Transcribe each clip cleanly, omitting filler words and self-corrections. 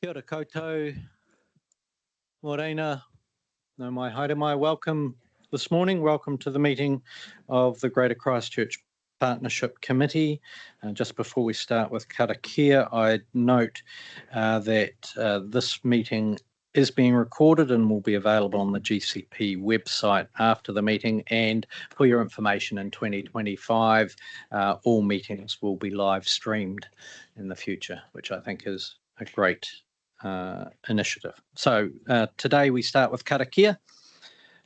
Kia ora koutou, morena, no mai haere mai. Welcome this morning. Welcome to the meeting of the Greater Christchurch Partnership Committee. Just before we start with karakia, I note that this meeting is being recorded and will be available on the GCP website after the meeting. And for your information, in 2025, all meetings will be live streamed in the future, which I think is a great initiative. So today we start with karakia,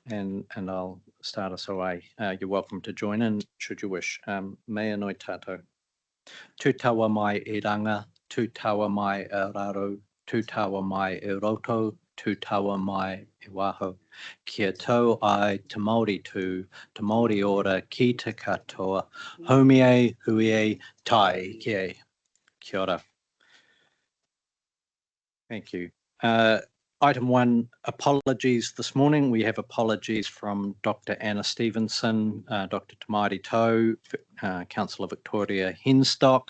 and I'll start us away. You're welcome to join in should you wish. Mea noi tātou. Tū taua mai e ranga, tū taua mai e raro, tū taua mai e roto, tū taua mai e waho. Kia tau ai te Māori tū, te Māori ora ki te katoa, haumie, huie, tai, kia. Kia ora. Thank you. Item 1, apologies this morning. We have apologies from Dr. Anna Stevenson, Dr. Tamari Tau, Councillor Victoria Henstock,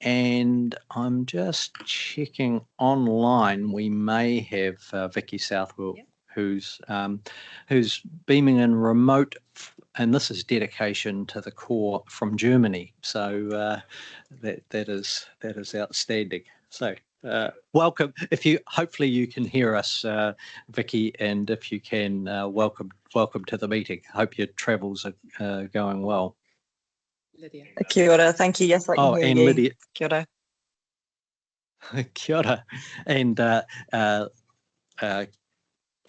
and I'm just checking online. We may have Vicky Southwell, yep, who's beaming in remote, and this is dedication to the core from Germany. So that is outstanding. So. Welcome. Hopefully you can hear us, Vicky, and if you can, welcome to the meeting. Hope your travels are going well. Lydia. Kia ora. Thank you. Yes, I can hear and you. Lydia. Kia ora. Kia ora. And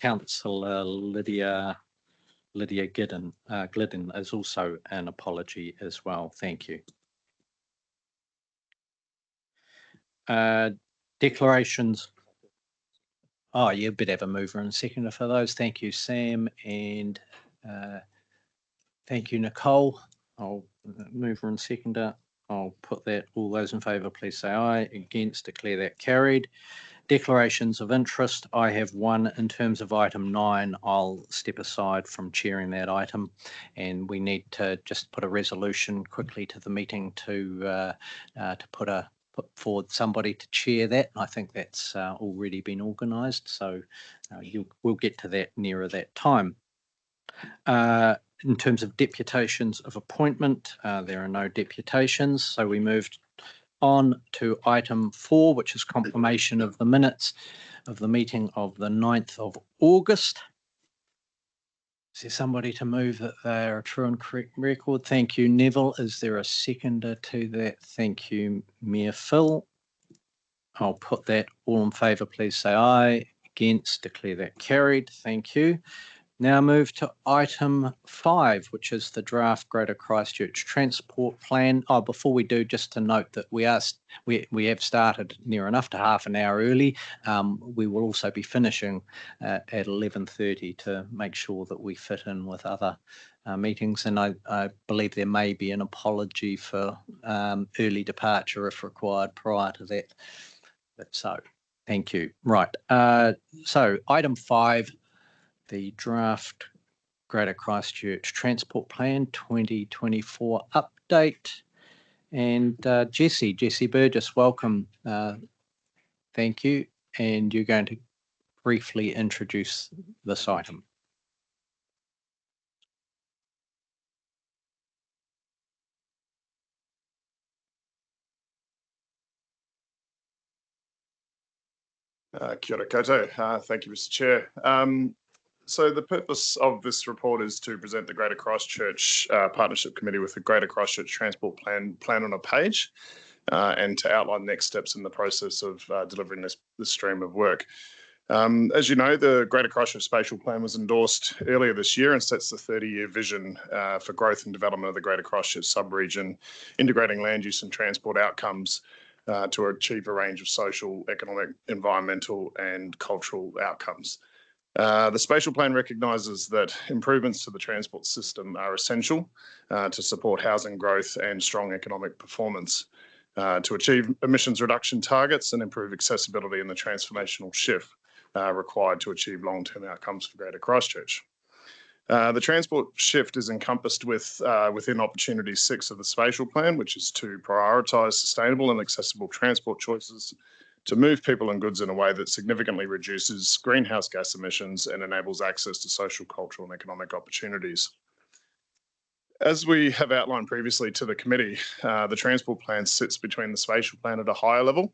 Councillor Lydia Glidden is also an apology as well. Thank you. Declarations. Oh, you better have a mover and seconder for those. Thank you, Sam, and thank you, Nicole. I'll mover and seconder. I'll put that. All those in favour, please say aye. Against, declare that carried. Declarations of interest. I have one in terms of item 9. I'll step aside from chairing that item, and we need to just put a resolution quickly to the meeting to put forward somebody to chair that. I think that's already been organised, so we'll get to that nearer that time. In terms of deputations of appointment, there are no deputations, so we moved on to item 4, which is confirmation of the minutes of the meeting of the 9th of August. Is there somebody to move that they are a true and correct record? Thank you, Neville. Is there a seconder to that? Thank you, Mayor Phil. I'll put that. All in favour, please say aye. Against, declare that carried. Thank you. Now move to item 5, which is the draft Greater Christchurch Transport Plan. Oh, before we do, just to note that we have started near enough to half an hour early. We will also be finishing at 11:30 to make sure that we fit in with other meetings. And I believe there may be an apology for early departure if required prior to that. But so, thank you. Right. So item 5. The draft Greater Christchurch Transport Plan 2024 update. And Jesse Burgess, welcome. Thank you. And you're going to briefly introduce this item. Kia ora koutou. Thank you, Mr. Chair. So the purpose of this report is to present the Greater Christchurch Partnership Committee with the Greater Christchurch Transport Plan on a page, and to outline next steps in the process of delivering this stream of work. As you know, the Greater Christchurch Spatial Plan was endorsed earlier this year and sets the 30-year vision for growth and development of the Greater Christchurch sub-region, integrating land use and transport outcomes to achieve a range of social, economic, environmental and cultural outcomes. The spatial plan recognises that improvements to the transport system are essential to support housing growth and strong economic performance, to achieve emissions reduction targets and improve accessibility in the transformational shift required to achieve long-term outcomes for Greater Christchurch. The transport shift is encompassed within Opportunity 6 of the Spatial Plan, which is to prioritise sustainable and accessible transport choices to move people and goods in a way that significantly reduces greenhouse gas emissions and enables access to social, cultural and economic opportunities. As we have outlined previously to the committee, the transport plan sits between the spatial plan at a higher level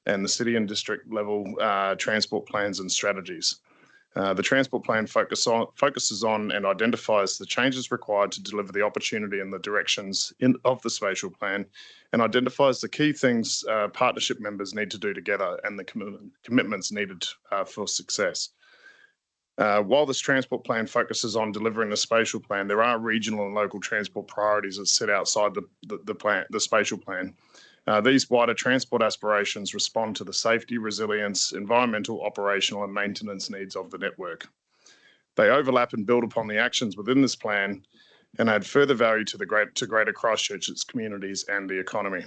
and the city and district level transport plans and strategies. The transport plan focuses on and identifies the changes required to deliver the opportunity and the directions of the spatial plan, and identifies the key things partnership members need to do together and the commitments needed for success. While this transport plan focuses on delivering the spatial plan, there are regional and local transport priorities that sit outside the spatial plan. These wider transport aspirations respond to the safety, resilience, environmental, operational and maintenance needs of the network. They overlap and build upon the actions within this plan and add further value to Greater Christchurch, its communities and the economy.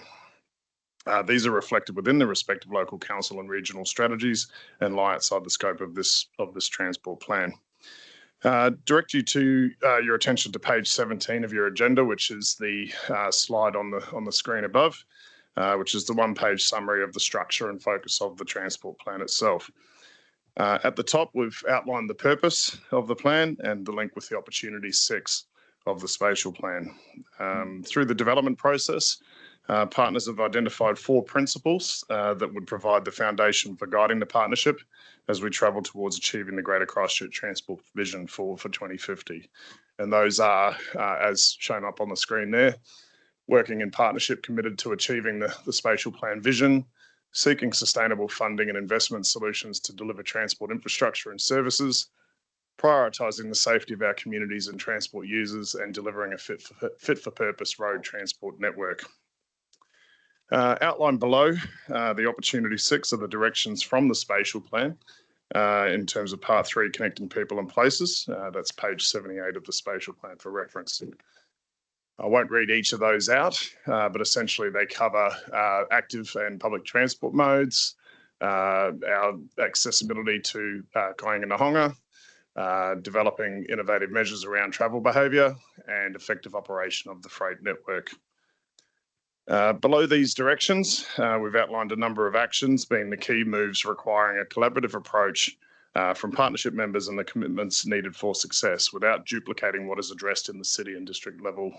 These are reflected within the respective local council and regional strategies and lie outside the scope of this transport plan. Direct you to your attention to page 17 of your agenda, which is the slide on the screen above, which is the one-page summary of the structure and focus of the transport plan itself. At the top, we've outlined the purpose of the plan and the link with the Opportunity 6 of the spatial plan. Through the development process, partners have identified 4 principles that would provide the foundation for guiding the partnership as we travel towards achieving the Greater Christchurch Transport Vision for 2050. And those are, as shown up on the screen there, working in partnership committed to achieving the spatial plan vision, seeking sustainable funding and investment solutions to deliver transport infrastructure and services, prioritising the safety of our communities and transport users, and delivering a fit-for-purpose road transport network. Outlined below, the Opportunity 6 are the directions from the spatial plan in terms of part 3, connecting people and places. That's page 78 of the spatial plan for reference. I won't read each of those out, but essentially they cover active and public transport modes, our accessibility to Kainganahonga, developing innovative measures around travel behaviour and effective operation of the freight network. Below these directions, we've outlined a number of actions, being the key moves requiring a collaborative approach from partnership members and the commitments needed for success without duplicating what is addressed in the city and district level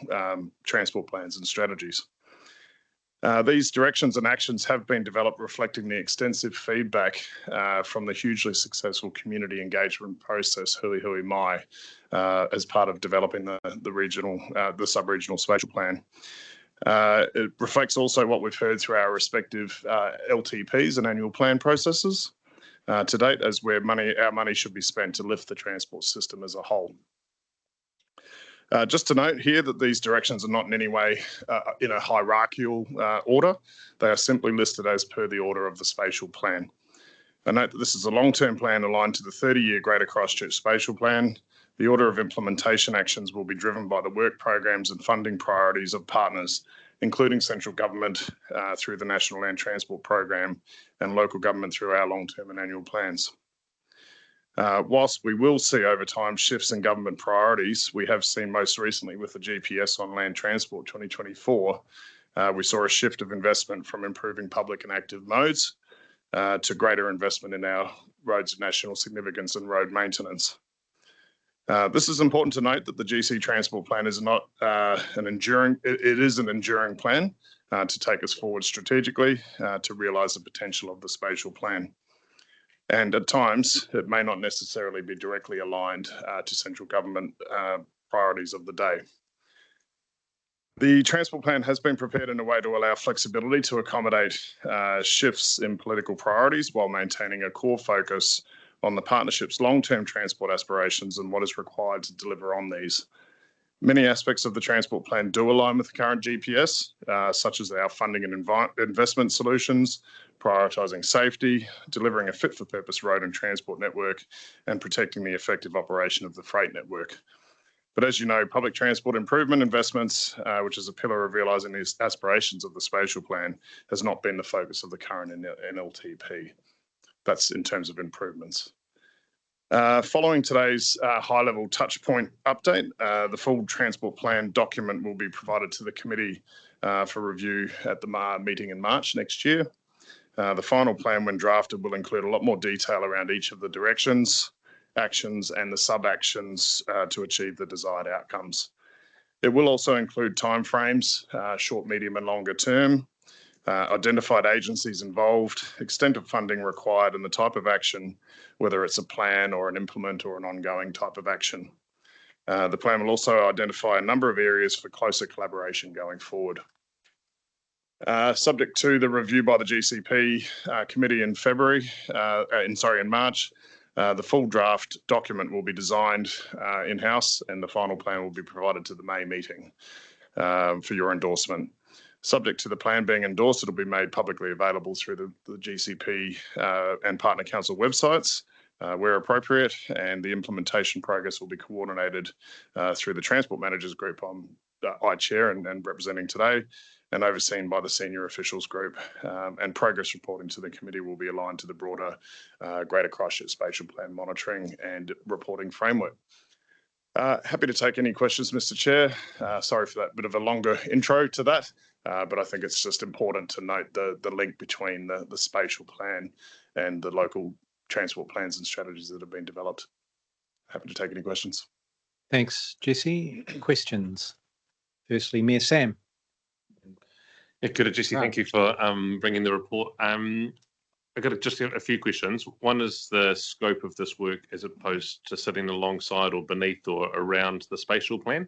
transport plans and strategies. These directions and actions have been developed reflecting the extensive feedback from the hugely successful community engagement process, Hui Hui Mai, as part of developing the sub-regional spatial plan. It reflects also what we've heard through our respective LTPs and annual plan processes to date, as where our money should be spent to lift the transport system as a whole. Just to note here that these directions are not in any way in a hierarchical order. They are simply listed as per the order of the spatial plan. I note that this is a long-term plan aligned to the 30-year Greater Christchurch Spatial Plan. The order of implementation actions will be driven by the work programs and funding priorities of partners, including central government through the National Land Transport Program and local government through our long-term and annual plans. Whilst we will see over time shifts in government priorities, we have seen most recently with the GPS on Land Transport 2024, we saw a shift of investment from improving public and active modes to greater investment in our roads of national significance and road maintenance. This is important to note that the GC Transport Plan is not it is an enduring plan to take us forward strategically to realise the potential of the spatial plan. And at times, it may not necessarily be directly aligned to central government priorities of the day. The transport plan has been prepared in a way to allow flexibility to accommodate shifts in political priorities while maintaining a core focus on the partnership's long-term transport aspirations and what is required to deliver on these. Many aspects of the transport plan do align with the current GPS, such as our funding and investment solutions, prioritising safety, delivering a fit-for-purpose road and transport network, and protecting the effective operation of the freight network. But as you know, public transport improvement investments, which is a pillar of realising these aspirations of the spatial plan, has not been the focus of the current NLTP. That's in terms of improvements. Following today's high-level touchpoint update, the full transport plan document will be provided to the committee for review at the meeting in March next year. The final plan, when drafted, will include a lot more detail around each of the directions, actions, and the sub-actions to achieve the desired outcomes. It will also include timeframes, short, medium, and longer term, identified agencies involved, extent of funding required, and the type of action, whether it's a plan or an implement or an ongoing type of action. The plan will also identify a number of areas for closer collaboration going forward. Subject to the review by the GCP committee in March, the full draft document will be designed in-house, and the final plan will be provided to the May meeting for your endorsement. Subject to the plan being endorsed, it'll be made publicly available through the GCP and partner council websites where appropriate, and the implementation progress will be coordinated through the Transport Managers Group I chair and representing today, and overseen by the Senior Officials Group, and progress reporting to the committee will be aligned to the broader Greater Christchurch Spatial Plan monitoring and reporting framework. Happy to take any questions, Mr. Chair. Sorry for that bit of a longer intro to that, but I think it's just important to note the link between the spatial plan and the local transport plans and strategies that have been developed. Happy to take any questions. Thanks, Jesse. Questions? Firstly, Mayor Sam. Yeah, good, Jesse. Thank you for bringing the report. I've got just a few questions. One is the scope of this work as opposed to sitting alongside or beneath or around the spatial plan.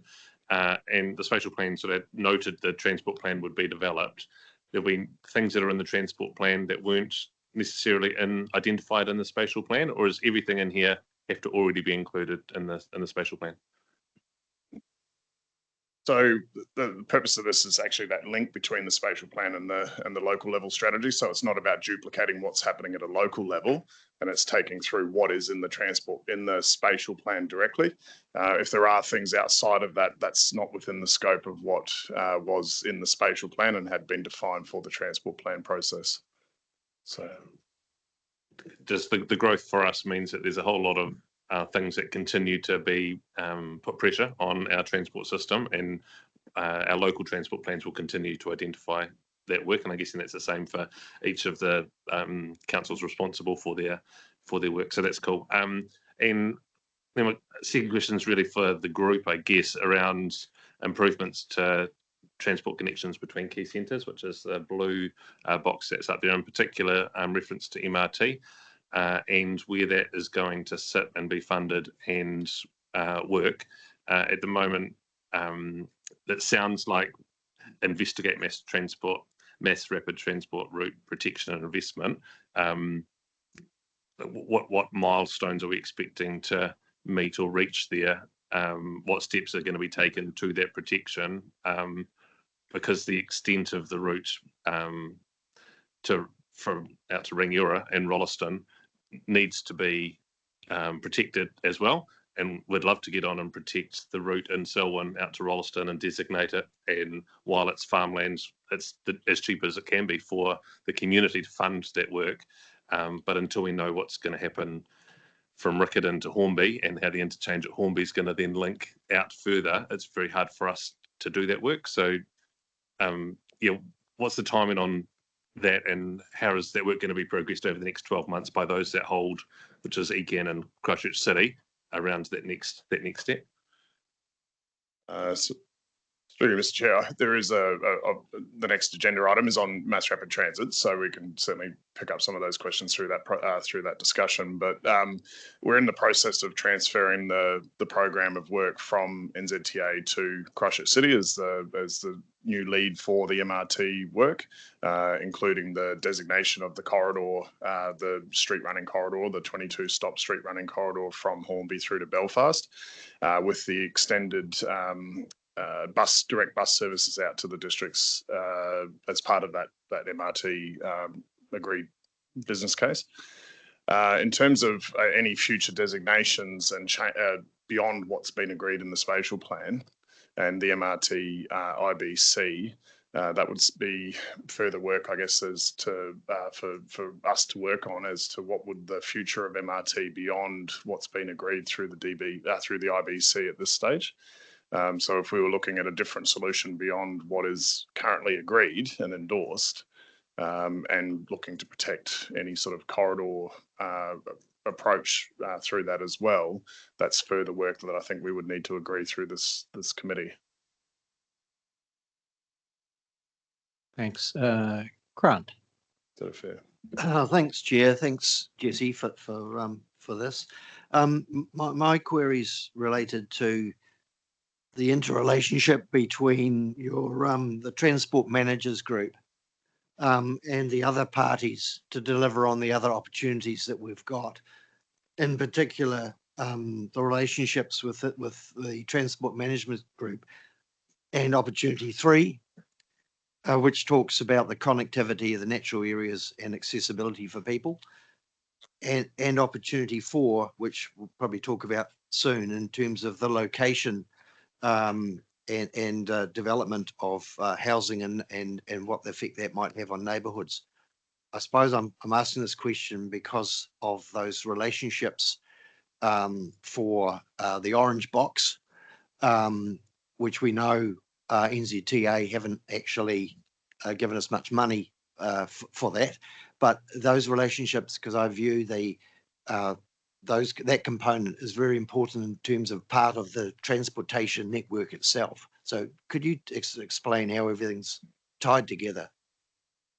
And the spatial plan sort of noted the transport plan would be developed. There'll be things that are in the transport plan that weren't necessarily identified in the spatial plan, or is everything in here have to already be included in the spatial plan? So the purpose of this is actually that link between the spatial plan and the local level strategy. So it's not about duplicating what's happening at a local level, and it's taking through what is in the spatial plan directly. If there are things outside of that, that's not within the scope of what was in the spatial plan and had been defined for the transport plan process. So just the growth for us means that there's a whole lot of things that continue to be put pressure on our transport system, and our local transport plans will continue to identify that work. And I'm guessing that's the same for each of the councils responsible for their work. So that's cool. And then my second question is really for the group, I guess, around improvements to transport connections between key centres, which is the blue box that's up there, in particular reference to MRT. And where that is going to sit and be funded and work. At the moment, that sounds like investigate mass rapid transport route protection and investment. What milestones are we expecting to meet or reach there? What steps are going to be taken to that protection? Because the extent of the route from out to Rangiora and Rolleston needs to be protected as well, and we'd love to get on and protect the route in Selwyn out to Rolleston and designate it, and while it's farmlands, it's as cheap as it can be for the community to fund that work, but until we know what's going to happen from Riccarton to Hornby and how the interchange at Hornby is going to then link out further, it's very hard for us to do that work. So what's the timing on that, and how is that work going to be progressed over the next 12 months by those that hold, which is EGAN and Christchurch City, around that next step? Mr. Chair, there is the next agenda item is on mass rapid transit, so we can certainly pick up some of those questions through that discussion. But we're in the process of transferring the program of work from NZTA to Christchurch City as the new lead for the MRT work, including the designation of the corridor, the street running corridor, the 22-stop street running corridor from Hornby through to Belfast, with the extended direct bus services out to the districts as part of that MRT agreed business case. In terms of any future designations and beyond what's been agreed in the spatial plan and the MRT IBC, that would be further work, I guess, as to for us to work on as to what would the future of MRT beyond what's been agreed through through the IBC at this stage. So if we were looking at a different solution beyond what is currently agreed and endorsed, and looking to protect any sort of corridor approach through that as well, that's further work that I think we would need to agree through this committee. Thanks. Grant. Is that fair? Thanks, Chair. Thanks, Jesse, for this. My query's related to the interrelationship between the Transport Managers Group and the other parties to deliver on the other opportunities that we've got. In particular, the relationships with the Transport Management Group and Opportunity 3, which talks about the connectivity of the natural areas and accessibility for people, and Opportunity 4, which we'll probably talk about soon in terms of the location and development of housing and what the effect that might have on neighbourhoods. I suppose I'm asking this question because of those relationships for the orange box, which we know NZTA haven't actually given us much money for that, but those relationships, because I view that component is very important in terms of part of the transportation network itself. So could you explain how everything's tied together?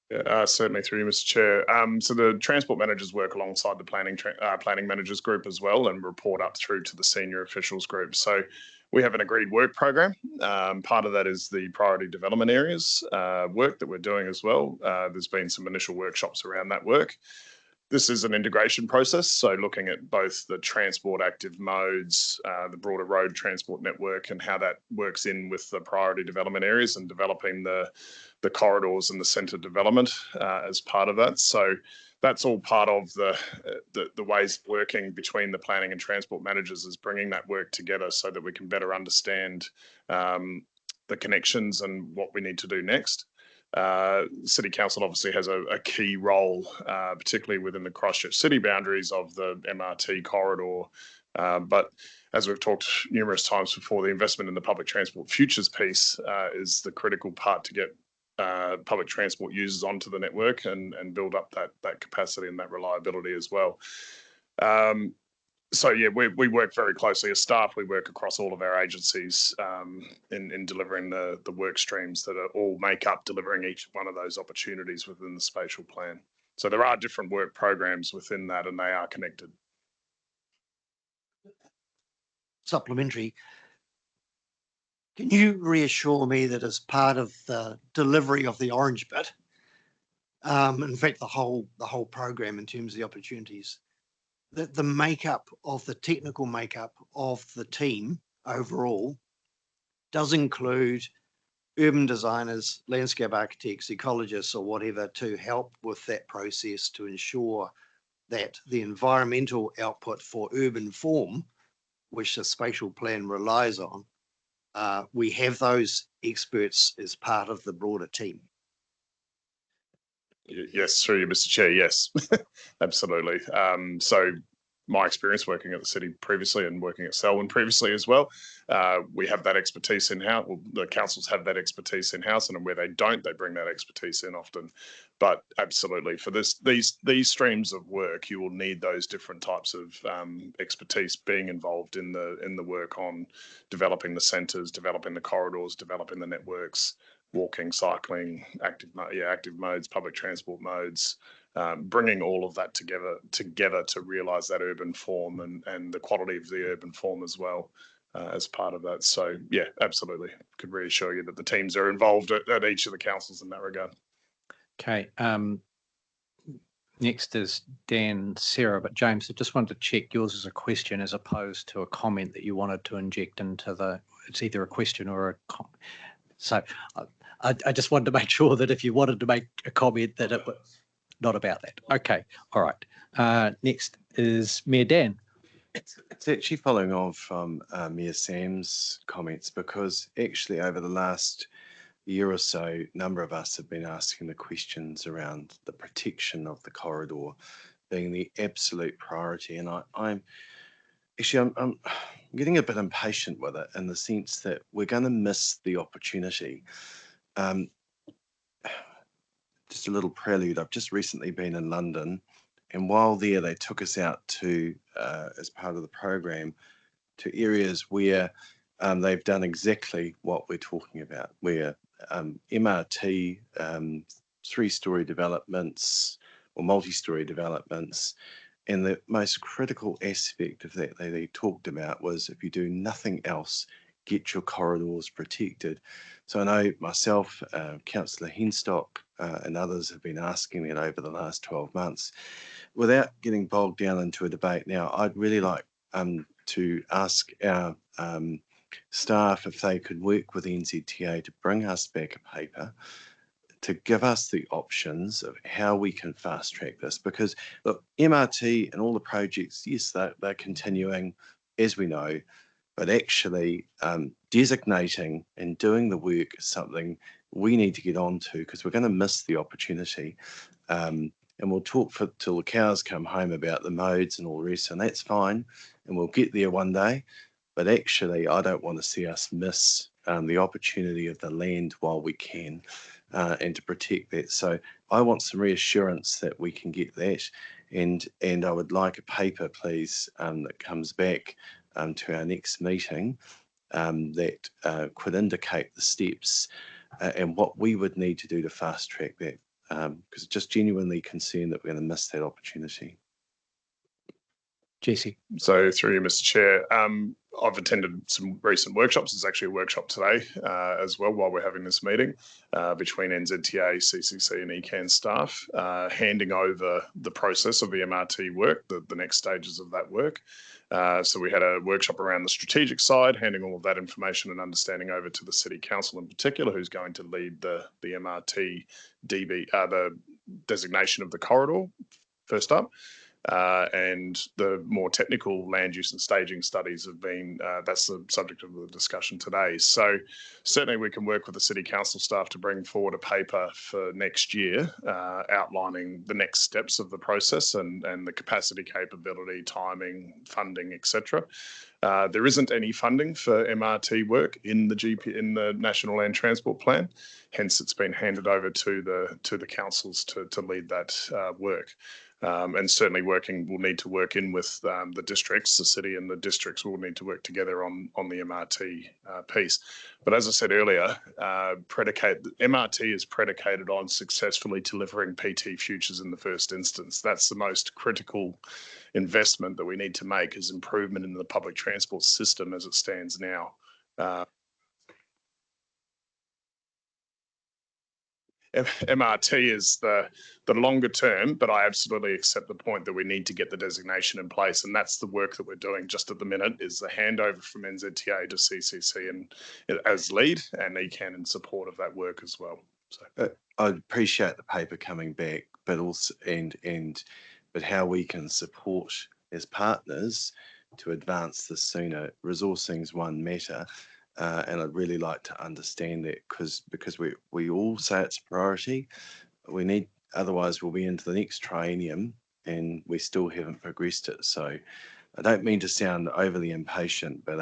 Yeah, certainly through you, Mr. Chair. So the transport managers work alongside the planning managers group as well and report up through to the senior officials group. So we have an agreed work program. Part of that is the priority development areas work that we're doing as well. There's been some initial workshops around that work. This is an integration process, so looking at both the transport active modes, the broader road transport network, and how that works in with the priority development areas and developing the corridors and the centre development as part of that. So that's all part of the ways of working between the planning and transport managers, is bringing that work together so that we can better understand the connections and what we need to do next. City Council obviously has a key role, particularly within the Christchurch city boundaries of the MRT corridor. But as we've talked numerous times before, the investment in the public transport futures piece is the critical part to get public transport users onto the network and build up that capacity and that reliability as well. So yeah, we work very closely as staff. We work across all of our agencies in delivering the work streams that all make up delivering each one of those opportunities within the spatial plan. So there are different work programs within that, and they are connected. Supplementary. Can you reassure me that as part of the delivery of the orange bit, in fact, the whole program in terms of the opportunities, that the makeup of the technical makeup of the team overall does include urban designers, landscape architects, ecologists, or whatever, to help with that process to ensure that the environmental output for urban form, which the spatial plan relies on, we have those experts as part of the broader team? Yes, through you, Mr. Chair. Yes, absolutely. So my experience working at the city previously and working at Selwyn previously as well, we have that expertise in-house. Well, the councils have that expertise in-house, and where they don't, they bring that expertise in often. But absolutely, for these streams of work, you will need those different types of expertise being involved in the work on developing the centres, developing the corridors, developing the networks, walking, cycling, active modes, public transport modes, bringing all of that together to realise that urban form and the quality of the urban form as well as part of that. So yeah, absolutely, could reassure you that the teams are involved at each of the councils in that regard. Okay. Next is Dan, Sarah, but James, I just wanted to check yours as a question as opposed to a comment that you wanted to inject into it's either a question or a comment. So I just wanted to make sure that if you wanted to make a comment that it was not about that. Okay, all right. Next is Mayor Dan. It's actually following on from Mayor Sam's comments, because actually over the last year or so, a number of us have been asking the questions around the protection of the corridor being the absolute priority. And I'm getting a bit impatient with it in the sense that we're going to miss the opportunity. Just a little prelude. I've just recently been in London, and while there, they took us out to, as part of the program, to areas where they've done exactly what we're talking about, where MRT, 3-story developments or multi-story developments, and the most critical aspect of that they talked about was, if you do nothing else, get your corridors protected. So I know myself, Councillor Henstock, and others have been asking that over the last 12 months. Without getting bogged down into a debate now, I'd really like to ask our staff if they could work with NZTA to bring us back a paper to give us the options of how we can fast track this. Because look, MRT and all the projects, yes, they're continuing, as we know, but actually designating and doing the work is something we need to get on to, because we're going to miss the opportunity. And we'll talk till the cows come home about the modes and all the rest, and that's fine, and we'll get there one day. But actually, I don't want to see us miss the opportunity of the land while we can, and to protect that. So I want some reassurance that we can get that, and I would like a paper, please, that comes back to our next meeting that could indicate the steps and what we would need to do to fast track that, because just genuinely concerned that we're going to miss that opportunity. Jesse. So through you, Mr. Chair, I've attended some recent workshops. There's actually a workshop today as well while we're having this meeting between NZTA, CCC and ECAN staff, handing over the process of the MRT work, the next stages of that work. So we had a workshop around the strategic side, handing all of that information and understanding over to the City Council in particular, who's going to lead the MRT the designation of the corridor first up. And the more technical land use and staging studies have been, that's the subject of the discussion today. So certainly we can work with the City Council staff to bring forward a paper for next year outlining the next steps of the process and the capacity, capability, timing, funding, etc. There isn't any funding for MRT work in the National Land Transport Plan, hence it's been handed over to the councils to lead that work. And certainly we'll need to work in with the districts, the city and the districts will need to work together on the MRT piece. But as I said earlier, MRT is predicated on successfully delivering PT futures in the first instance. That's the most critical investment that we need to make, is improvement in the public transport system as it stands now. MRT is the longer term, but I absolutely accept the point that we need to get the designation in place, and that's the work that we're doing just at the minute, is the handover from NZTA to CCC and as lead, and ECAN in support of that work as well. So I appreciate the paper coming back, but also but how we can support as partners to advance this sooner. Resourcing's one matter. And I'd really like to understand that, because we all say it's a priority. We need, otherwise we'll be into the next triennium and we still haven't progressed it. So I don't mean to sound overly impatient, but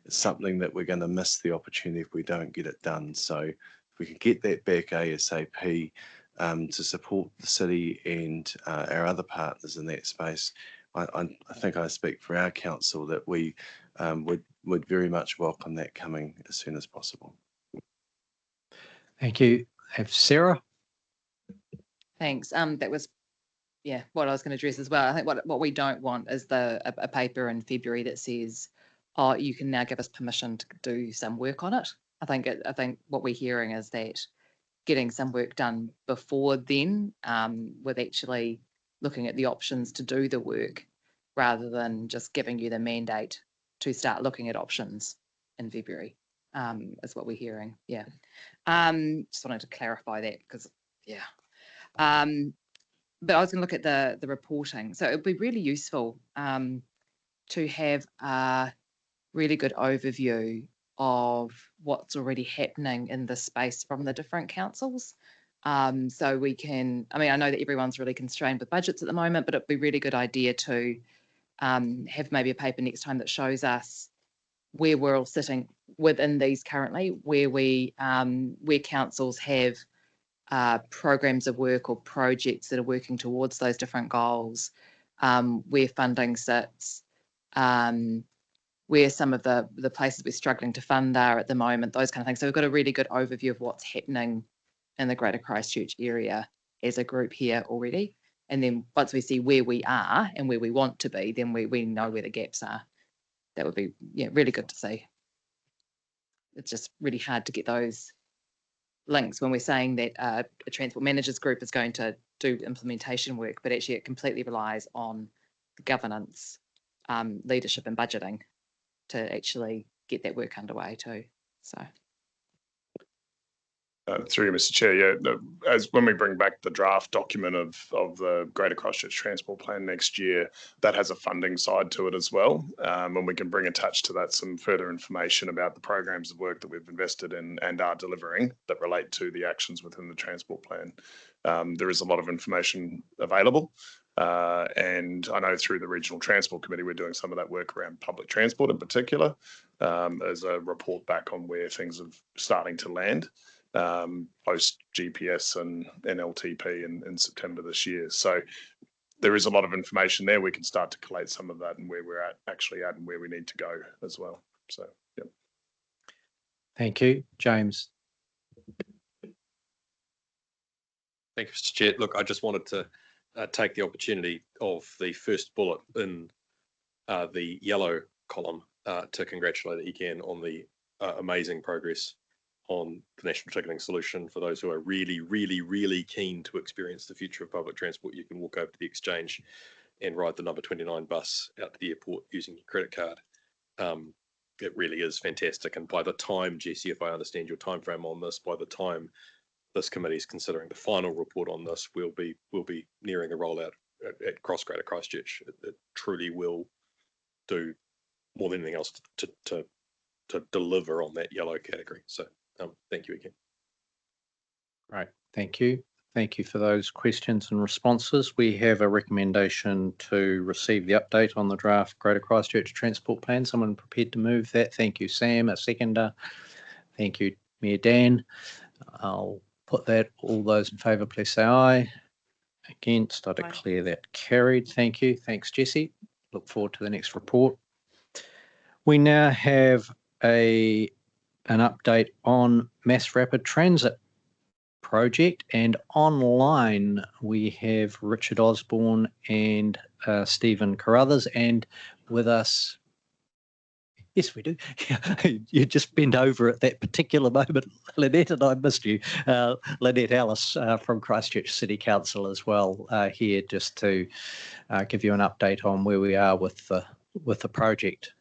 it's something that we're going to miss the opportunity if we don't get it done. So if we can get that back ASAP to support the city and our other partners in that space, I think I speak for our council that we would very much welcome that coming as soon as possible. Thank you. Sarah? Thanks. That was, what I was going to address as well. I think what we don't want is a paper in February that says, oh, you can now give us permission to do some work on it. I think what we're hearing is that getting some work done before then, with actually looking at the options to do the work, rather than just giving you the mandate to start looking at options in February, is what we're hearing. Just wanted to clarify that, because but I was going to look at the reporting. So it would be really useful to have a really good overview of what's already happening in this space from the different councils. So we can, I mean, I know that everyone's really constrained with budgets at the moment, but it'd be a really good idea to have maybe a paper next time that shows us where we're all sitting within these currently, where councils have programs of work or projects that are working towards those different goals, where funding sits, where some of the places we're struggling to fund are at the moment, those kind of things. So we've got a really good overview of what's happening in the Greater Christchurch area as a group here already. And then once we see where we are and where we want to be, then we know where the gaps are. That would be, yeah, really good to see. It's just really hard to get those links when we're saying that a transport managers group is going to do implementation work, but actually it completely relies on governance, leadership and budgeting to actually get that work underway too. So. Through you, Mr. Chair, yeah, as when we bring back the draft document of the Greater Christchurch Transport Plan next year, that has a funding side to it as well, and we can bring attached to that some further information about the programs of work that we've invested in and are delivering that relate to the actions within the transport plan. There is a lot of information available, and I know through the Regional Transport Committee we're doing some of that work around public transport in particular, as a report back on where things are starting to land. Post GPS and NLTP in September this year. So there is a lot of information there. We can start to collate some of that and where we're actually at and where we need to go as well. So, yeah. Thank you. James. Thank you, Mr. Chair. Look, I just wanted to take the opportunity of the first bullet in the yellow column to congratulate ECAN on the amazing progress on the national ticketing solution. For those who are really, really, really keen to experience the future of public transport, you can walk over to the exchange and ride the number 29 bus out to the airport using your credit card. It really is fantastic. And by the time, Jessie, if I understand your time frame on this, by the time this committee is considering the final report on this, we'll be nearing a rollout at Greater Christchurch. It truly will do more than anything else to deliver on that yellow category. So thank you again. Right, thank you. Thank you for those questions and responses. We have a recommendation to receive the update on the draft Greater Christchurch Transport Plan. Someone prepared to move that? Thank you, Sam. A seconder. Thank you, Mayor Dan. I'll put that. All those in favour, please say aye. Against, I declare that carried. Thank you. Thanks, Jessie. Look forward to the next report. We now have an update on Mass Rapid Transit project, and online we have Richard Osborne and Stephen Carruthers, and with us, yes we do, you just bent over at that particular moment, Lynette, and I missed you, Lynette Ellis from Christchurch City Council as well, here just to give you an update on where we are with the project.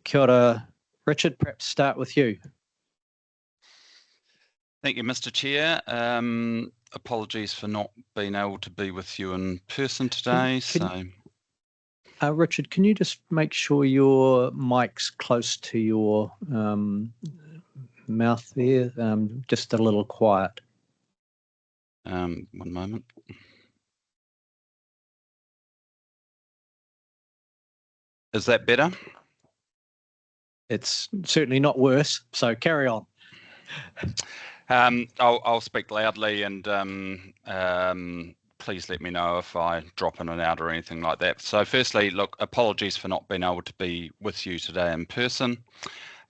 Kia ora, Richard, perhaps start with you. Thank you, Mr. Chair. Apologies for not being able to be with you in person today. Richard, can you just make sure your mic's close to your mouth there? Just a little quiet. 1 moment. Is that better? It's certainly not worse, so carry on. I'll speak loudly, and please let me know if I drop in and out or anything like that. So firstly, look, apologies for not being able to be with you today in person.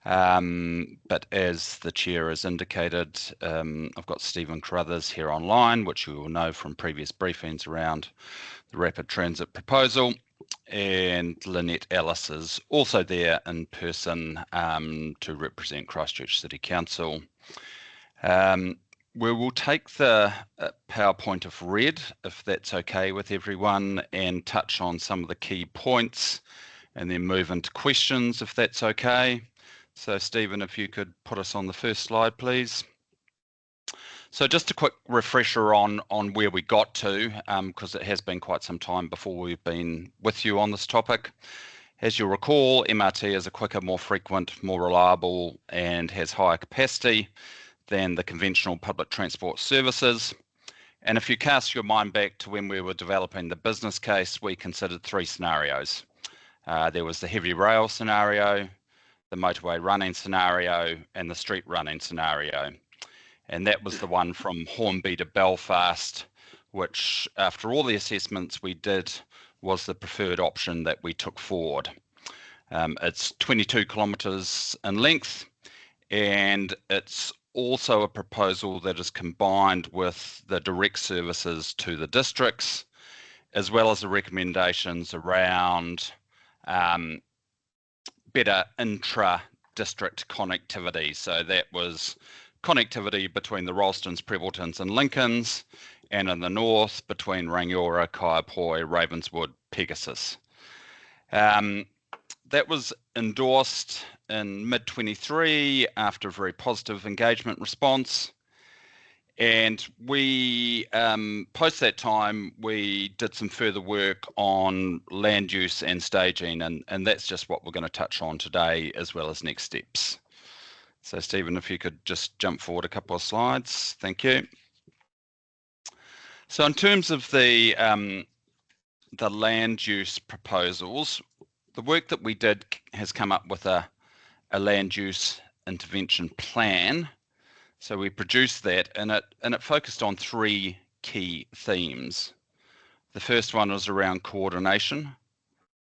But as the chair has indicated, I've got Stephen Carruthers here online, which you will know from previous briefings around the rapid transit proposal. And Lynette Ellis is also there in person to represent Christchurch City Council. We will take the PowerPoint of red, if that's okay with everyone, and touch on some of the key points and then move into questions, if that's okay. So Stephen, if you could put us on the first slide, please. So just a quick refresher on where we got to, because it has been quite some time before we've been with you on this topic. As you'll recall, MRT is a quicker, more frequent, more reliable, and has higher capacity than the conventional public transport services. And if you cast your mind back to when we were developing the business case, we considered 3 scenarios. There was the heavy rail scenario, the motorway running scenario, and the street running scenario. And that was the one from Hornby to Belfast, which, after all the assessments we did, was the preferred option that we took forward. It's 22 kilometres in length, and it's also a proposal that is combined with the direct services to the districts, as well as the recommendations around better intra-district connectivity. So that was connectivity between the Ralstons, Prebbletons and Lincolns, and in the north between Rangiora, Kaiapoi, Ravenswood, Pegasus. That was endorsed in mid-23 after a very positive engagement response. And we, post that time, we did some further work on land use and staging, and that's just what we're going to touch on today, as well as next steps. So Stephen, if you could just jump forward a couple of slides. Thank you. So in terms of the land use proposals, the work that we did has come up with a land use intervention plan. So we produced that, and it focused on 3 key themes. The first one was around coordination,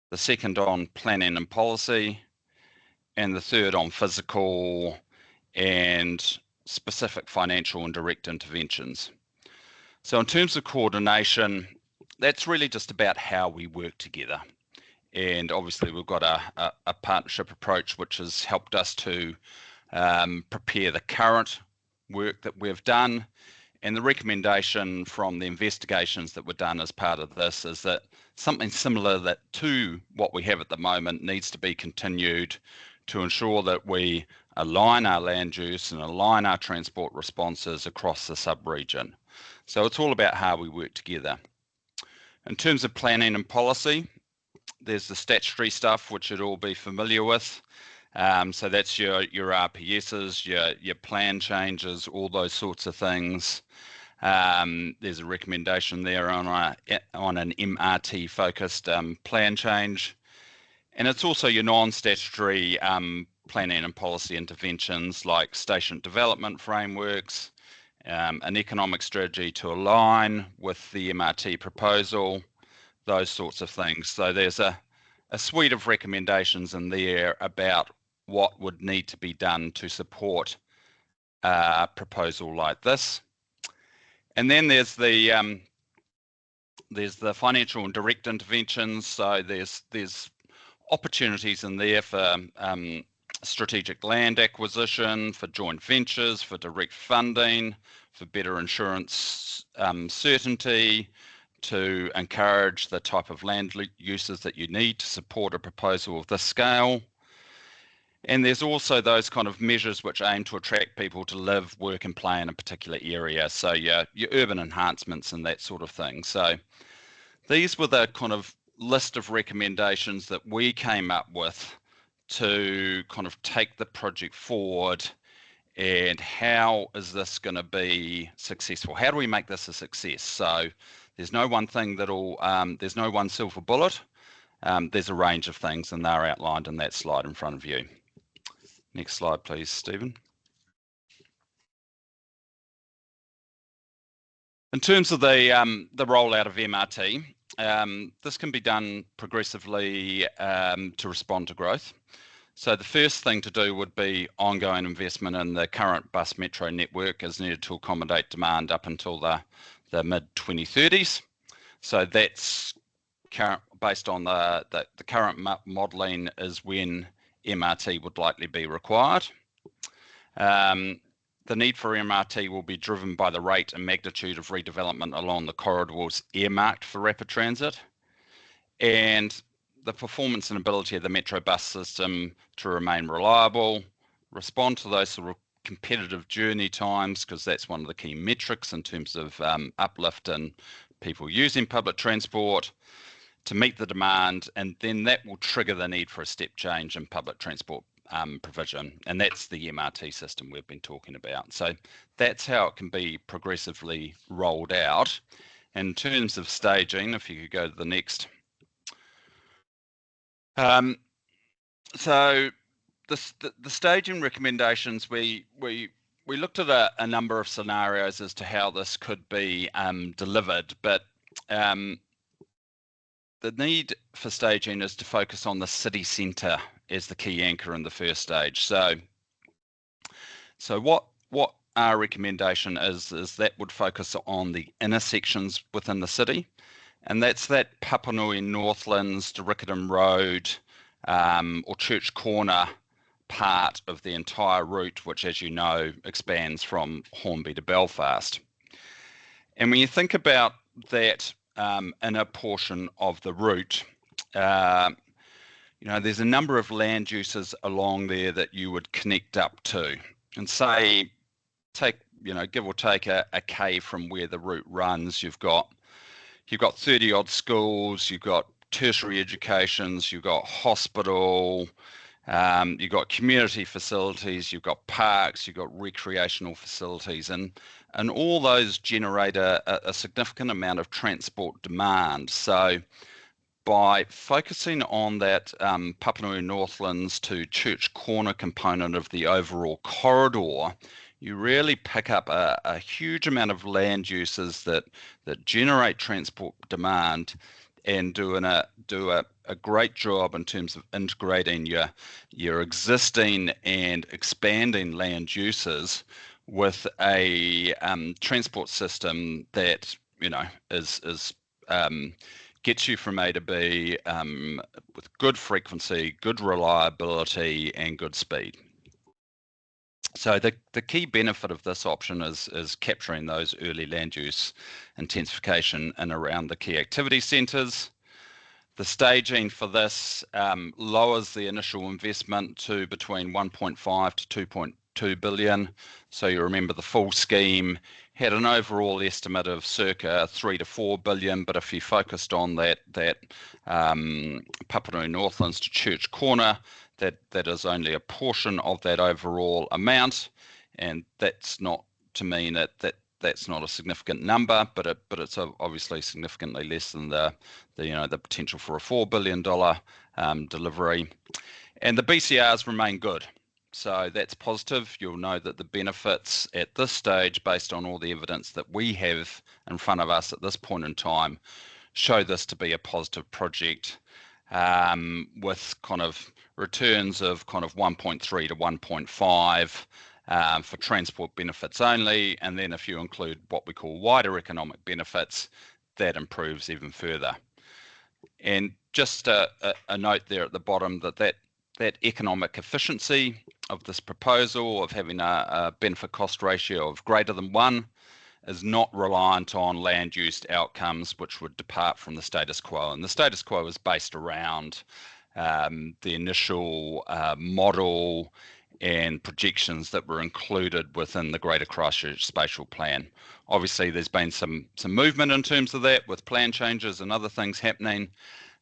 the second on planning and policy, and the third on physical and specific financial and direct interventions. So in terms of coordination, that's really just about how we work together. And obviously we've got a partnership approach which has helped us to prepare the current work that we've done. And the recommendation from the investigations that were done as part of this is that something similar to what we have at the moment needs to be continued to ensure that we align our land use and align our transport responses across the sub-region. So it's all about how we work together. In terms of planning and policy, there's the statutory stuff, which you'd all be familiar with. So that's your RPSs, your plan changes, all those sorts of things. There's a recommendation there on an MRT focused plan change. And it's also your non-statutory planning and policy interventions like station development frameworks, an economic strategy to align with the MRT proposal, those sorts of things. So there's a suite of recommendations in there about what would need to be done to support a proposal like this. And then there's the financial and direct interventions. So there's opportunities in there for strategic land acquisition, for joint ventures, for direct funding, for better insurance certainty, to encourage the type of land uses that you need to support a proposal of this scale. And there's also those kind of measures which aim to attract people to live, work and play in a particular area. So your urban enhancements and that sort of thing. So these were the kind of list of recommendations that we came up with to kind of take the project forward. And how is this going to be successful? How do we make this a success? So there's no one thing there's no one silver bullet. There's a range of things, and they're outlined in that slide in front of you. Next slide, please, Stephen. In terms of the rollout of MRT, this can be done progressively to respond to growth. So the first thing to do would be ongoing investment in the current bus metro network as needed to accommodate demand up until the mid-2030s. So that's based on the current modelling is when MRT would likely be required. The need for MRT will be driven by the rate and magnitude of redevelopment along the corridors earmarked for rapid transit, and the performance and ability of the metro bus system to remain reliable, respond to those sort of competitive journey times, because that's one of the key metrics in terms of uplift in people using public transport, to meet the demand, and then that will trigger the need for a step change in public transport provision, and that's the MRT system we've been talking about. So that's how it can be progressively rolled out. In terms of staging, if you could go to the next. So the staging recommendations, we looked at a number of scenarios as to how this could be delivered, but the need for staging is to focus on the city centre as the key anchor in the first stage. So what our recommendation is that would focus on the intersections within the city, and that's that Papanui Northlands to Riccarton Road or Church Corner part of the entire route, which, as you know, expands from Hornby to Belfast. And when you think about that inner portion of the route, there's a number of land uses along there that you would connect up to, and say, give or take a K from where the route runs, you've got 30 odd schools, you've got tertiary educations, you've got hospital, you've got community facilities, you've got parks, you've got recreational facilities, and all those generate a significant amount of transport demand. So by focusing on that Papanui Northlands to Church Corner component of the overall corridor, you really pick up a huge amount of land uses that generate transport demand and do a great job in terms of integrating your existing and expanding land uses with a transport system that is gets you from A to B with good frequency, good reliability, and good speed. So the key benefit of this option is capturing those early land use intensification and around the key activity centres. The staging for this lowers the initial investment to between 1.5 to 2.2 billion. So you remember the full scheme had an overall estimate of circa 3 to 4 billion, but if you focused on that Papanui Northlands to Church Corner, that is only a portion of that overall amount, and that's not to mean that's not a significant number, but it's obviously significantly less than the potential for a $4 billion delivery. And the BCRs remain good, so that's positive. You'll know that the benefits at this stage, based on all the evidence that we have in front of us at this point in time, show this to be a positive project, with kind of returns of kind of 1.3 to 1.5 for transport benefits only, and then if you include what we call wider economic benefits, that improves even further. And just a note there at the bottom that economic efficiency of this proposal of having a benefit cost ratio of greater than 1 is not reliant on land use outcomes which would depart from the status quo. And the status quo is based around the initial model and projections that were included within the Greater Christchurch Spatial Plan. Obviously, there's been some movement in terms of that with plan changes and other things happening,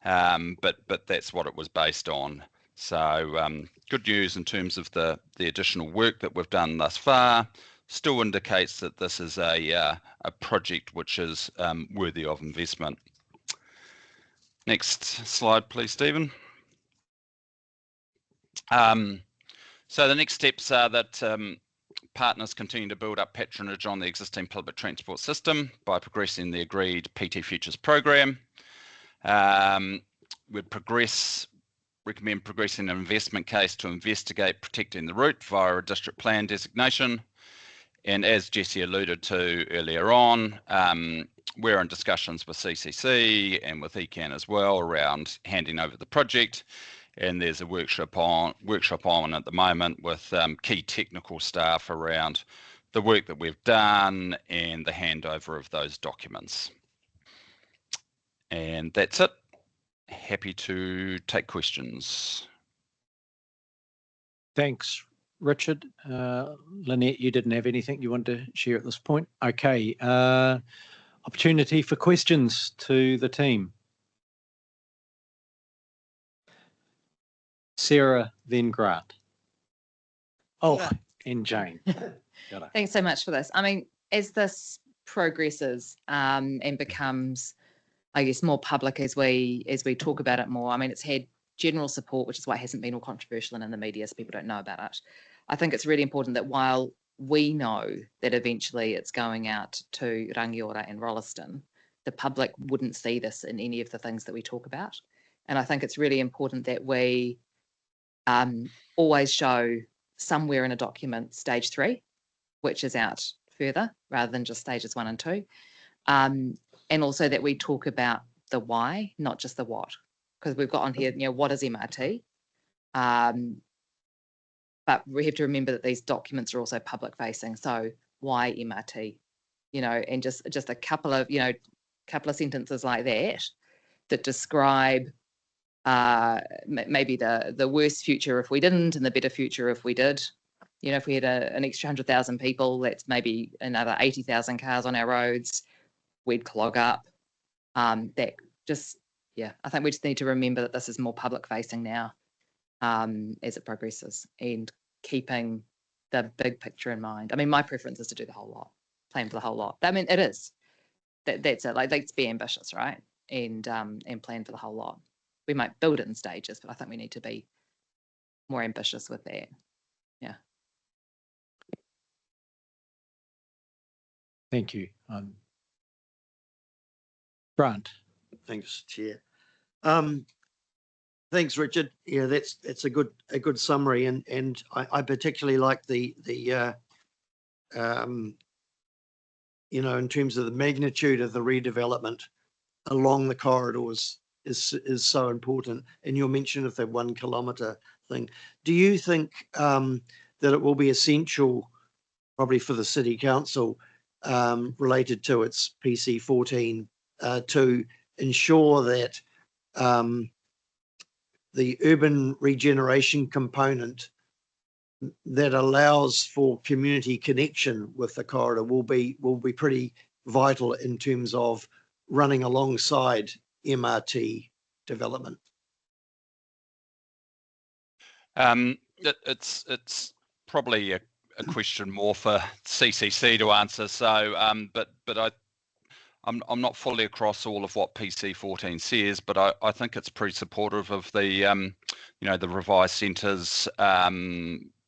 but that's what it was based on. So good news in terms of the additional work that we've done thus far. Still indicates that this is a project which is worthy of investment. Next slide, please, Stephen. So the next steps are that partners continue to build up patronage on the existing public transport system by progressing the agreed PT Futures program. We'd recommend progressing an investment case to investigate protecting the route via a district plan designation. And as Jesse alluded to earlier on, we're in discussions with CCC and with ECAN as well around handing over the project. And there's a workshop on at the moment with key technical staff around the work that we've done and the handover of those documents. And that's it. Happy to take questions. Thanks, Richard. Lynette, you didn't have anything you wanted to share at this point? Okay. Opportunity for questions to the team. Sarah, then Grant. Oh, Yeah. and Jane. Got it. Thanks so much for this. I mean, as this progresses and becomes, I guess, more public as we talk about it more, I mean, it's had general support, which is why it hasn't been all controversial and in the media, so people don't know about it. I think it's really important that while we know that eventually it's going out to Rangiora and Rolleston, the public wouldn't see this in any of the things that we talk about. And I think it's really important that we always show somewhere in a document stage 3, which is out further rather than just stages 1 and 2. And also that we talk about the why, not just the what, because we've got on here, what is MRT? But we have to remember that these documents are also public facing. So why MRT? And just a couple of sentences like that describe maybe the worst future if we didn't and the better future if we did. If we had an extra 100,000 people, that's maybe another 80,000 cars on our roads, we'd clog up. I think we just need to remember that this is more public facing now as it progresses and keeping the big picture in mind. I mean, my preference is to do the whole lot, plan for the whole lot. I mean, it is. That's it. Like, let's be ambitious, right? And plan for the whole lot. We might build it in stages, but I think we need to be more ambitious with that. Yeah. Thank you. Grant. Thanks, Chair. Thanks, Richard. Yeah, that's a good summary, and I particularly like the in terms of the magnitude of the redevelopment along the corridors is so important. And your mention of the 1 kilometre thing. Do you think that it will be essential, probably for the City Council, related to its PC14, to ensure that the urban regeneration component that allows for community connection with the corridor will be pretty vital in terms of running alongside MRT development? It's probably a question more for CCC to answer. So, I'm not fully across all of what PC14 says, but I think it's pretty supportive of the the revised centres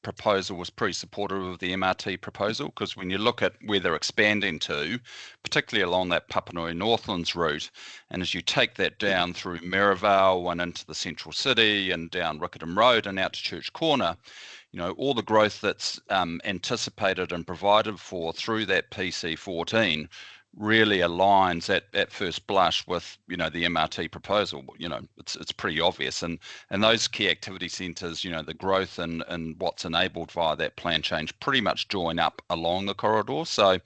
proposal was pretty supportive of the MRT proposal, because when you look at where they're expanding to, particularly along that Papanui Northlands route, and as you take that down through Merivale and into the central city and down Riccarton Road and out to Church Corner, all the growth that's anticipated and provided for through that PC14 really aligns at first blush with the MRT proposal. It's pretty obvious, and those key activity centres, the growth and what's enabled via that plan change pretty much join up along the corridor. So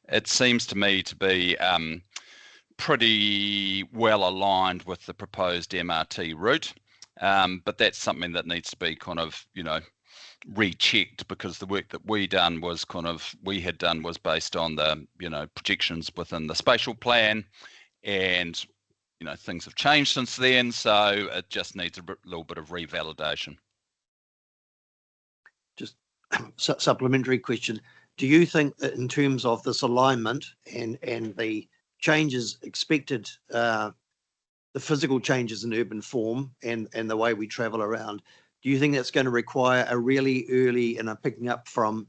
it seems to me to be pretty well aligned with the proposed MRT route, but that's something that needs to be kind of rechecked, because the work that we had done was based on the projections within the spatial plan, and things have changed since then, so it just needs a little bit of revalidation. Just supplementary question: do you think that in terms of this alignment and the changes expected, the physical changes in urban form and the way we travel around, do you think that's going to require a really early, and I'm picking up from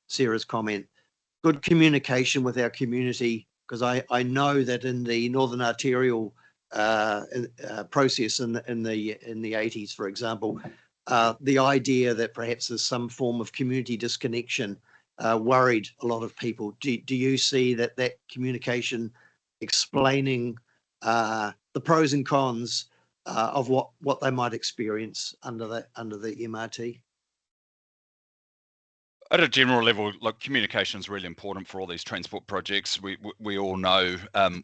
Sarah's comment, good communication with our community? Because I know that in the Northern Arterial process in the 80s, for example, the idea that perhaps there's some form of community disconnection worried a lot of people. Do you see that communication explaining the pros and cons of what they might experience under the MRT? At a general level, communication is really important for all these transport projects. We all know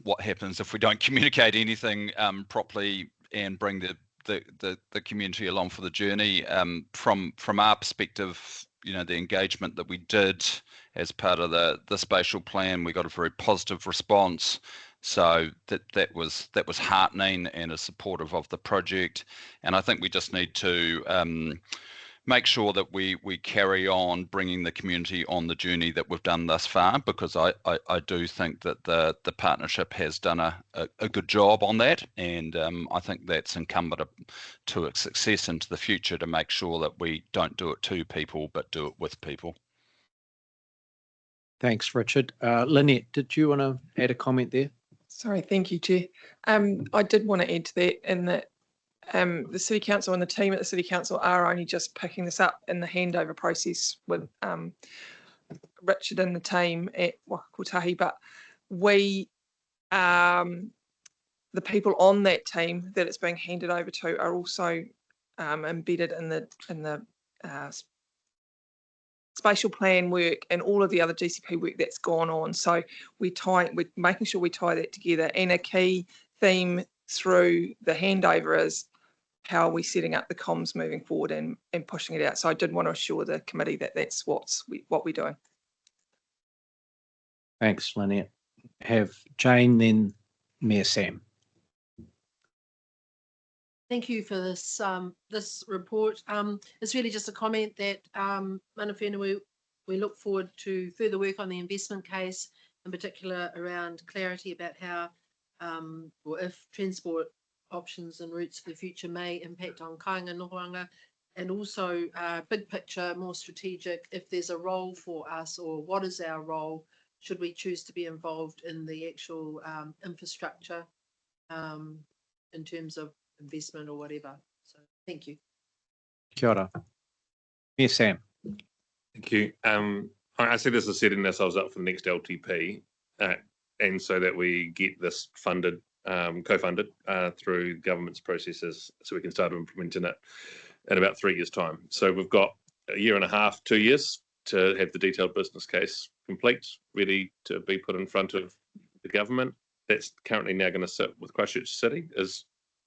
what happens if we don't communicate anything properly and bring the community along for the journey. From our perspective, the engagement that we did as part of the spatial plan, we got a very positive response. So that was heartening and is supportive of the project. And I think we just need to make sure that we carry on bringing the community on the journey that we've done thus far, because I do think that the partnership has done a good job on that, and I think that's incumbent to its success into the future, to make sure that we don't do it to people but do it with people. Thanks, Richard. Lynette, did you want to add a comment there? Sorry, thank you, Chair. I did want to add to that, in that the City Council and the team at the City Council are only just picking this up in the handover process with Richard and the team at Wakakotahi, but we, the people on that team that it's being handed over to, are also embedded in the spatial plan work and all of the other GCP work that's gone on. So we're making sure we tie that together. And a key theme through the handover is how are we setting up the comms moving forward and pushing it out. So I did want to assure the committee that that's what we're doing. Thanks, Lynette. Have Jane, then Mayor Sam. Thank you for this this report. It's really just a comment that mana whenua, we look forward to further work on the investment case, in particular around clarity about how or if transport options and routes for the future may impact on kāinga nohoanga, and also big picture, more strategic, if there's a role for us, or what is our role should we choose to be involved in the actual infrastructure in terms of investment or whatever. So thank you. Kia ora. Mayor Sam. Thank you. I see this as setting ourselves up for the next LTP, and so that we get this funded, co-funded through government's processes, so we can start implementing it in about 3 years' time. So we've got a year and a half, 2 years to have the detailed business case complete, ready to be put in front of the government. That's currently now going to sit with Christchurch City, is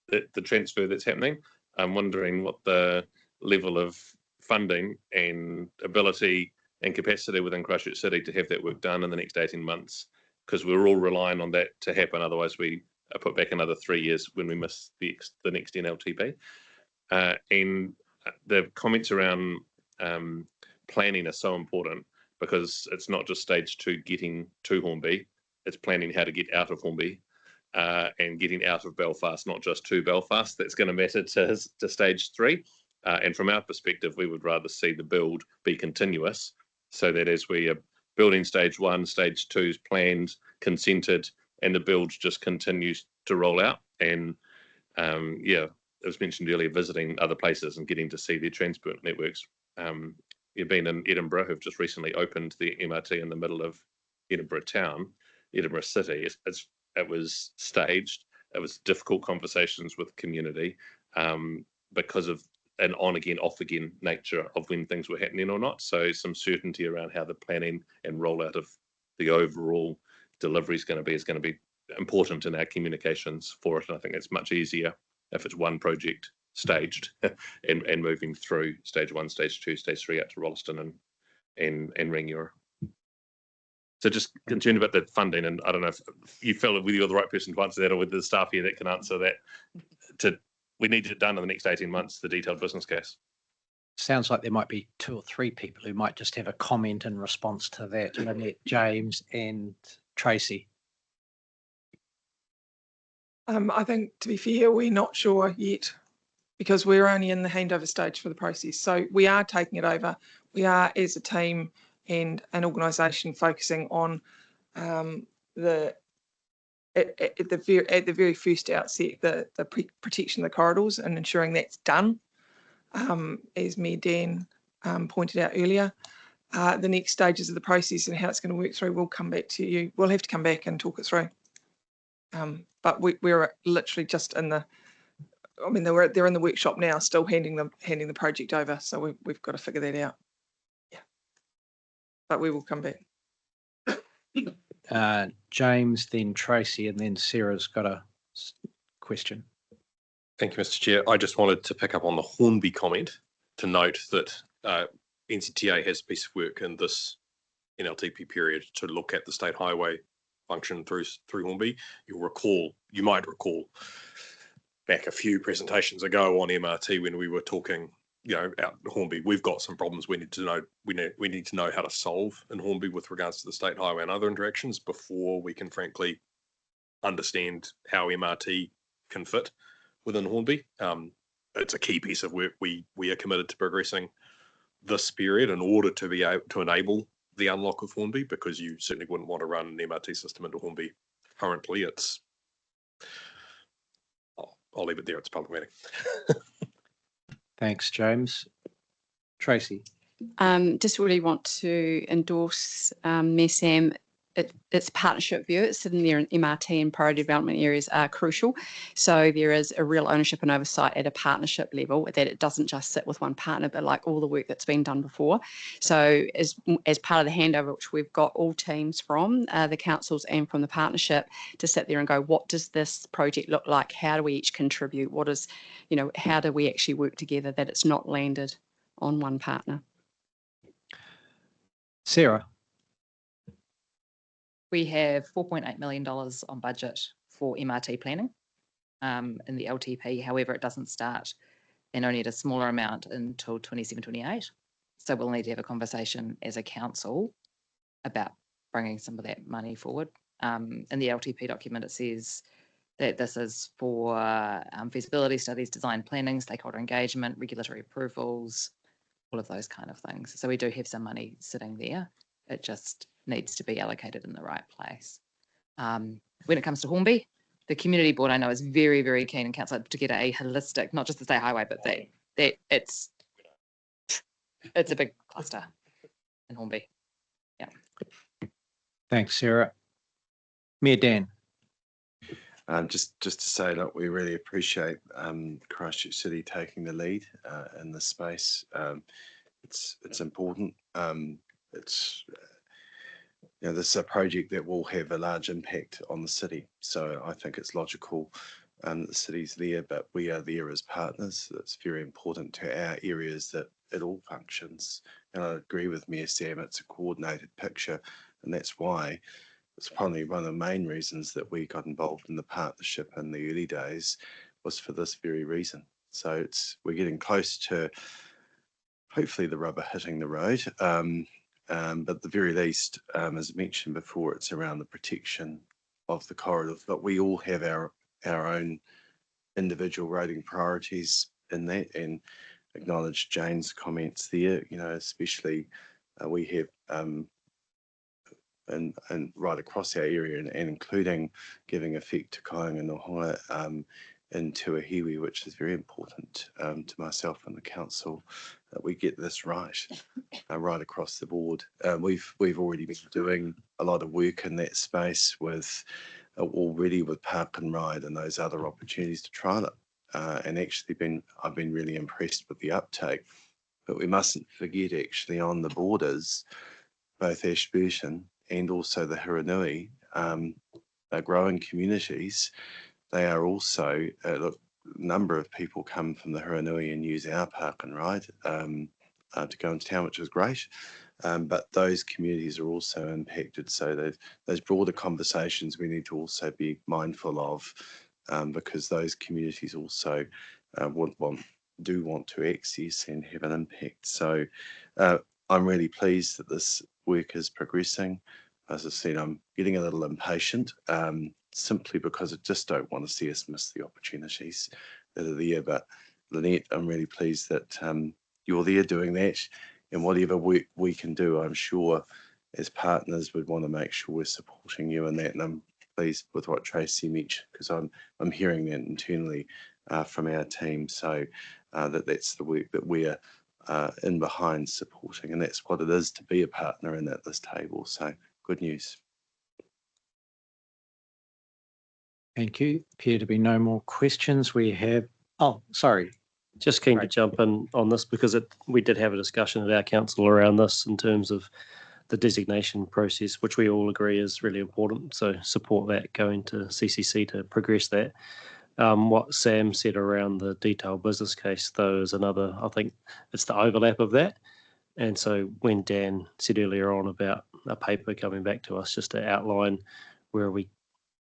the transfer that's happening. I'm wondering what the level of funding and ability and capacity within Christchurch City to have that work done in the next 18 months, because we're all relying on that to happen. Otherwise, we are put back another 3 years when we miss the next NLTP. And the comments around planning are so important, because it's not just stage 2 getting to Hornby, it's planning how to get out of Hornby. And getting out of Belfast, not just to Belfast, that's going to matter to stage 3. And from our perspective, we would rather see the build be continuous, so that as we are building stage 1, stage 2's planned, consented, and the build just continues to roll out. And yeah, it was mentioned earlier, visiting other places and getting to see their transport networks. You've been in Edinburgh, who've just recently opened the MRT in the middle of Edinburgh town, Edinburgh City. It was staged. It was difficult conversations with community because of an on again, off again nature of when things were happening or not. So some certainty around how the planning and rollout of the overall delivery is going to be important in our communications for it. And I think it's much easier if it's one project staged and moving through stage 1, stage 2, stage 3 out to Rolleston and Rangiora. So just concerned about the funding, and I don't know if you feel whether you're the right person to answer that, or whether the staff here that can answer that. We need it done in the next 18 months, the detailed business case. Sounds like there might be 2 or 3 people who might just have a comment in response to that. Lynette, James and Tracy. I think, to be fair, we're not sure yet, because we're only in the handover stage for the process. So we are taking it over. We are, as a team and an organisation, focusing on at the very first outset, the protection of the corridors and ensuring that's done. As Mayor Dan pointed out earlier, the next stages of the process and how it's going to work through, we'll come back to you. We'll have to come back and talk it through. But we're literally just in the, I mean, they're in the workshop now, still handing the project over. So we've got to figure that out. Yeah, but we will come back. James, then Tracy, and then Sarah's got a question. Thank you, Mr. Chair. I just wanted to pick up on the Hornby comment to note that NZTA has a piece of work in this NLTP period to look at the state highway function through Hornby. You might recall back a few presentations ago on MRT when we were talking, out in Hornby, we've got some problems we need to know how to solve in Hornby with regards to the state highway and other interactions before we can frankly understand how MRT can fit within Hornby. It's a key piece of work we are committed to progressing this period in order to be able to enable the unlock of Hornby, because you certainly wouldn't want to run an MRT system into Hornby currently. I'll leave it there. It's public meeting. Thanks, James. Tracy. Just really want to endorse Mayor Sam. It's a partnership view. It's sitting there in MRT and priority development areas are crucial. So there is a real ownership and oversight at a partnership level, that it doesn't just sit with one partner, but like all the work that's been done before. So as part of the handover, which we've got all teams from the councils and from the partnership to sit there and go, what does this project look like? How do we each contribute? How do we actually work together, that it's not landed on one partner? Sarah. We have $4.8 million on budget for MRT planning in the LTP. However, it doesn't start and only at a smaller amount until 27-28. So we'll need to have a conversation as a council about bringing some of that money forward. In the LTP document, it says that this is for feasibility studies, design planning, stakeholder engagement, regulatory approvals, all of those kind of things. So we do have some money sitting there. It just needs to be allocated in the right place. When it comes to Hornby, the community board I know is very, very keen in council to get a holistic, not just the state highway, but that it's a big cluster in Hornby. Yeah. Thanks, Sarah. Mayor Dan. Just to say, look, we really appreciate Christchurch City taking the lead in this space. It's important. This is a project that will have a large impact on the city. So I think it's logical that the city's there, but we are there as partners. It's very important to our areas that it all functions. And I agree with Mayor Sam, it's a coordinated picture. And that's why it's probably one of the main reasons that we got involved in the partnership in the early days, was for this very reason. So we're getting close to hopefully the rubber hitting the road. But at the very least, as mentioned before, it's around the protection of the corridors. But we all have our own individual roading priorities in that, and acknowledge Jane's comments there. Especially we have and right across our area, and including giving effect to Kainga in Tuahiwi, which is very important to myself and the council, that we get this right across the board. We've already been doing a lot of work in that space with Park and Ride and those other opportunities to trial it. And actually I've been really impressed with the uptake. But we mustn't forget, actually, on the borders, both Ashburton and also the Hiranui are growing communities. They are also, a number of people come from the Hiranui and use our Park and Ride to go into town, which is great. But those communities are also impacted. So those broader conversations we need to also be mindful of, because those communities also do want to access and have an impact. So I'm really pleased that this work is progressing. As I said, I'm getting a little impatient, simply because I just don't want to see us miss the opportunities that are there. But Lynette, I'm really pleased that you're there doing that, and whatever work we can do, I'm sure as partners would want to make sure we're supporting you in that. And I'm pleased with what Tracy mentioned, because I'm hearing that internally from our team. So that's the work that we're in behind supporting, and that's what it is to be a partner in at this table. So good news. Thank you. Appear to be no more questions. We have, sorry. Just keen to jump in on this, because we did have a discussion at our council around this in terms of the designation process, which we all agree is really important. So support that going to CCC to progress that. What Sam said around the detailed business case, though, is another, I think it's the overlap of that. And so when Dan said earlier on about a paper coming back to us just to outline where are we,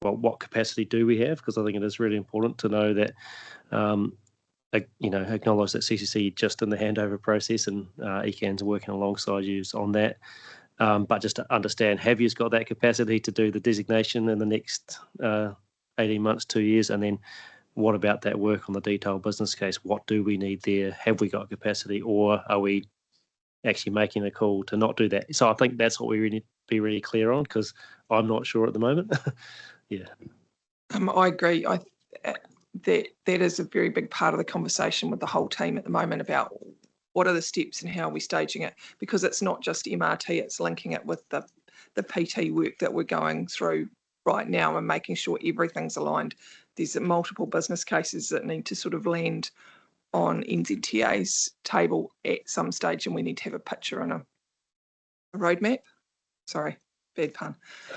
well, what capacity do we have? Because I think it is really important to know that, acknowledge that CCC just in the handover process, and ECAN's working alongside you on that. But just to understand, have you got that capacity to do the designation in the next 18 months, 2 years? And then what about that work on the detailed business case? What do we need there? Have we got capacity, or are we actually making a call to not do that? So I think that's what we really need to be really clear on, because I'm not sure at the moment. Yeah. I agree. That is a very big part of the conversation with the whole team at the moment about what are the steps and how are we staging it, because it's not just MRT, it's linking it with the PT work that we're going through right now and making sure everything's aligned. There's multiple business cases that need to sort of land on NZTA's table at some stage, and we need to have a picture and a roadmap. Sorry, bad pun.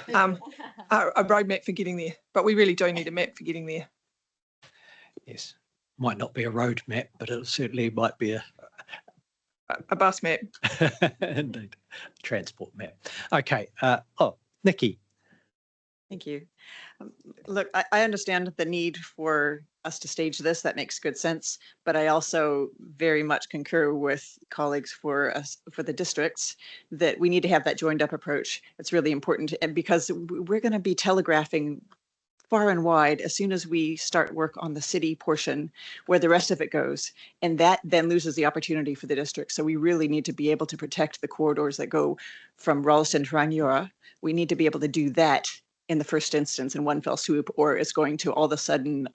A roadmap for getting there, but we really do need a map for getting there. Yes, might not be a road map, but it certainly might be a bus map. Indeed, transport map. Okay. Nikki. Thank you. Look, I understand the need for us to stage this. That makes good sense. But I also very much concur with colleagues for the districts that we need to have that joined up approach. It's really important, and because we're going to be telegraphing far and wide as soon as we start work on the city portion where the rest of it goes. And that then loses the opportunity for the district. So we really need to be able to protect the corridors that go from Rolleston to Rangiora. We need to be able to do that in the first instance in one fell swoop, or it's going to all of a sudden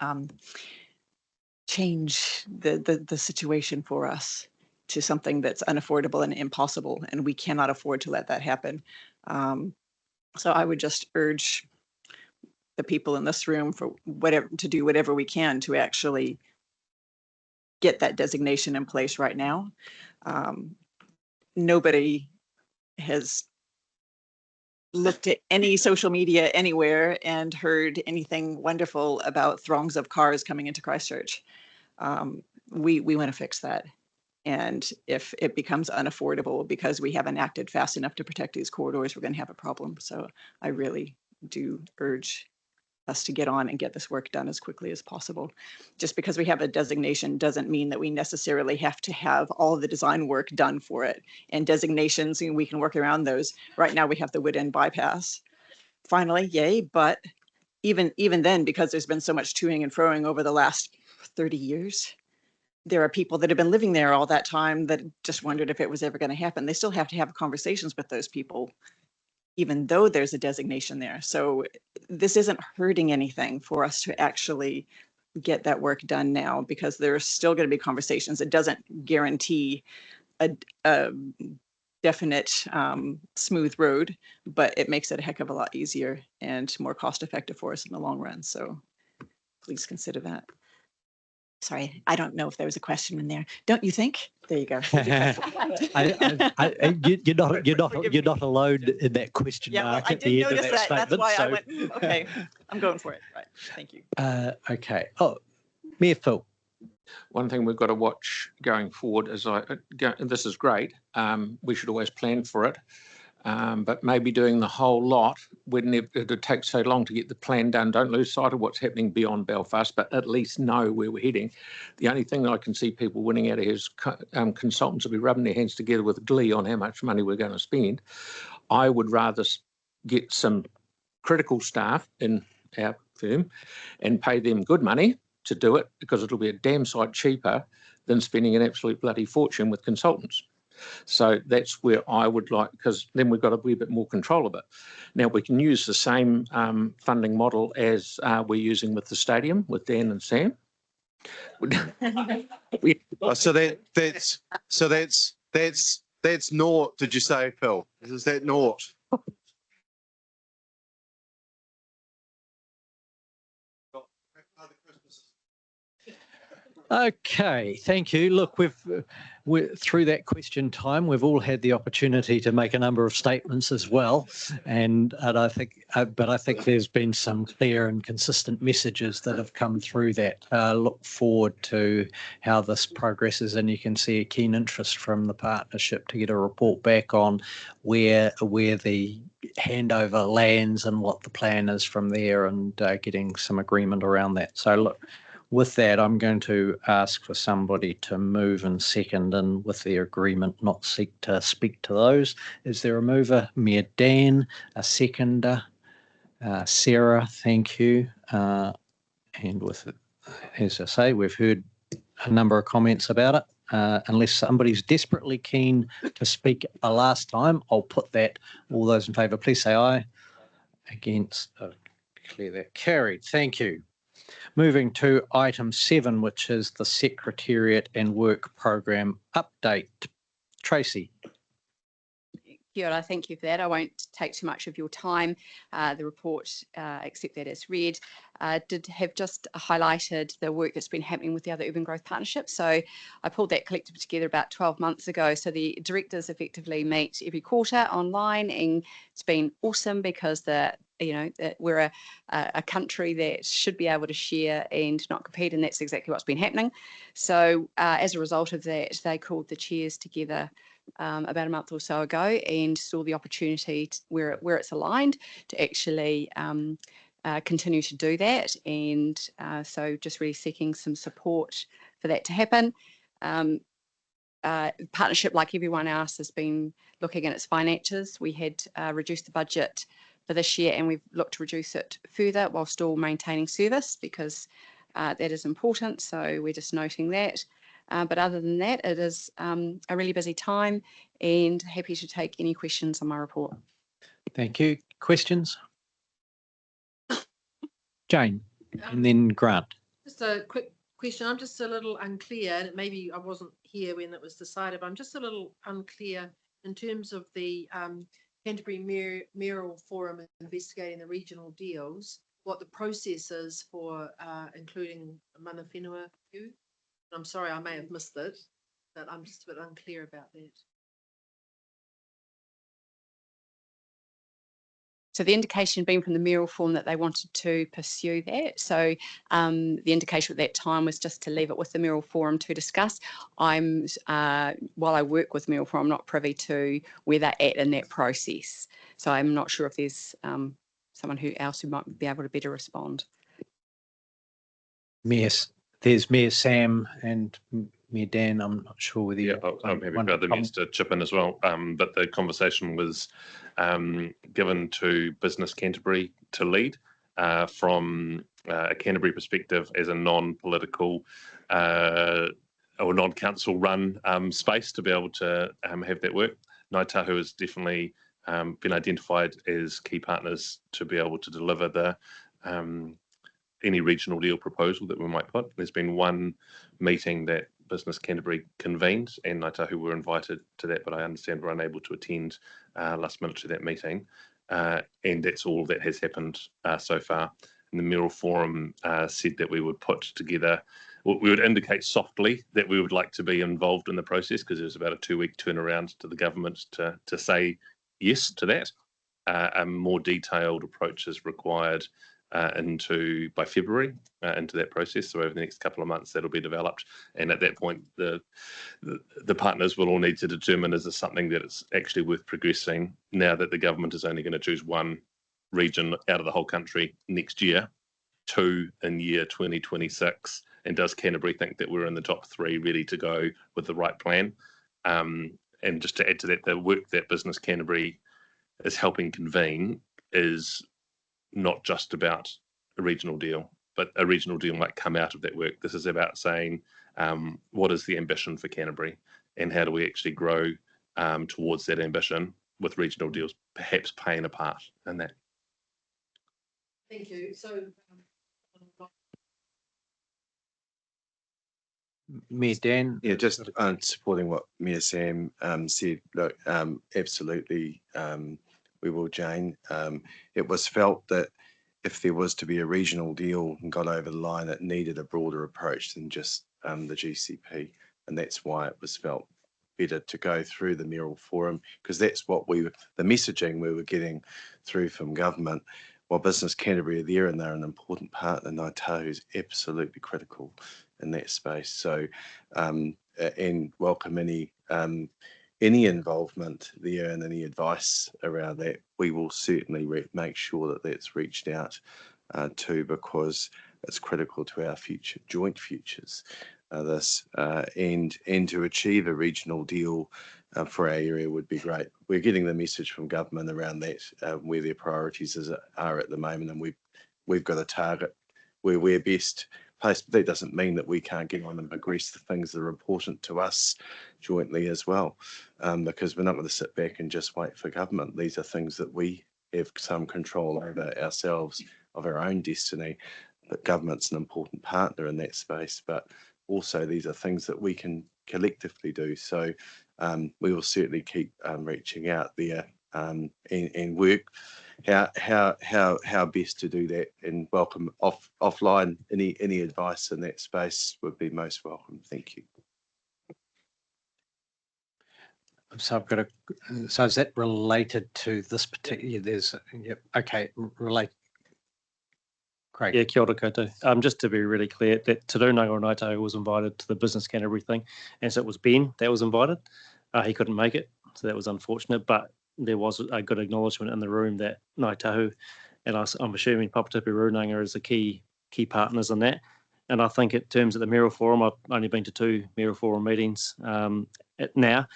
change the situation for us to something that's unaffordable and impossible. And we cannot afford to let that happen. So I would just urge the people in this room to do whatever we can to actually get that designation in place right now. Nobody has looked at any social media anywhere and heard anything wonderful about throngs of cars coming into Christchurch. We want to fix that. And if it becomes unaffordable because we haven't acted fast enough to protect these corridors, we're going to have a problem. So I really do urge us to get on and get this work done as quickly as possible. Just because we have a designation doesn't mean that we necessarily have to have all the design work done for it. And designations, and we can work around those. Right now we have the Wood End bypass. Finally, yay, but even then, because there's been so much toing and froing over the last 30 years, there are people that have been living there all that time that just wondered if it was ever going to happen. They still have to have conversations with those people, even though there's a designation there. So this isn't hurting anything for us to actually get that work done now, because there's still going to be conversations. It doesn't guarantee a definite smooth road, but it makes it a heck of a lot easier and more cost effective for us in the long run. So please consider that. Sorry, I don't know if there was a question in there. Don't you think? There you go. You're not alone in that question mark at the end of that statement. That's why I went, okay, I'm going for it. Right. Thank you. Okay. Mayor Phil. One thing we've got to watch going forward is, this is great. We should always plan for it. But maybe doing the whole lot when it takes so long to get the plan done. Don't lose sight of what's happening beyond Belfast, but at least know where we're heading. The only thing that I can see people winning out of is consultants will be rubbing their hands together with glee on how much money we're going to spend. I would rather get some critical staff in our firm and pay them good money to do it, because it'll be a damn sight cheaper than spending an absolute bloody fortune with consultants. So that's where I would like, because then we've got a wee bit more control of it. Now we can use the same funding model as we're using with the stadium with Dan and Sam. So that's naught. Did you say, Phil? Is that naught? Okay, thank you. Look, we're through that question time. We've all had the opportunity to make a number of statements as well, and I think, but I think there's been some clear and consistent messages that have come through that. Look forward to how this progresses, and you can see a keen interest from the partnership to get a report back on where the hand over lands and what the plan is from there, and getting some agreement around that. So look, with that, I'm going to ask for somebody to move and second, and with their agreement, not seek to speak to those. Is there a mover? Mayor Dan, a seconder. Sarah, thank you. And with it, as I say, we've heard a number of comments about it. Unless somebody's desperately keen to speak a last time, I'll put that. All those in favour, please say aye. Against, declare that carried. Thank you. Moving to item 7, which is the Secretariat and Work Programme update. Tracy. Kia ora, thank you for that. I won't take too much of your time. The report, except that it's read, did have just highlighted the work that's been happening with the other urban growth partnerships. So I pulled that collective together about 12 months ago. So the directors effectively meet every quarter online, and it's been awesome because we're a country that should be able to share and not compete, and that's exactly what's been happening. So as a result of that, they called the chairs together about a month or so ago and saw the opportunity where it's aligned to actually continue to do that. And so just really seeking some support for that to happen. Partnership, like everyone else, has been looking at its finances. We had reduced the budget for this year, and we've looked to reduce it further while still maintaining service, because that is important. So we're just noting that. But other than that, it is a really busy time, and happy to take any questions on my report. Thank you. Questions? Jane, and then Grant. Just a quick question. I'm just a little unclear, and maybe I wasn't here when it was decided, but I'm just a little unclear in terms of the Canterbury Mayoral Forum investigating the regional deals, what the process is for including mana whenua view. I'm sorry, I may have missed it, but I'm just a bit unclear about that. So the indication being from the mayoral forum that they wanted to pursue that. So the indication at that time was just to leave it with the mayoral forum to discuss. While I work with mayoral forum, I'm not privy to where they're at in that process. So I'm not sure if there's someone else who might be able to better respond. There's Mayor Sam and Mayor Dan. I'm not sure whether I'm happy for other mayors to chip in as well. But the conversation was given to Business Canterbury to lead from a Canterbury perspective as a non-political or non-council run space to be able to have that work. Ngāi Tahu has definitely been identified as key partners to be able to deliver the any regional deal proposal that we might put. There's been one meeting that Business Canterbury convened, and Ngāi Tahu were invited to that, but I understand we're unable to attend last minute to that meeting. And that's all that has happened so far. And the Mayoral Forum said that we would put together, we would indicate softly that we would like to be involved in the process, because there's about a 2-week turnaround to the government to say yes to that. A more detailed approach is required by February into that process. So over the next couple of months, that'll be developed. And at that point, the partners will all need to determine, is this something that it's actually worth progressing now that the government is only going to choose one region out of the whole country next year, 2 in year 2026. And does Canterbury think that we're in the top 3 ready to go with the right plan? And just to add to that, the work that Business Canterbury is helping convene is not just about a regional deal, but a regional deal might come out of that work. This is about saying, what is the ambition for Canterbury, and how do we actually grow towards that ambition, with regional deals perhaps playing a part in that. Thank you. So Mayor Dan. Yeah, just supporting what Mayor Sam said. Look, absolutely, we will, Jane. It was felt that if there was to be a regional deal and got over the line, it needed a broader approach than just the GCP. And that's why it was felt better to go through the Mayoral Forum, because that's what the messaging we were getting through from government. While Business Canterbury are there and they're an important partner, Ngāi Tahu is absolutely critical in that space. So, and welcome any any involvement there and any advice around that, we will certainly make sure that that's reached out to, because it's critical to our future, joint futures. And to achieve a regional deal for our area would be great. We're getting the message from government around that, where their priorities are at the moment, and we've got a target where we're best placed. That doesn't mean that we can't get on and progress the things that are important to us jointly as well, because we're not going to sit back and just wait for government. These are things that we have some control over ourselves, of our own destiny, but government's an important partner in that space. But also these are things that we can collectively do. So we will certainly keep reaching out there and work how best to do that, and welcome offline any advice in that space would be most welcome. Thank you. So I've got a. So is that related to this particular? There's yep. Okay, relate. Great. Yeah, kia ora koutou. Just to be really clear, that Te Rūnanga o Ngāi was invited to the business Canterbury thing, and so it was Ben that was invited. He couldn't make it, so that was unfortunate, but there was a good acknowledgement in the room that Ngāi Tahu, and I'm assuming Papatipi Rūnanga is the key partners in that. And I think in terms of the Mayoral Forum, I've only been to 2 Mayoral Forum meetings now,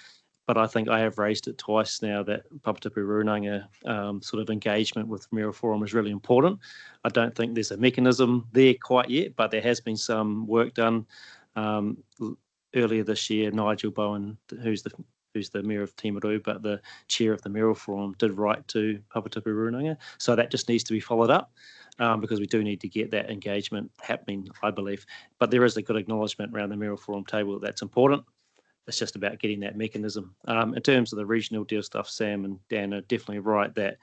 but I think I have raised it twice now that Papatipi Rūnanga sort of engagement with Mayoral Forum is really important. I don't think there's a mechanism there quite yet, but there has been some work done. Earlier this year, Nigel Bowen, who's the Mayor of Timaru, but the chair of the Mayoral Forum, did write to Papatipi Rūnanga. So that just needs to be followed up, because we do need to get that engagement happening, I believe. But there is a good acknowledgement around the Mayoral Forum table that's important. It's just about getting that mechanism. In terms of the regional deal stuff, Sam and Dan are definitely right that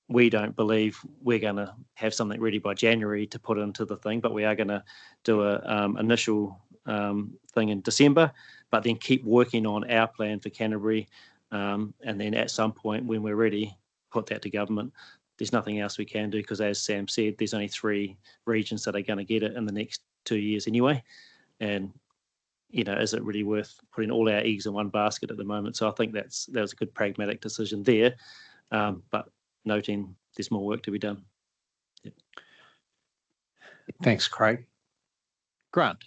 we don't believe we're going to have something ready by January to put into the thing, but we are going to do a initial thing in December, but then keep working on our plan for Canterbury, and then at some point when we're ready, put that to government. There's nothing else we can do, because as Sam said, there's only 3 regions that are going to get it in the next 2 years anyway. And is it really worth putting all our eggs in one basket at the moment? So I think that was a good pragmatic decision there, but noting there's more work to be done. Yep. Thanks, Craig. Grant.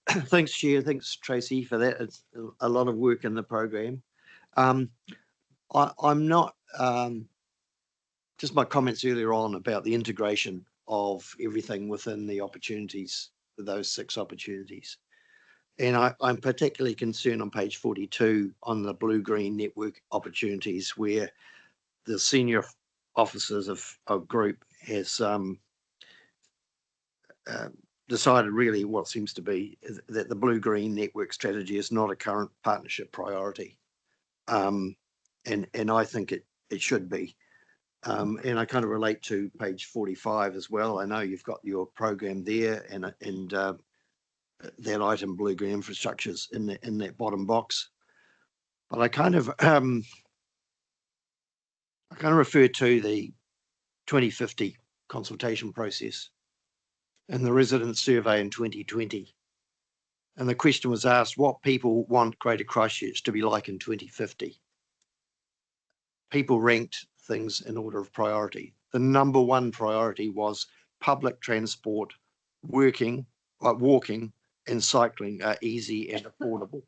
Thanks, Chair. Thanks, Tracy, for that. It's a lot of work in the program. I'm not, just my comments earlier on about the integration of everything within the opportunities, those 6 opportunities. And I'm particularly concerned on page 42 on the blue-green network opportunities, where the senior officers of group has decided really what seems to be that the blue-green network strategy is not a current partnership priority. And I think it should be. And I kind of relate to page 45 as well. I know you've got your program there, and that item blue-green infrastructures in that bottom box. But I kind of refer to the 2050 consultation process and the resident survey in 2020. And the question was asked, what people want Greater Christchurch to be like in 2050? People ranked things in order of priority. The number 1 priority was public transport, walking and cycling are easy and affordable.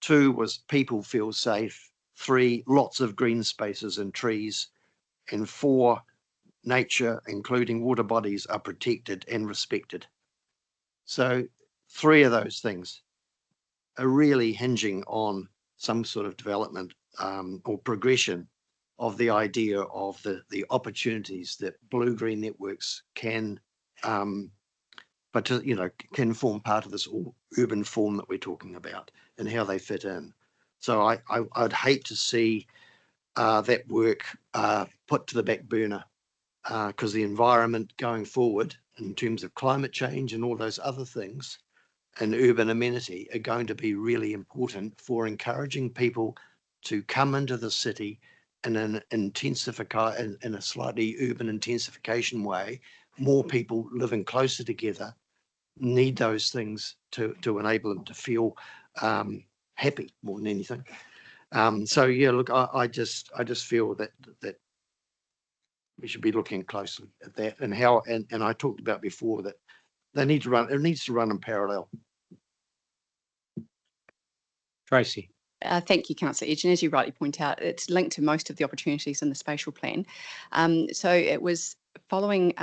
2 was people feel safe. 3, lots of green spaces and trees. And 4, nature, including water bodies, are protected and respected. So 3 of those things are really hinging on some sort of development or progression of the idea of the opportunities that blue-green networks can can form part of this urban form that we're talking about and how they fit in. So I'd hate to see that work put to the back burner, because the environment going forward in terms of climate change and all those other things and urban amenity are going to be really important for encouraging people to come into the city in in a slightly urban intensification way. More people living closer together need those things to enable them to feel happy more than anything. So yeah, look, I just feel that we should be looking closely at that and how, and I talked about before that it needs to run in parallel. Tracy. Thank you, Councillor Edge. And as you rightly point out, it's linked to most of the opportunities in the spatial plan. So it was following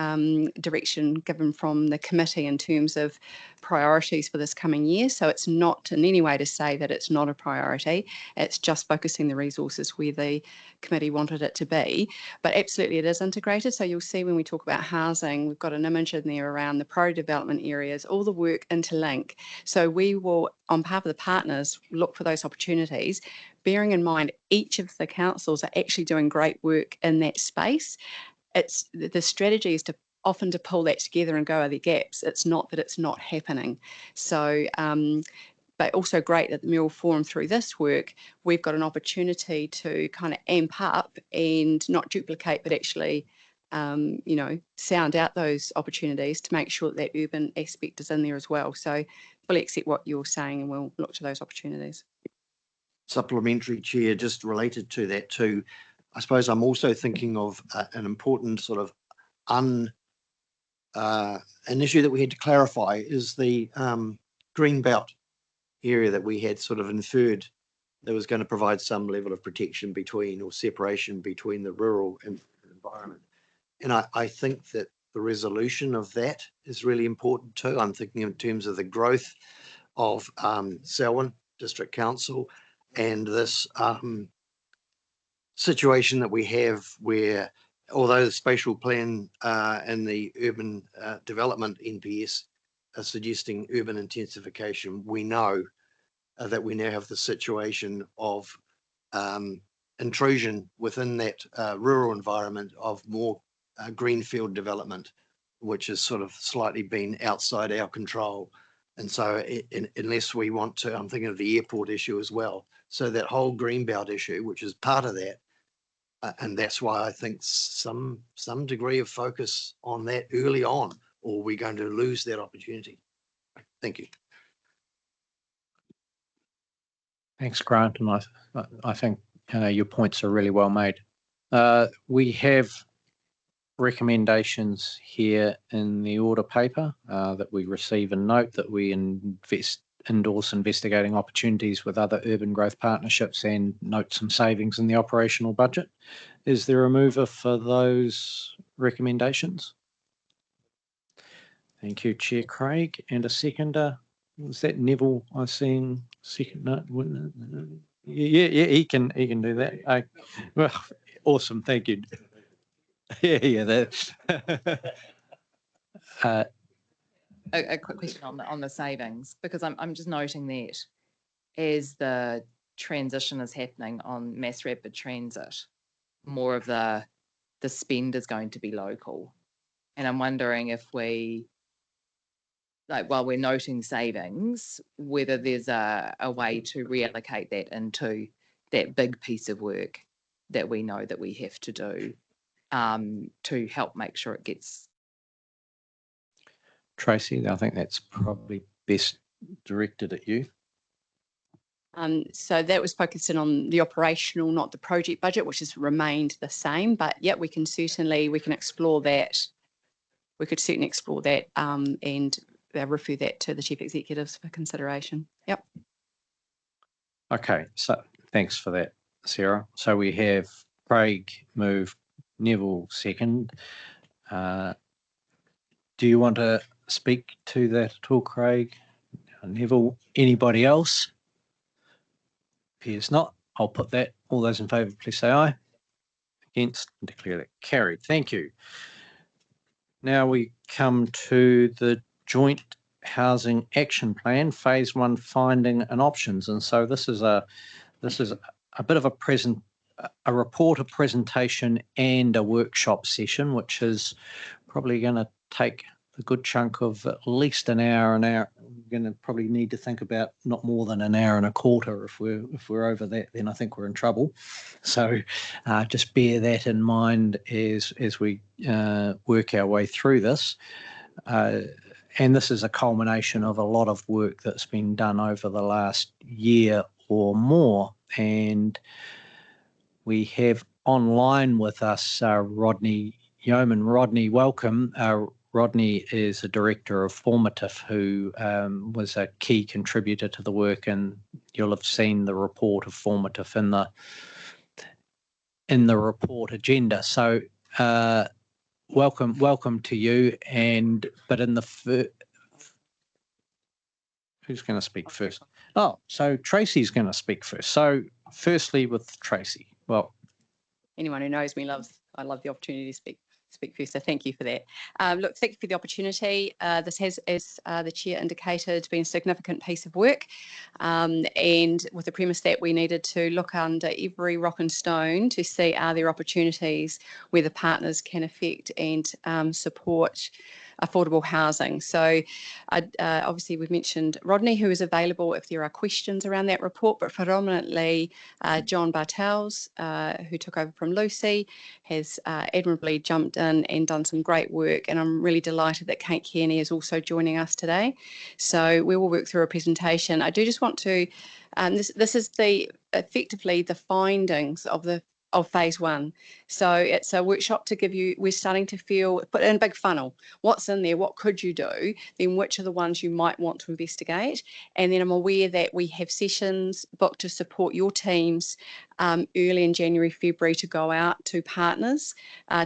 direction given from the committee in terms of priorities for this coming year. So it's not in any way to say that it's not a priority. It's just focusing the resources where the committee wanted it to be. But absolutely it is integrated. So you'll see when we talk about housing, we've got an image in there around the priority development areas, all the work interlink. So we will, on behalf of the partners, look for those opportunities, bearing in mind each of the councils are actually doing great work in that space. It's the strategy is to often to pull that together and go, are there gaps? It's not that it's not happening. So, but also great that the Mural Forum through this work, we've got an opportunity to kind of amp up and not duplicate, but actually, you know, sound out those opportunities to make sure that that urban aspect is in there as well. So fully accept what you're saying and we'll look to those opportunities. Supplementary, Chair, just related to that too. I suppose I'm also thinking of an important sort of an issue that we had to clarify is the green belt area that we had sort of inferred that was going to provide some level of protection between or separation between the rural environment. And I think that the resolution of that is really important too. I'm thinking in terms of the growth of Selwyn District Council and this situation that we have where, although the spatial plan and the urban development NPS are suggesting urban intensification, we know that we now have the situation of intrusion within that rural environment of more greenfield development, which has sort of slightly been outside our control. And so unless we want to, I'm thinking of the airport issue as well. So that whole greenbelt issue, which is part of that, and that's why I think some degree of focus on that early on, or we're going to lose that opportunity. Thank you. Thanks, Grant. And I think your points are really well made. We have recommendations here in the order paper that we receive and note that we endorse investigating opportunities with other urban growth partnerships and note some savings in the operational budget. Is there a mover for those recommendations? Thank you, Chair Craig. And a seconder. Was that Neville? I've seen second. No, yeah, he can do that. Well, awesome. Thank you. Yeah. That. A quick question on the savings, because I'm just noting that as the transition is happening on mass rapid transit, more of the spend is going to be local, and I'm wondering if we, like, while we're noting savings, whether there's a way to reallocate that into that big piece of work that we know that we have to do to help make sure it gets. Tracy, I think that's probably best directed at you. So that was focusing on the operational, not the project budget, which has remained the same. But yeah, we can explore that. We could certainly explore that and refer that to the Chief Executives for consideration. Yep. Okay, so thanks for that, Sarah. So we have Craig move, Neville second. Do you want to speak to that at all, Craig? Neville, anybody else? Appears not. I'll put that. All those in favour, please say aye. Against, and declare that carried. Thank you. Now we come to the Joint Housing Action Plan, Phase 1 Finding and Options. And so this is a bit of a report, a presentation, and a workshop session, which is probably going to take a good chunk of at least an hour. We're going to probably need to think about not more than an hour and a quarter. If we're over that, then I think we're in trouble. So just bear that in mind as we work our way through this. And this is a culmination of a lot of work that's been done over the last year or more. And we have online with us Rodney Yeoman. Rodney, welcome. Rodney is a director of Formative who was a key contributor to the work, and you'll have seen the report of Formative in the report agenda. So welcome to you. But in the who's going to speak first? Oh, so Tracy's going to speak first. So firstly with Tracy. Well, anyone who knows me I love the opportunity to speak first, so thank you for that. Look, thank you for the opportunity. This has, as the chair indicated, been a significant piece of work, and with the premise that we needed to look under every rock and stone to see are there opportunities where the partners can affect and support affordable housing. So obviously we've mentioned Rodney, who is available if there are questions around that report, but predominantly John Bartels, who took over from Lucy, has admirably jumped in and done some great work, and I'm really delighted that Kate Kearney is also joining us today. So we will work through a presentation. I do just want to, this is effectively the findings of phase one. So it's a workshop to give you, we're starting to put in a big funnel. What's in there? What could you do? Then which are the ones you might want to investigate? And then I'm aware that we have sessions booked to support your teams early in January, February to go out to partners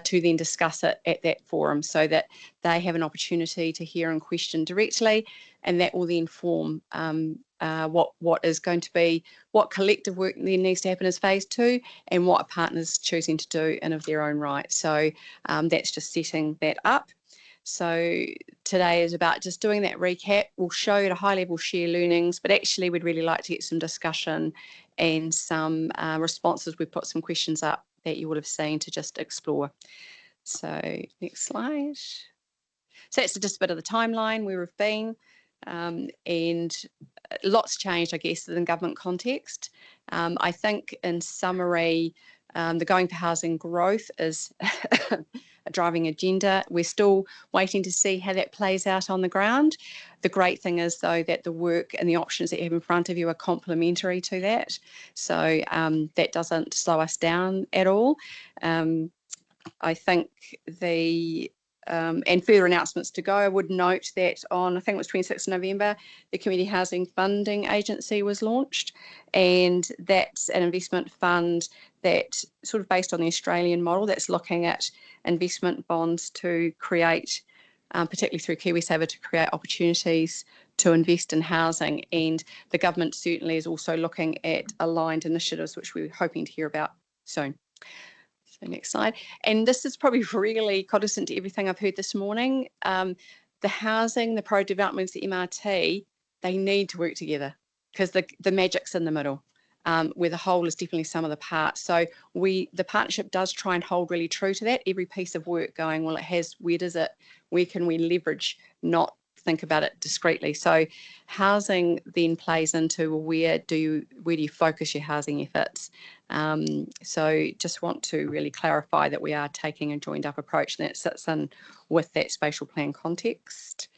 to then discuss it at that forum so that they have an opportunity to hear and question directly, and that will then form what is going to be, what collective work then needs to happen as phase two, and what a partner's choosing to do in of their own right. So that's just setting that up. So today is about just doing that recap. We'll show at a high level share learnings, but actually we'd really like to get some discussion and some responses. We've put some questions up that you would have seen to just explore. So next slide. So that's just a bit of the timeline where we've been, and lots changed, I guess, in the government context. I think in summary, the Going for Housing growth is a driving agenda. We're still waiting to see how that plays out on the ground. The great thing is, though, that the work and the options that you have in front of you are complementary to that. So that doesn't slow us down at all. I think and further announcements to go. I would note that on, I think it was 26th of November, the Community Housing Funding Agency was launched, and that's an investment fund that sort of based on the Australian model that's looking at investment bonds to create, particularly through KiwiSaver, to create opportunities to invest in housing. And the government certainly is also looking at aligned initiatives, which we're hoping to hear about soon. So next slide. And this is probably really cognizant to everything I've heard this morning. The housing, the pro developments, the MRT, they need to work together because the magic's in the middle, where the whole is definitely some of the parts. So the partnership does try and hold really true to that. Every piece of work going, well, where can we leverage, not think about it discreetly. So housing then plays into where do you focus your housing efforts. So just want to really clarify that we are taking a joined up approach, and that sits in with that spatial plan context.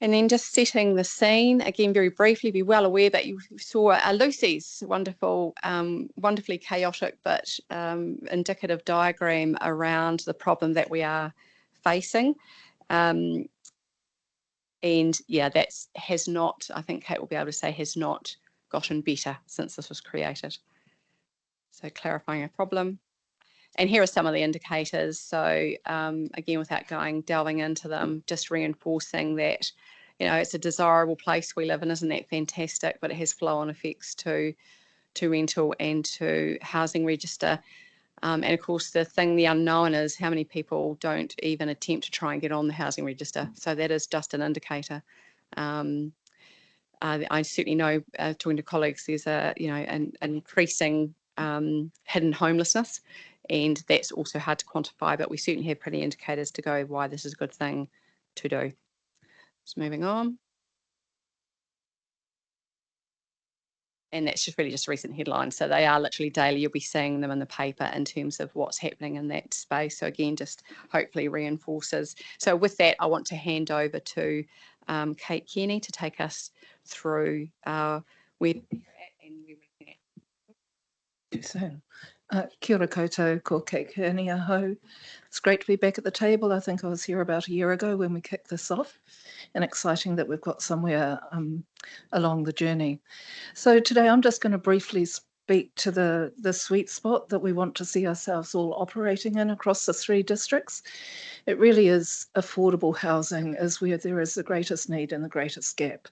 And then just setting the scene, again, very briefly, be well aware that you saw Lucy's wonderful, wonderfully chaotic but indicative diagram around the problem that we are facing. And yeah, has not, I think Kate will be able to say, has not gotten better since this was created. So clarifying a problem. And here are some of the indicators. So again, without delving into them, just reinforcing that, it's a desirable place we live in, isn't that fantastic? But it has flow-on effects to rental and to housing register. And of course, the unknown is how many people don't even attempt to try and get on the housing register. So that is just an indicator. I certainly know, talking to colleagues, there's an increasing hidden homelessness, and that's also hard to quantify, but we certainly have pretty indicators to go why this is a good thing to do. Just moving on. And that's just really just recent headlines. So they are literally daily. You'll be seeing them in the paper in terms of what's happening in that space. So again, just hopefully reinforces. So with that, I want to hand over to Kate Kearney to take us through where and where we're at. Too soon. Kia ora koutou, ko kei aho. It's great to be back at the table. I think I was here about a year ago when we kicked this off, and exciting that we've got somewhere along the journey. So today I'm just going to briefly speak to the sweet spot that we want to see ourselves all operating in across the 3 districts. It really is affordable housing is where there is the greatest need and the greatest gap.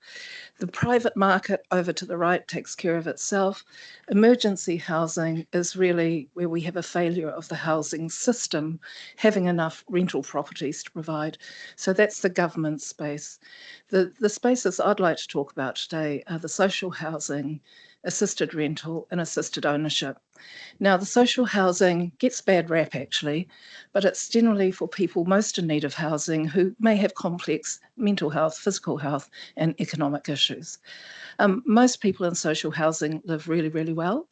The private market over to the right takes care of itself. Emergency housing is really where we have a failure of the housing system having enough rental properties to provide. So that's the government space. The spaces I'd like to talk about today are the social housing, assisted rental and assisted ownership. Now, the social housing gets bad rap actually, but it's generally for people most in need of housing who may have complex mental health, physical health and economic issues. Most people in social housing live really, really well.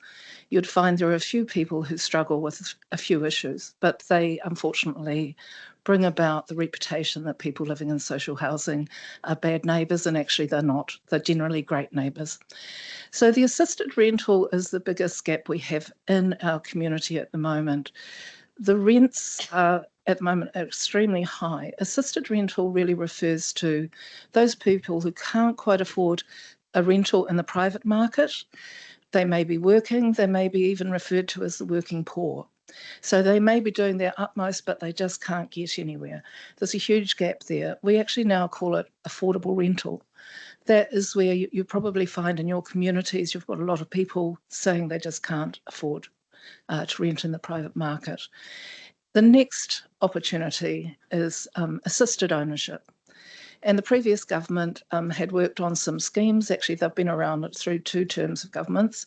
You'd find there are a few people who struggle with a few issues, but they unfortunately bring about the reputation that people living in social housing are bad neighbours, and actually they're not. They're generally great neighbours. So the assisted rental is the biggest gap we have in our community at the moment. The rents are at the moment extremely high. Assisted rental really refers to those people who can't quite afford a rental in the private market. They may be working, they may be even referred to as the working poor. So they may be doing their utmost, but they just can't get anywhere. There's a huge gap there. We actually now call it affordable rental. That is where you probably find in your communities, you've got a lot of people saying they just can't afford to rent in the private market. The next opportunity is assisted ownership. And the previous government had worked on some schemes. Actually, they've been around through 2 terms of governments.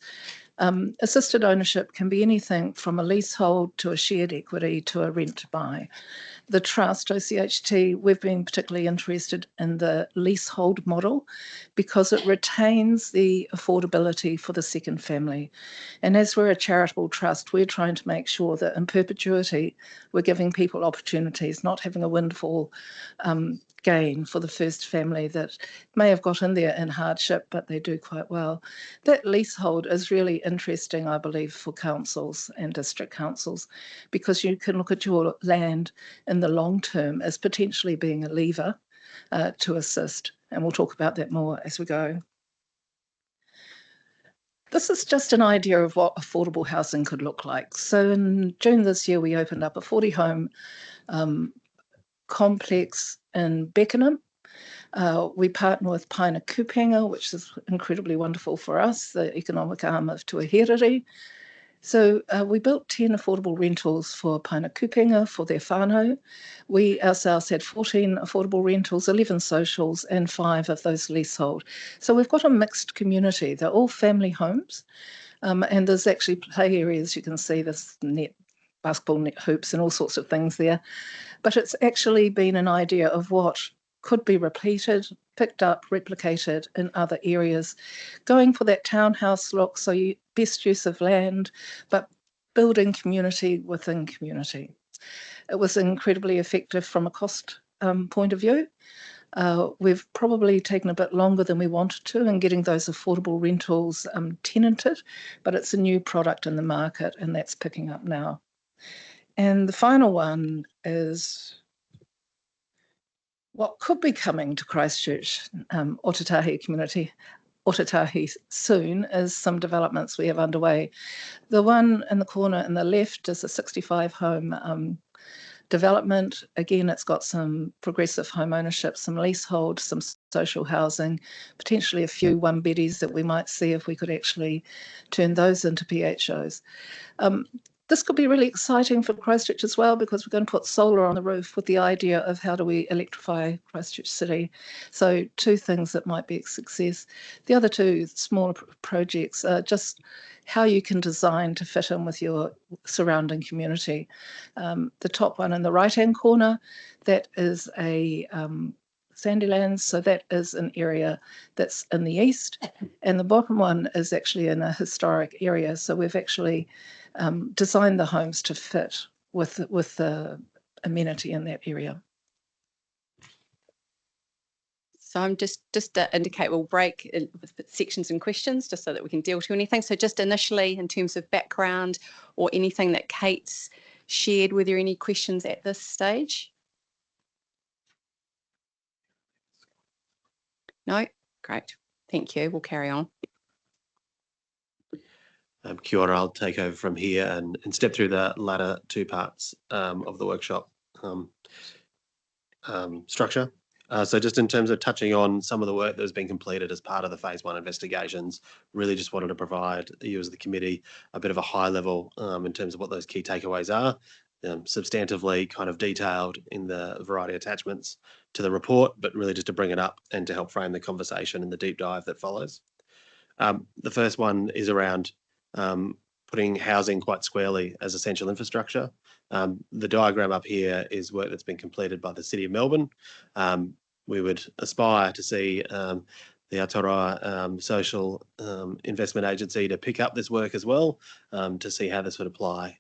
Assisted ownership can be anything from a leasehold to a shared equity to a rent to buy. The Trust, OCHT, we've been particularly interested in the leasehold model because it retains the affordability for the second family. And as we're a charitable trust, we're trying to make sure that in perpetuity, we're giving people opportunities, not having a windfall gain for the first family that may have got in there in hardship, but they do quite well. That leasehold is really interesting, I believe, for councils and district councils, because you can look at your land in the long term as potentially being a lever to assist. And we'll talk about that more as we go. This is just an idea of what affordable housing could look like. So in June this year, we opened up a 40-home complex in Beckenham. We partner with Paina Kupenga, which is incredibly wonderful for us, the economic arm of Tuaherere. So we built 10 affordable rentals for Paina Kupenga for their whānau. We ourselves had 14 affordable rentals, 11 socials, and 5 of those leasehold. So we've got a mixed community. They're all family homes. And there's actually play areas. You can see this net, basketball net hoops and all sorts of things there. But it's actually been an idea of what could be repeated, picked up, replicated in other areas, going for that townhouse look, so best use of land, but building community within community. It was incredibly effective from a cost point of view. We've probably taken a bit longer than we wanted to in getting those affordable rentals tenanted, but it's a new product in the market and that's picking up now. And the final one is what could be coming to Christchurch, Otatahi community, Otatahi soon, is some developments we have underway. The one in the corner in the left is a 65-home development. Again, it's got some progressive home ownership, some leasehold, some social housing, potentially a few one-beddies that we might see if we could actually turn those into PHOs. This could be really exciting for Christchurch as well, because we're going to put solar on the roof with the idea of how do we electrify Christchurch City. So 2 things that might be a success. The other 2 smaller projects are just how you can design to fit in with your surrounding community. The top one in the right-hand corner, that is a Sandylands, so that is an area that's in the east, and the bottom one is actually in a historic area. So we've actually designed the homes to fit with the amenity in that area. So I'm just to indicate we'll break with sections and questions just so that we can deal to anything. So just initially in terms of background or anything that Kate's shared, were there any questions at this stage? No? Great. Thank you. We'll carry on. Kia ora, I'll take over from here and step through the latter two parts of the workshop structure. So just in terms of touching on some of the work that has been completed as part of the phase 1 investigations, really just wanted to provide you as the committee a bit of a high level in terms of what those key takeaways are, substantively kind of detailed in the variety of attachments to the report, but really just to bring it up and to help frame the conversation and the deep dive that follows. The first one is around putting housing quite squarely as essential infrastructure. The diagram up here is work that's been completed by the City of Melbourne. We would aspire to see the Aotearoa Social Investment Agency to pick up this work as well, to see how this would apply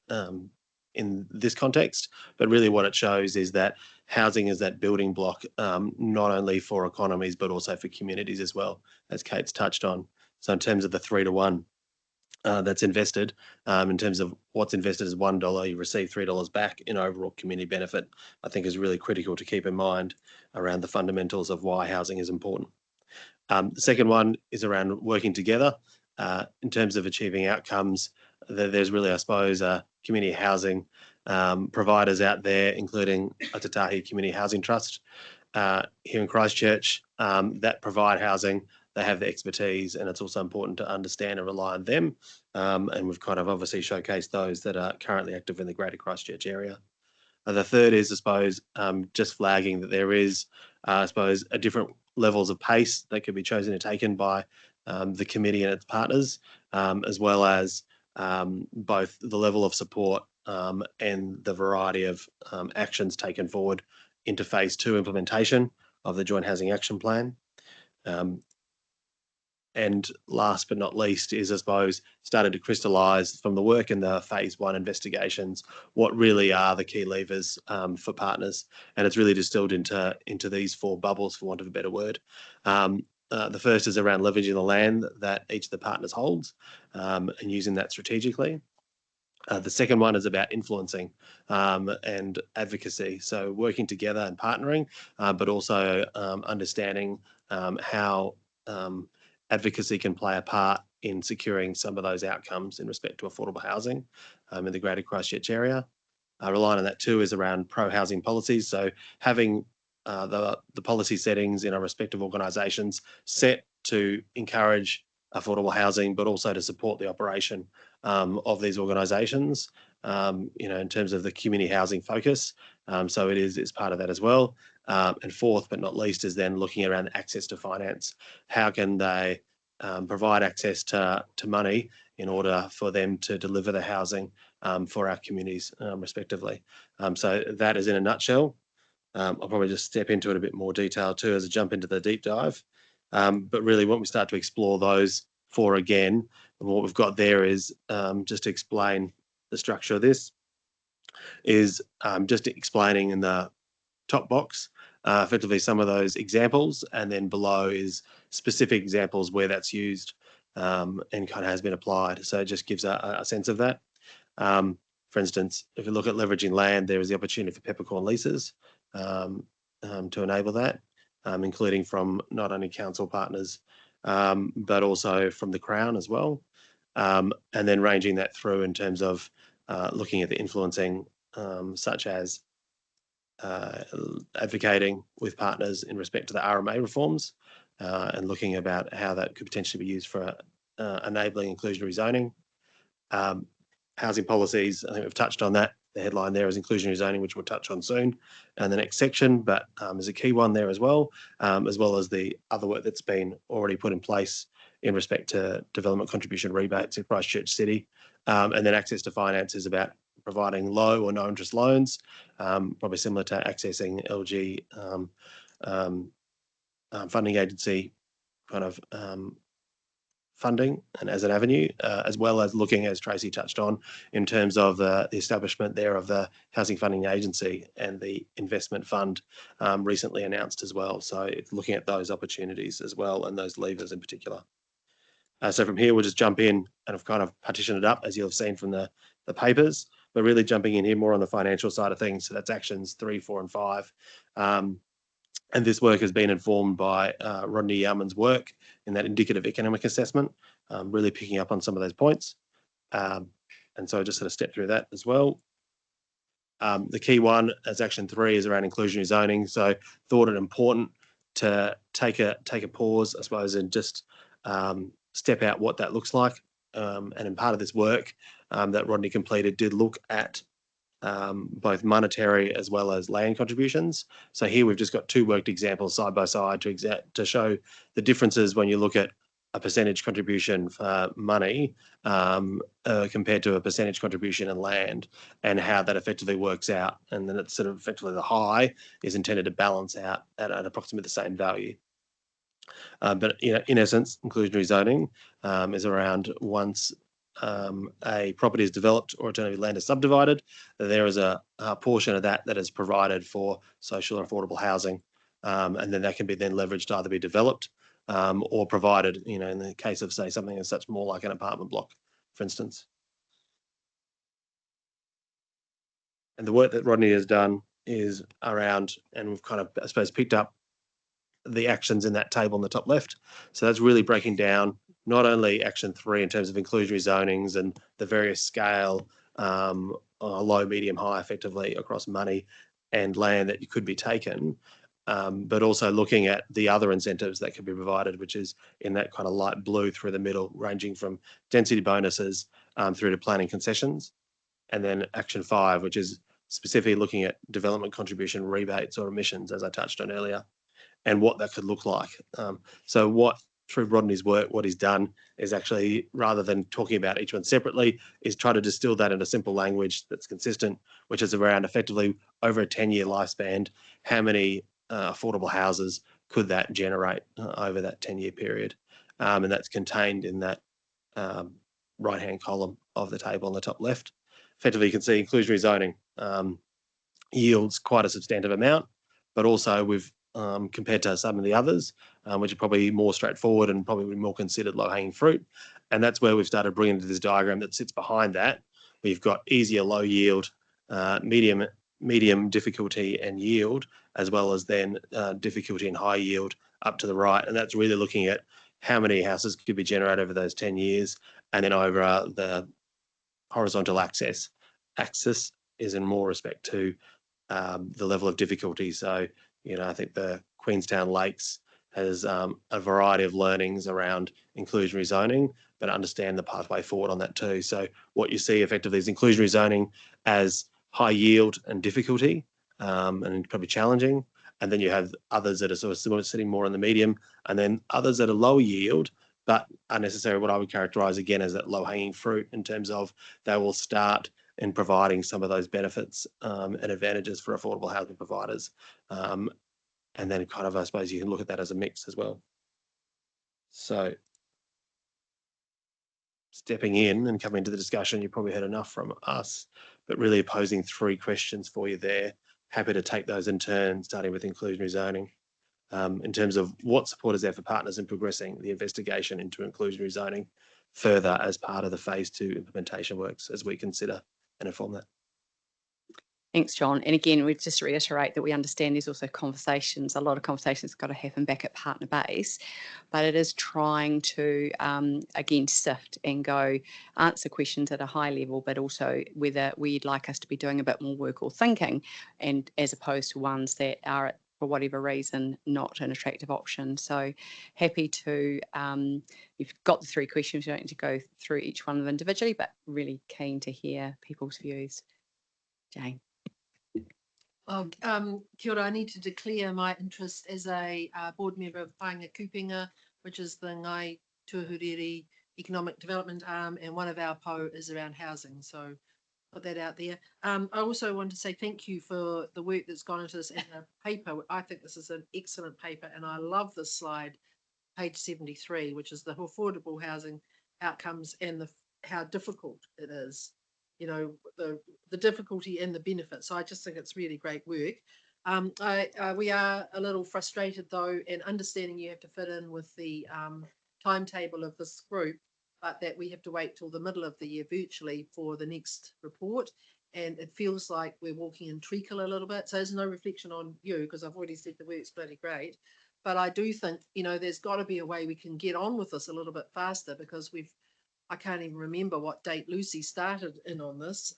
in this context. But really what it shows is that housing is that building block, not only for economies, but also for communities as well, as Kate's touched on. So in terms of the 3-to-1 that's invested, in terms of what's invested as $1, you receive $3 back in overall community benefit, I think is really critical to keep in mind around the fundamentals of why housing is important. The second one is around working together in terms of achieving outcomes. There's really, I suppose, community housing providers out there, including Atatahi Community Housing Trust here in Christchurch, that provide housing. They have the expertise, and it's also important to understand and rely on them. And we've kind of obviously showcased those that are currently active in the Greater Christchurch area. The third is, I suppose, just flagging that there is, I suppose, a different levels of pace that could be chosen and taken by the committee and its partners, as well as both the level of support and the variety of actions taken forward into phase 2 implementation of the Joint Housing Action Plan. And last but not least is, I suppose, started to crystallise from the work in the phase 1 investigations what really are the key levers for partners. And it's really distilled into these 4 bubbles, for want of a better word. The first is around leveraging the land that each of the partners holds and using that strategically. The second one is about influencing and advocacy. So working together and partnering, but also understanding how advocacy can play a part in securing some of those outcomes in respect to affordable housing in the Greater Christchurch area. Relying on that too is around pro-housing policies. So having the policy settings in our respective organisations set to encourage affordable housing, but also to support the operation of these organisations, in terms of the community housing focus. So it's part of that as well. And fourth, but not least, is then looking around access to finance. How can they provide access to money in order for them to deliver the housing for our communities, respectively? So that is in a nutshell. I'll probably just step into it a bit more detail too as I jump into the deep dive. But really, when we start to explore those 4 again, and what we've got there is just to explain the structure of this is just explaining in the top box effectively some of those examples, and then below is specific examples where that's used and kind of has been applied. So it just gives a sense of that. For instance, if you look at leveraging land, there is the opportunity for peppercorn leases to enable that, including from not only council partners, but also from the Crown as well. And then ranging that through in terms of looking at the influencing, such as advocating with partners in respect to the RMA reforms and looking about how that could potentially be used for enabling inclusionary zoning. Housing policies, I think we've touched on that. The headline there is inclusionary zoning, which we'll touch on soon in the next section, but there's a key one there as well as the other work that's been already put in place in respect to development contribution rebates in Christchurch City. And then access to finance is about providing low or no interest loans, probably similar to accessing LG funding agency kind of funding and as an avenue, as well as looking, as Tracy touched on, in terms of the establishment there of the Housing Funding Agency and the investment fund recently announced as well. So it's looking at those opportunities as well and those levers in particular. So from here, we'll just jump in and I've kind of partitioned it up, as you'll have seen from the papers, but really jumping in here more on the financial side of things. So that's actions 3, 4 and 5. And this work has been informed by Rodney Yarman's work in that indicative economic assessment, really picking up on some of those points. And so I just sort of step through that as well. The key one as action 3 is around inclusionary zoning. So thought it important to take a pause, I suppose, and just step out what that looks like. And in part of this work that Rodney completed did look at both monetary as well as land contributions. So here we've just got 2 worked examples side by side to show the differences when you look at a percentage contribution for money compared to a percentage contribution in land, and how that effectively works out. And then it's sort of effectively the high is intended to balance out at approximately the same value. But in essence, inclusionary zoning is around once a property is developed or alternatively land is subdivided, there is a portion of that is provided for social or affordable housing, and then that can be then leveraged to either be developed or provided, in the case of, say, something as such more like an apartment block, for instance. And the work that Rodney has done is around, and we've kind of, I suppose, picked up the actions in that table in the top left. So that's really breaking down not only action 3 in terms of inclusionary zonings and the various scale, low, medium, high, effectively across money and land that you could be taken, but also looking at the other incentives that could be provided, which is in that kind of light blue through the middle, ranging from density bonuses through to planning concessions. And then action 5, which is specifically looking at development contribution rebates or emissions, as I touched on earlier, and what that could look like. So what, through Rodney's work, what he's done is actually, rather than talking about each one separately, is try to distill that into simple language that's consistent, which is around effectively over a 10-year lifespan, how many affordable houses could that generate over that 10-year period. And that's contained in that right-hand column of the table on the top left. Effectively, you can see inclusionary zoning yields quite a substantive amount, but also we've compared to some of the others, which are probably more straightforward and probably more considered low-hanging fruit. And that's where we've started bringing into this diagram that sits behind that. We've got easier low yield, medium difficulty and yield, as well as then difficulty and high yield up to the right. And that's really looking at how many houses could be generated over those 10 years. And then over the horizontal axis is in more respect to the level of difficulty. So, I think the Queenstown Lakes has a variety of learnings around inclusionary zoning, but understand the pathway forward on that too. So what you see effectively is inclusionary zoning as high yield and difficulty, and probably challenging. And then you have others that are sort of sitting more in the medium, and then others that are low yield, but are necessarily what I would characterize again as that low hanging fruit, in terms of they will start in providing some of those benefits and advantages for affordable housing providers. And then kind of, I suppose you can look at that as a mix as well. So stepping in and coming into the discussion, you probably heard enough from us, but really posing 3 questions for you there. Happy to take those in turn, starting with inclusionary zoning. In terms of what support is there for partners in progressing the investigation into inclusionary zoning further as part of the phase 2 implementation works, as we consider and inform that. Thanks, John. And again, we just reiterate that we understand there's also conversations, a lot of conversations got to happen back at partner base, but it is trying to, again, sift and go answer questions at a high level, but also whether we'd like us to be doing a bit more work or thinking, and as opposed to ones that are, for whatever reason, not an attractive option. So happy to, you've got the 3 questions, you don't need to go through each one of them individually, but really keen to hear people's views. Jane. Oh, kia ora, I need to declare my interest as a board member of Paenga Kupinga, which is the Ngai Tuahuriri Economic Development Arm, and one of our PO is around housing. So put that out there. I also want to say thank you for the work that's gone into this in the paper. I think this is an excellent paper, and I love this slide page 73, which is the affordable housing outcomes and how difficult it is, you know, the difficulty and the benefit. So I just think it's really great work. We are a little frustrated though, and understanding you have to fit in with the timetable of this group, but that we have to wait till the middle of the year virtually for the next report. And it feels like we're walking in treacle a little bit. So there's no reflection on you, because I've already said the work's bloody great. But I do think, you know, there's got to be a way we can get on with this a little bit faster, because I can't even remember what date Lucy started in on this.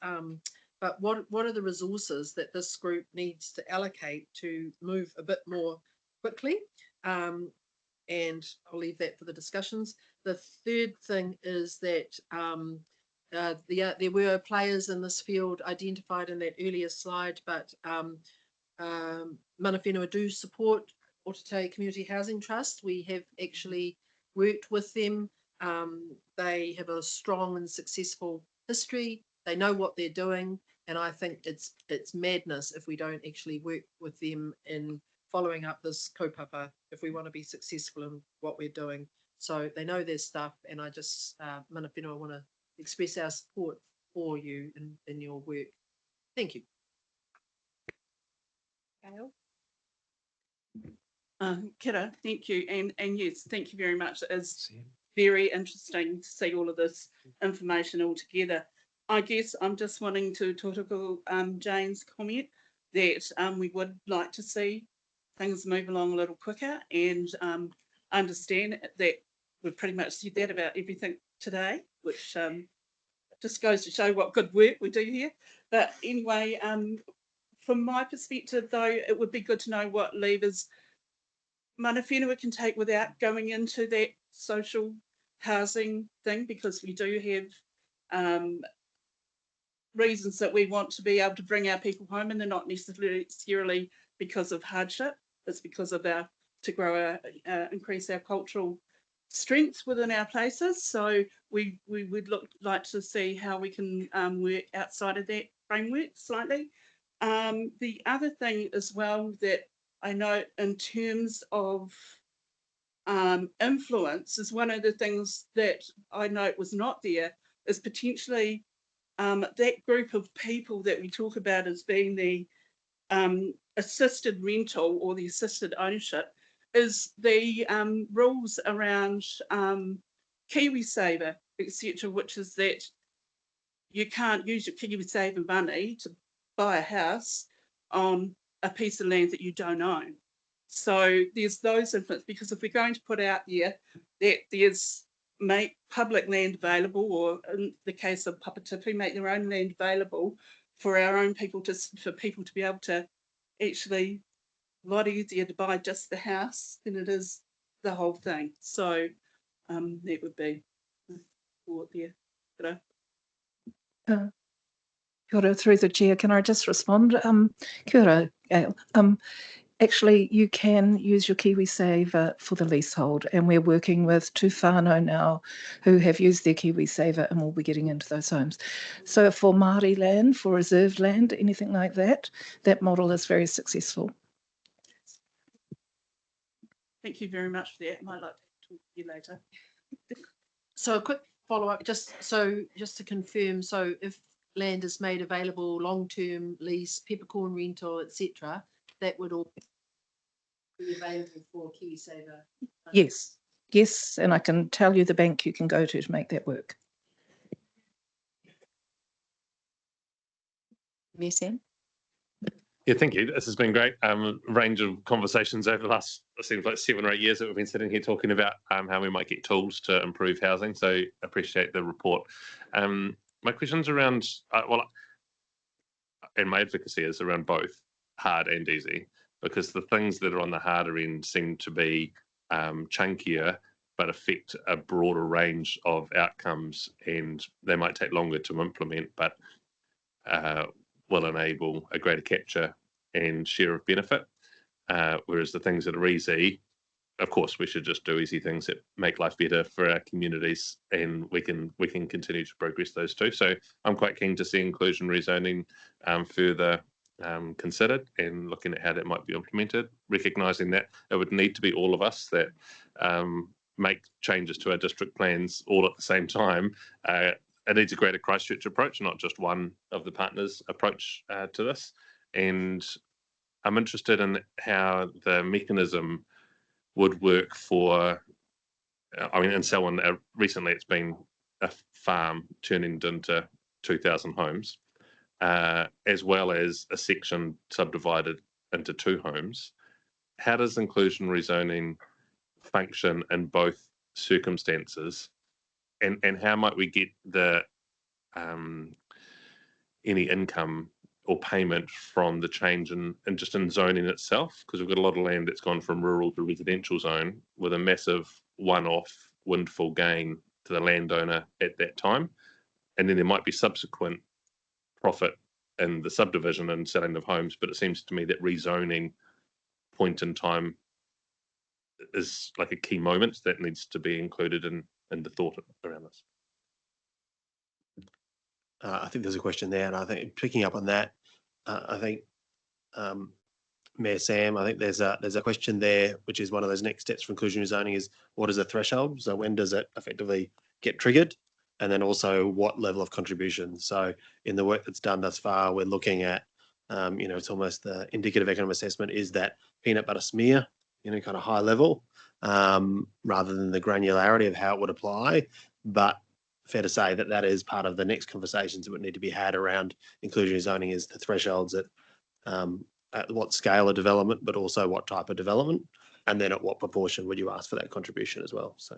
But what are the resources that this group needs to allocate to move a bit more quickly? And I'll leave that for the discussions. The third thing is that there were players in this field identified in that earlier slide, but Mana Whenua do support Otate Community Housing Trust. We have actually worked with them. They have a strong and successful history. They know what they're doing, and I think it's madness if we don't actually work with them in following up this kaupapa if we want to be successful in what we're doing. So they know their stuff, and I just, Mana Whenua, want to express our support for you in your work. Thank you. Gail? Kira, thank you. And yes, thank you very much. It is very interesting to see all of this information all together. I guess I'm just wanting to tōtoko Jane's comment that we would like to see things move along a little quicker, and understand that we've pretty much said that about everything today, which just goes to show what good work we do here. But anyway, from my perspective though, it would be good to know what levers Mana Whenua can take without going into that social housing thing, because we do have reasons that we want to be able to bring our people home, and they're not necessarily because of hardship. It's because of increase our cultural strength within our places. So we would like to see how we can work outside of that framework slightly. The other thing as well that I know in terms of influence is one of the things that I note was not there is potentially that group of people that we talk about as being the assisted rental or the assisted ownership is the rules around KiwiSaver, etc., which is that you can't use your KiwiSaver money to buy a house on a piece of land that you don't own. So there's those influences, because if we're going to put out there that there's make public land available, or in the case of Papatipu, make their own land available for our own people for people to be able to actually, a lot easier to buy just the house than it is the whole thing. So that would be thought there. Kia ora, through the chair, can I just respond? Kia ora, Gail. Actually, you can use your KiwiSaver for the leasehold, and we're working with two whānau now who have used their KiwiSaver and will be getting into those homes. So for Māori land, for reserved land, anything like that, that model is very successful. Thank you very much for that. I might like to talk to you later. So a quick follow-up, just to confirm, so if land is made available, long-term lease, peppercorn rental, etc., that would all be available for KiwiSaver? Yes, yes, and I can tell you the bank you can go to make that work. MSM? Yeah, thank you. This has been great. Range of conversations over the last, it seems like 7 or 8 years that we've been sitting here talking about how we might get tools to improve housing. So appreciate the report. My question's around, and my advocacy is around both hard and easy, because the things that are on the harder end seem to be chunkier, but affect a broader range of outcomes, and they might take longer to implement, but will enable a greater capture and share of benefit. Whereas the things that are easy, of course, we should just do easy things that make life better for our communities, and we can continue to progress those too. So I'm quite keen to see inclusion rezoning further considered and looking at how that might be implemented, recognising that it would need to be all of us that make changes to our district plans all at the same time. It needs a greater Christchurch approach, not just one of the partners' approach to this. And I'm interested in how the mechanism would work for, I mean, in Selwyn, recently it's been a farm turning into 2,000 homes, as well as a section subdivided into 2 homes. How does inclusionary zoning function in both circumstances? And how might we get the any income or payment from the change in just in zoning itself? Because we've got a lot of land that's gone from rural to residential zone with a massive one-off windfall gain to the landowner at that time. And then there might be subsequent profit in the subdivision and selling of homes, but it seems to me that rezoning point in time is like a key moment that needs to be included in the thought around this. I think there's a question there, and I think picking up on that, I think Mayor Sam, I think there's a question there, which is one of those next steps for inclusionary zoning is what is the threshold? So when does it effectively get triggered? And then also what level of contribution? So in the work that's done thus far, we're looking at, it's almost the indicative economic assessment is that peanut butter smear, kind of high level, rather than the granularity of how it would apply. But fair to say that is part of the next conversations that would need to be had around inclusionary zoning is the thresholds at what scale of development, but also what type of development, and then at what proportion would you ask for that contribution as well. So.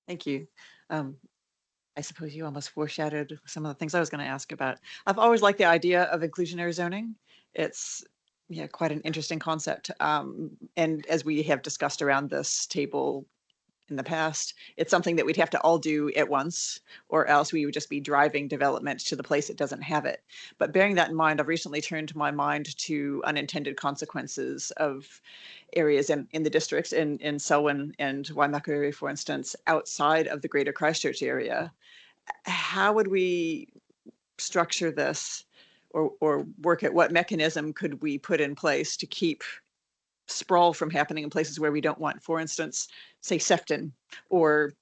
Thank you. I suppose you almost foreshadowed some of the things I was going to ask about. I've always liked the idea of inclusionary zoning. It's quite an interesting concept. And as we have discussed around this table in the past, it's something that we'd have to all do at once, or else we would just be driving development to the place that doesn't have it. But bearing that in mind, I've recently turned my mind to unintended consequences of areas in the districts in Selwyn and Waimaku area, for instance, outside of the greater Christchurch area. How would we structure this or work at what mechanism could we put in place to keep sprawl from happening in places where we don't want, for instance, say Sefton or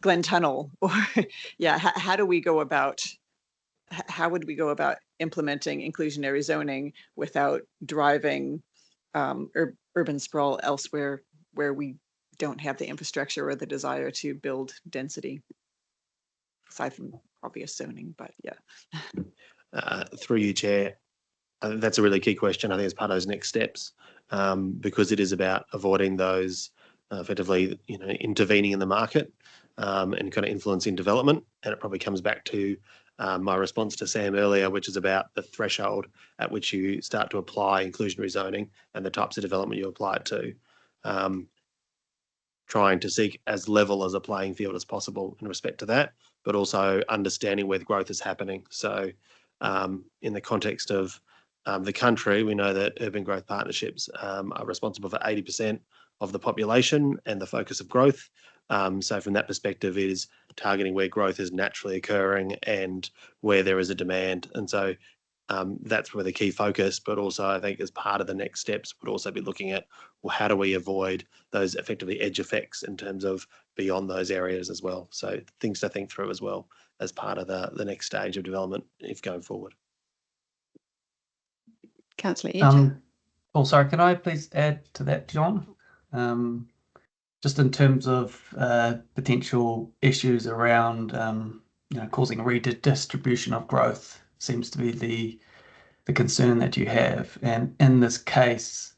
Glen Tunnel, or how would we go about implementing inclusionary zoning without driving urban sprawl elsewhere where we don't have the infrastructure or the desire to build density, aside from obvious zoning, but Through you, Chair, I think that's a really key question. I think it's part of those next steps, because it is about avoiding those effectively, intervening in the market and kind of influencing development. And it probably comes back to my response to Sam earlier, which is about the threshold at which you start to apply inclusionary zoning and the types of development you apply it to. Trying to seek as level as a playing field as possible in respect to that, but also understanding where the growth is happening. So in the context of the country, we know that urban growth partnerships are responsible for 80% of the population and the focus of growth. So from that perspective, it is targeting where growth is naturally occurring and where there is a demand. And so that's where the key focus, but also I think as part of the next steps would also be looking at, well, how do we avoid those effectively edge effects in terms of beyond those areas as well. So things to think through as well as part of the next stage of development if going forward. Councillor Edge. Sorry, can I please add to that, John? Just in terms of potential issues around causing redistribution of growth seems to be the concern that you have. And in this case,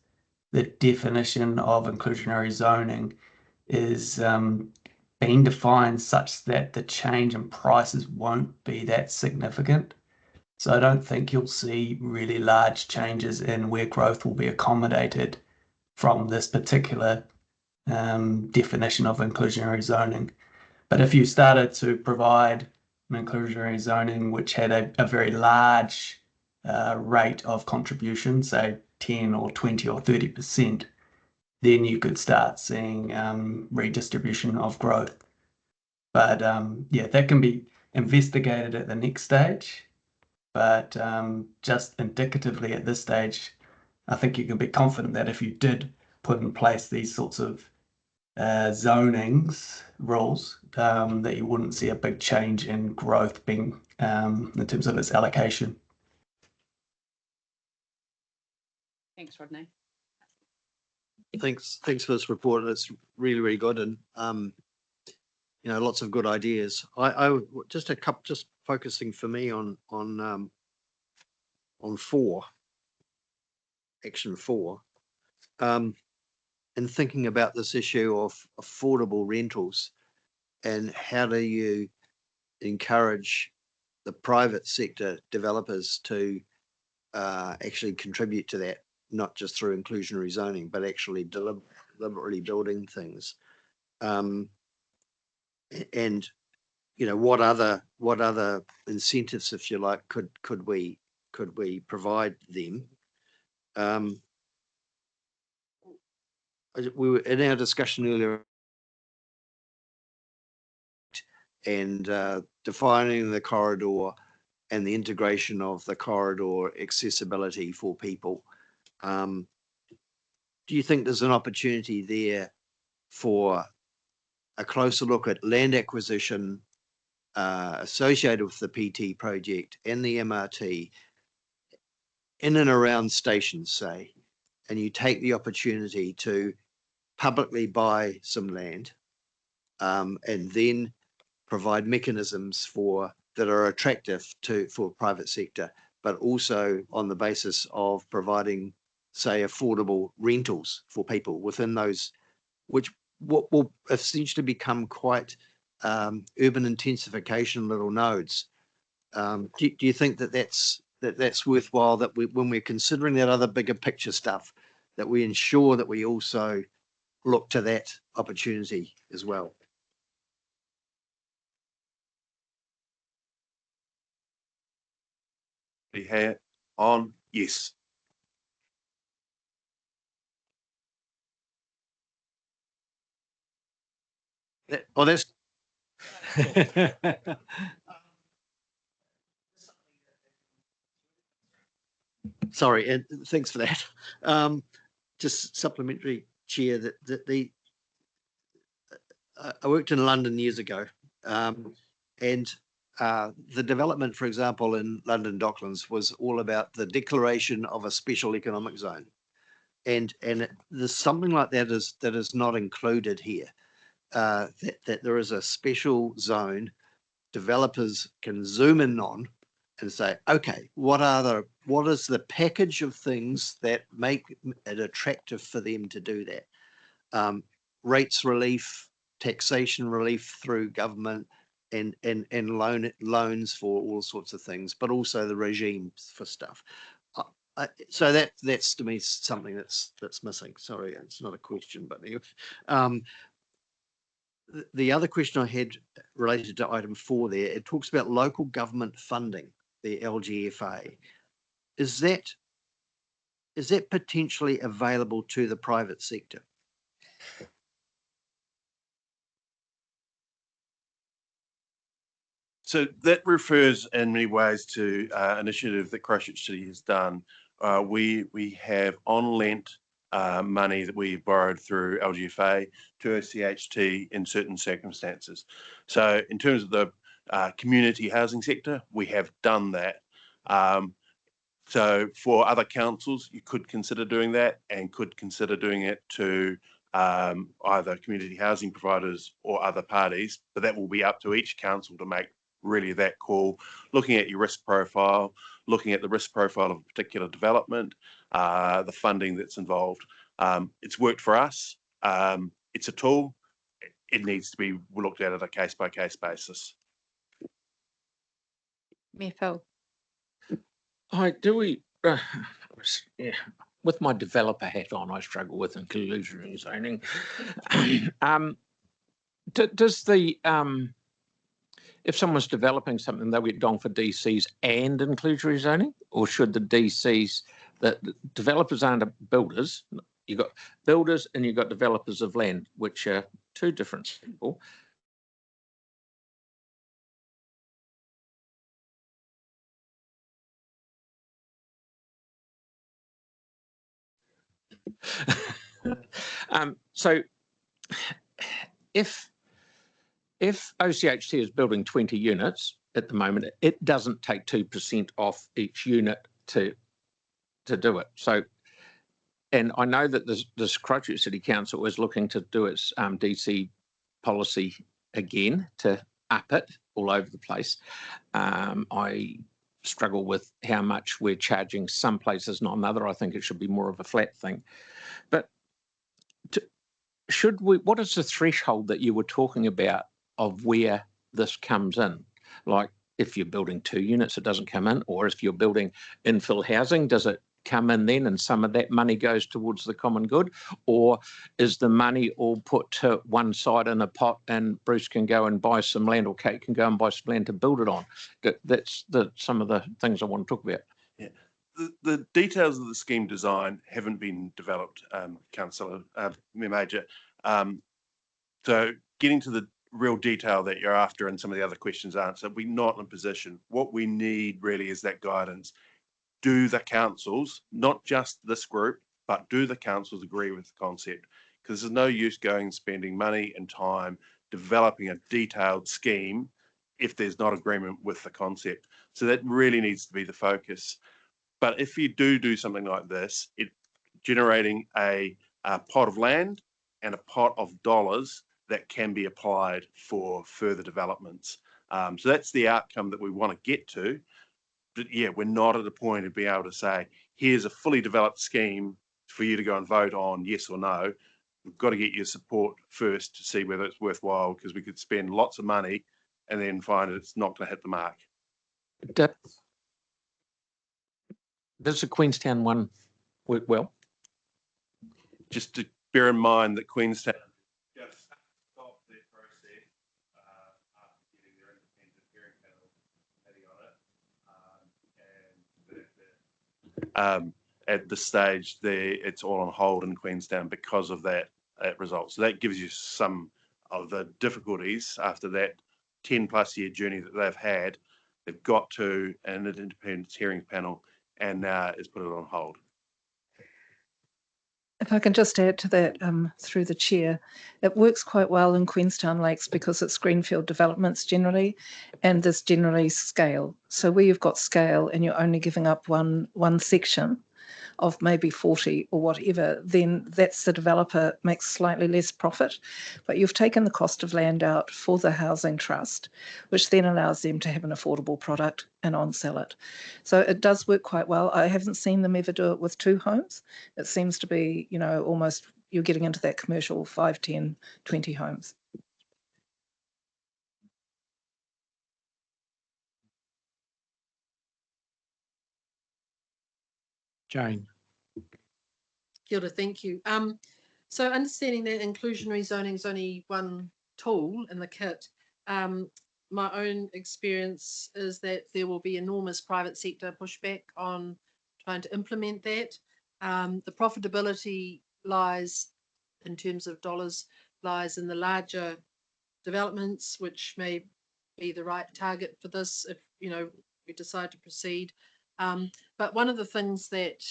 the definition of inclusionary zoning is being defined such that the change in prices won't be that significant. So I don't think you'll see really large changes in where growth will be accommodated from this particular definition of inclusionary zoning. But if you started to provide an inclusionary zoning which had a very large rate of contribution, say 10 or 20 or 30%, then you could start seeing redistribution of growth. But yeah, that can be investigated at the next stage. But just indicatively at this stage, I think you can be confident that if you did put in place these sorts of zonings rules, that you wouldn't see a big change in growth being in terms of its allocation. Thanks, Rodney. Thanks for this report. It's really, really good, and lots of good ideas. I just focusing for me on action 4, and thinking about this issue of affordable rentals, and how do you encourage the private sector developers to actually contribute to that, not just through inclusionary zoning, but actually deliberately building things. And what other incentives, if you like, could we provide them? We were in our discussion earlier, and defining the corridor and the integration of the corridor accessibility for people. Do you think there's an opportunity there for a closer look at land acquisition associated with the PT project and the MRT in and around stations, say, and you take the opportunity to publicly buy some land and then provide mechanisms that are attractive for private sector, but also on the basis of providing, say, affordable rentals for people within those, what will essentially become quite urban intensification little nodes. Do you think that's worthwhile, that when we're considering that other bigger picture stuff, that we ensure that we also look to that opportunity as well? Hat on, yes. That's sorry, and thanks for that. Just supplementary, Chair, that I worked in London years ago, and the development, for example, in London Docklands was all about the declaration of a special economic zone, and there's something like that is not included here. That there is a special zone developers can zoom in on and say, okay, what is the package of things that make it attractive for them to do that? Rates relief, taxation relief through government, and loans for all sorts of things, but also the regimes for stuff. So that's to me something that's missing. Sorry, it's not a question, but the other question I had related to item 4 there, it talks about local government funding, the LGFA. Is that potentially available to the private sector? So that refers in many ways to an initiative that Christchurch City has done. We have on-lent money that we borrowed through LGFA to OCHT in certain circumstances. So in terms of the community housing sector, we have done that. So for other councils, you could consider doing that, and could consider doing it to either community housing providers or other parties, but that will be up to each council to make really that call, looking at your risk profile, looking at the risk profile of a particular development, the funding that's involved. It's worked for us. It's a tool. It needs to be looked at a case-by-case basis. Mayor Phil. Hi, with my developer hat on, I struggle with inclusionary zoning. Does the if someone's developing something, they get done for DCs and inclusionary zoning, or should the DCs, that developers aren't builders, You've got builders and you've got developers of land, which are two different people. So if OCHT is building 20 units at the moment, it doesn't take 2% off each unit to do it. So, and I know that this Christchurch City Council is looking to do its DC policy again to up it all over the place. I struggle with how much we're charging some places, not another. I think it should be more of a flat thing. But should we, what is the threshold that you were talking about of where this comes in? Like if you're building 2 units, it doesn't come in, or if you're building infill housing, does it come in then and some of that money goes towards the common good? Or is the money all put to one side in a pot and Bruce can go and buy some land, or Kate can go and buy some land to build it on? That's some of the things I want to talk about. Yeah. The details of the scheme design haven't been developed, Councillor Major. So getting to the real detail that you're after and some of the other questions answered, we're not in a position. What we need really is that guidance. Do the councils, not just this group, but do the councils agree with the concept? Because there's no use going and spending money and time developing a detailed scheme if there's not agreement with the concept. So that really needs to be the focus. But if you do something like this, it generating a pot of land and a pot of dollars that can be applied for further developments. So that's the outcome that we want to get to. But yeah, we're not at a point to be able to say, here's a fully developed scheme for you to go and vote on, yes or no. We've got to get your support first to see whether it's worthwhile, because we could spend lots of money and then find it's not going to hit the mark. Does the Queenstown one work well? Just to bear in mind that Queenstown just stopped their process after getting their independent hearing panel on it. At this stage, it's all on hold in Queenstown because of that result. So that gives you some of the difficulties after that 10+ year journey that they've had. They've got to an independent hearing panel and now it's put it on hold. If I can just add to that through the chair, it works quite well in Queenstown Lakes because it's greenfield developments generally, and there's generally scale. So where you've got scale and you're only giving up one section of maybe 40 or whatever, then that's the developer makes slightly less profit. But you've taken the cost of land out for the housing trust, which then allows them to have an affordable product and on-sell it. So it does work quite well. I haven't seen them ever do it with 2 homes. It seems to be, you know, almost you're getting into that commercial 5, 10, 20 homes. Jane. Kia ora, thank you. So understanding that inclusionary zoning is only one tool in the kit, my own experience is that there will be enormous private sector pushback on trying to implement that. The profitability lies, in terms of dollars, lies in the larger developments, which may be the right target for this if, you know, we decide to proceed. But one of the things that,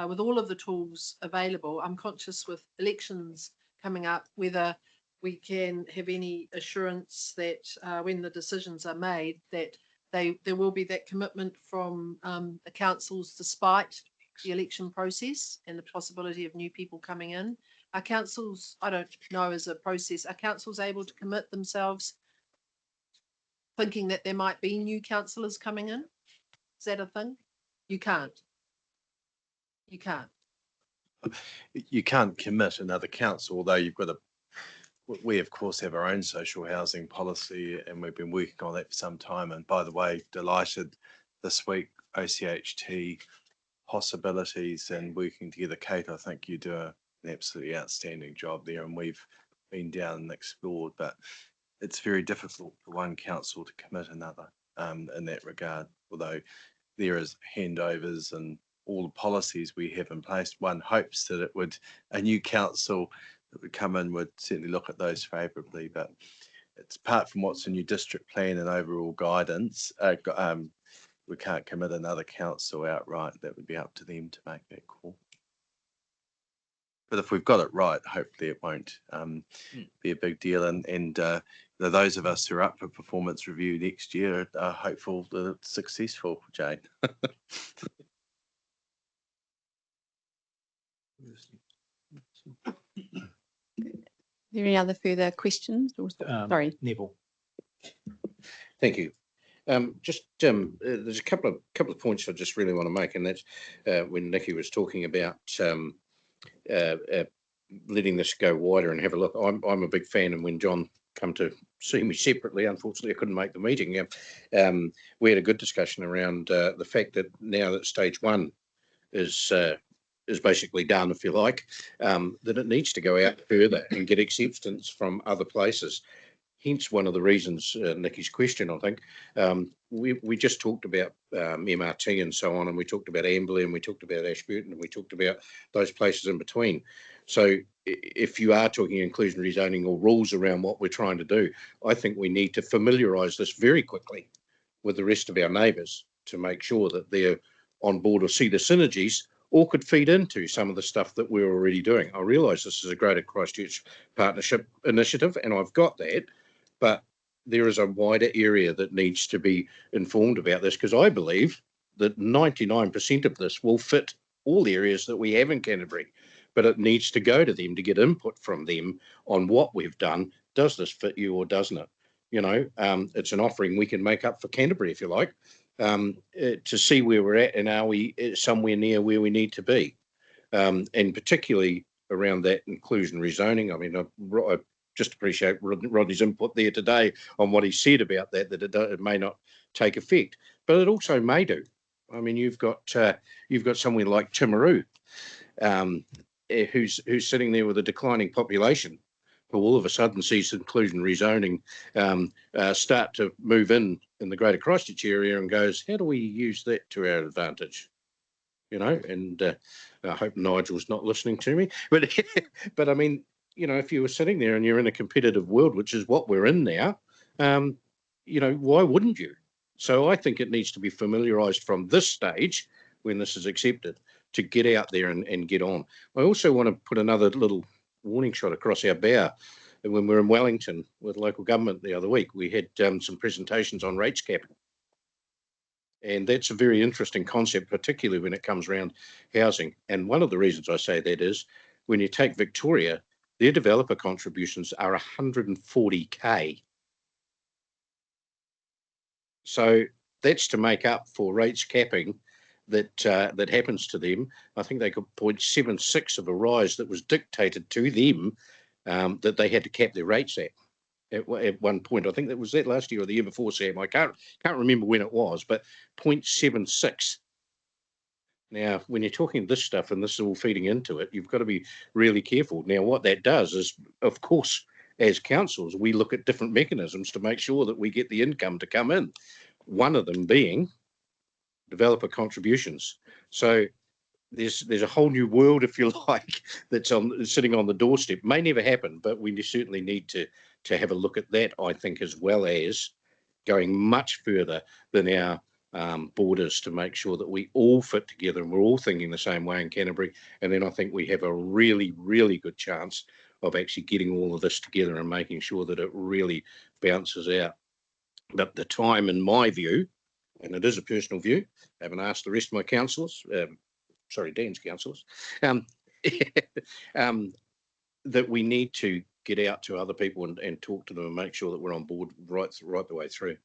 with all of the tools available, I'm conscious with elections coming up, whether we can have any assurance that when the decisions are made, that there will be that commitment from the councils despite the election process and the possibility of new people coming in. Are councils, I don't know as a process, are councils able to commit themselves thinking that there might be new councillors coming in? Is that a thing? You can't. You can't. You can't commit another council, although you've got we of course have our own social housing policy and we've been working on that for some time. And by the way, delighted this week, OCHT possibilities and working together. Kate, I think you do an absolutely outstanding job there, and we've been down and explored, but it's very difficult for one council to commit another in that regard, although there is handovers and all the policies we have in place. One hopes that a new council that would come in would certainly look at those favourably, but it's apart from what's in your district plan and overall guidance, we can't commit another council outright. That would be up to them to make that call. But if we've got it right, hopefully it won't be a big deal. And those of us who are up for performance review next year are hopeful that it's successful, Jane. Are there any other further questions? Sorry. Neville. Thank you. There's a couple of points I just really want to make, and that's when Nikki was talking about letting this go wider and have a look. I'm a big fan, and when John come to see me separately, unfortunately I couldn't make the meeting. We had a good discussion around the fact that now that stage one is basically done, if you like, that it needs to go out further and get acceptance from other places. Hence one of the reasons, Nikki's question, I think, we just talked about MRT and so on, and we talked about Amberley, and we talked about Ashburton, and we talked about those places in between. So if you are talking inclusionary zoning or rules around what we're trying to do, I think we need to familiarise this very quickly with the rest of our neighbours to make sure that they're on board or see the synergies or could feed into some of the stuff that we're already doing. I realise this is a Greater Christchurch Partnership initiative, and I've got that, but there is a wider area that needs to be informed about this, because I believe that 99% of this will fit all the areas that we have in Canterbury, but it needs to go to them to get input from them on what we've done. Does this fit you or doesn't it? It's an offering we can make up for Canterbury, if you like, to see where we're at and are we somewhere near where we need to be. And particularly around that inclusionary zoning. I mean, I just appreciate Rodney's input there today on what he said about that it may not take effect, but it also may do. I mean, you've got somewhere like Timaru, who's sitting there with a declining population, who all of a sudden sees inclusionary zoning start to move in the Greater Christchurch area and goes, how do we use that to our advantage? And I hope Nigel's not listening to me, but I mean, if you were sitting there and you're in a competitive world, which is what we're in now, why wouldn't you? So I think it needs to be familiarised from this stage when this is accepted to get out there and get on. I also want to put another little warning shot across our bow. When we were in Wellington with local government the other week, we had some presentations on rates capping. And that's a very interesting concept, particularly when it comes around housing. And one of the reasons I say that is when you take Victoria, their developer contributions are 140K. So that's to make up for rates capping that happens to them. I think they got 0.76 of a rise that was dictated to them that they had to cap their rates at one point. I think that was that last year or the year before, Sam. I can't remember when it was, but 0.76. Now, when you're talking this stuff and this is all feeding into it, you've got to be really careful. Now, what that does is, of course, as councils, we look at different mechanisms to make sure that we get the income to come in. One of them being developer contributions. So there's a whole new world, if you like, that's sitting on the doorstep. May never happen, but we certainly need to have a look at that, I think, as well as going much further than our borders to make sure that we all fit together and we're all thinking the same way in Canterbury. And then I think we have a really, really good chance of actually getting all of this together and making sure that it really bounces out. But the time, in my view, and it is a personal view, I haven't asked the rest of my councillors, Dan's councillors, that we need to get out to other people and talk to them and make sure that we're on board right the way through.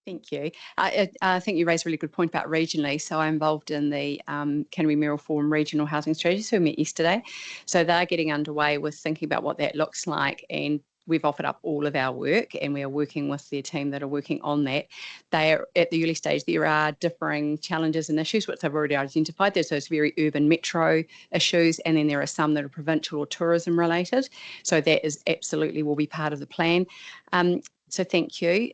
Thank you. I think you raised a really good point about regionally. So I'm involved in the Canterbury Mayoral Forum Regional Housing Strategy, so we met yesterday. So they're getting underway with thinking about what that looks like, and we've offered up all of our work and we are working with their team that are working on that. They are at the early stage. There are differing challenges and issues which they've already identified. There's those very urban metro issues, and then there are some that are provincial or tourism related. So that is absolutely will be part of the plan. So thank you.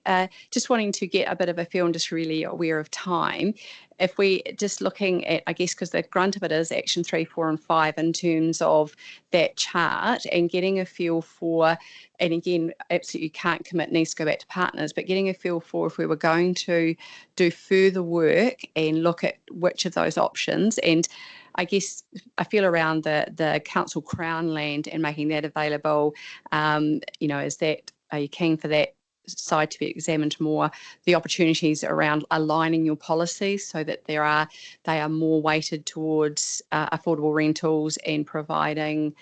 Just wanting to get a bit of a feel and just really aware of time. If we just looking at, I guess, because the grunt of it is action 3, 4 and 5 in terms of that chart and getting a feel for, and again, absolutely can't commit, needs to go back to partners, but getting a feel for if we were going to do further work and look at which of those options. And I guess I feel around the council crown land and making that available, is that, are you keen for that side to be examined more, the opportunities around aligning your policies so that they are more weighted towards affordable rentals and providing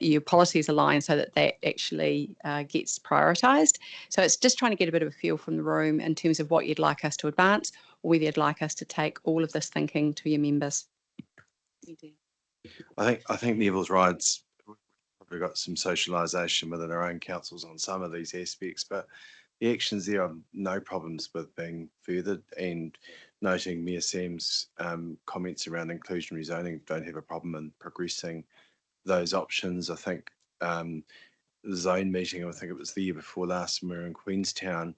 your policies aligned so that that actually gets prioritised. So it's just trying to get a bit of a feel from the room in terms of what you'd like us to advance or whether you'd like us to take all of this thinking to your members. I think Neville's right. We've got some socialisation within our own councils on some of these aspects, but the actions there are no problems with being furthered, and noting Mayor Sam's comments around inclusionary zoning, don't have a problem in progressing those options. I think the zone meeting, I think it was the year before last, when we were in Queenstown,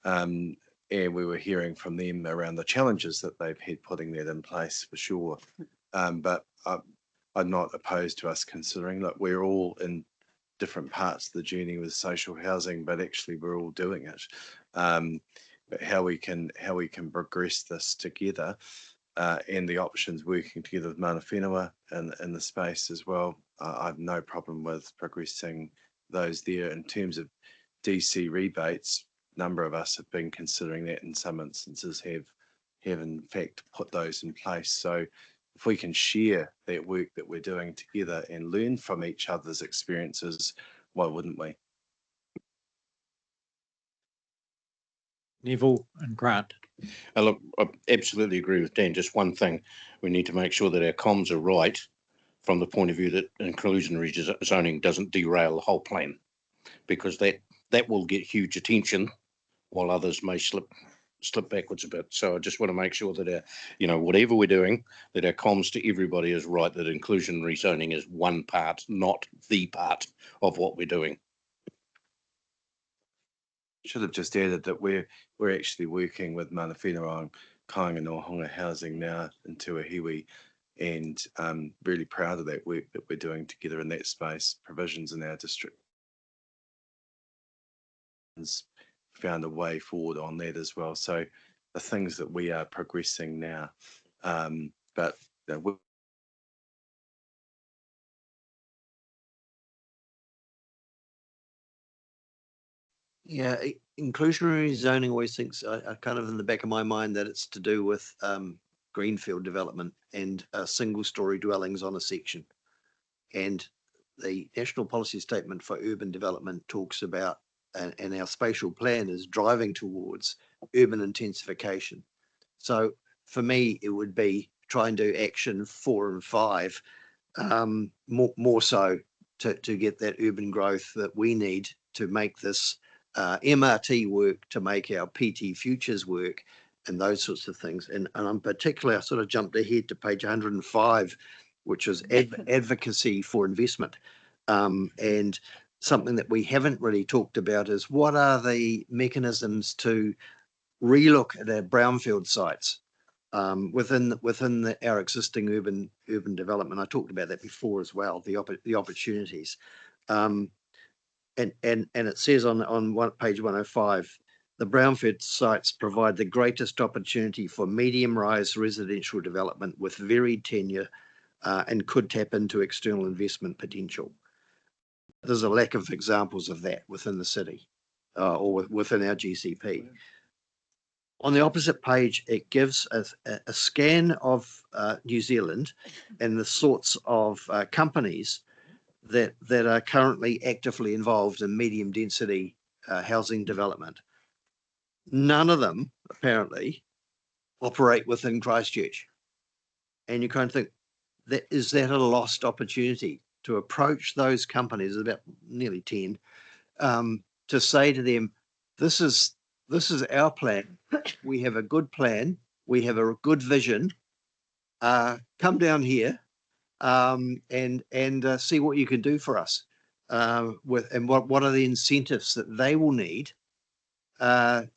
and we were hearing from them around the challenges that they've had putting that in place for sure. But I'm not opposed to us considering, look, we're all in different parts of the journey with social housing, but actually we're all doing it. But how we can progress this together, and the options working together with Mana Whenua in the space as well. I have no problem with progressing those there. In terms of DC rebates, a number of us have been considering that, in some instances have in fact put those in place. So if we can share that work that we're doing together and learn from each other's experiences, why wouldn't we? Neville and Grant. Look, I absolutely agree with Dan. Just one thing, we need to make sure that our comms are right from the point of view that inclusionary zoning doesn't derail the whole plan, because that will get huge attention while others may slip backwards a bit. So I just want to make sure that whatever we're doing, that our comms to everybody is right, that inclusionary zoning is one part, not the part of what we're doing. Should have just added that we're actually working with Mana Whenua on Kāinga Nohonga housing now in Tuahiwi, and really proud of that work that we're doing together in that space. Provisions in our district found a way forward on that as well. So the things that we are progressing now, but yeah, inclusionary zoning always thinks, I kind of in the back of my mind that it's to do with greenfield development and single-story dwellings on a section. And the National Policy Statement for Urban Development talks about, and our spatial plan is driving towards urban intensification. So for me, it would be try and do action 4 and 5 more so to get that urban growth that we need to make this MRT work, to make our PT futures work, and those sorts of things. And I'm particularly, I sort of jumped ahead to page 105, which is advocacy for investment. And something that we haven't really talked about is what are the mechanisms to relook at our brownfield sites within our existing urban development. I talked about that before as well, the opportunities. And it says on page 105, the brownfield sites provide the greatest opportunity for medium-rise residential development with varied tenure and could tap into external investment potential. There's a lack of examples of that within the city or within our GCP. On the opposite page, it gives a scan of New Zealand and the sorts of companies that are currently actively involved in medium density housing development. None of them apparently operate within Christchurch. And you kind of think, is that a lost opportunity to approach those companies, about nearly 10, to say to them, this is our plan. We have a good plan. We have a good vision. Come down here and see what you can do for us. and what are the incentives that they will need to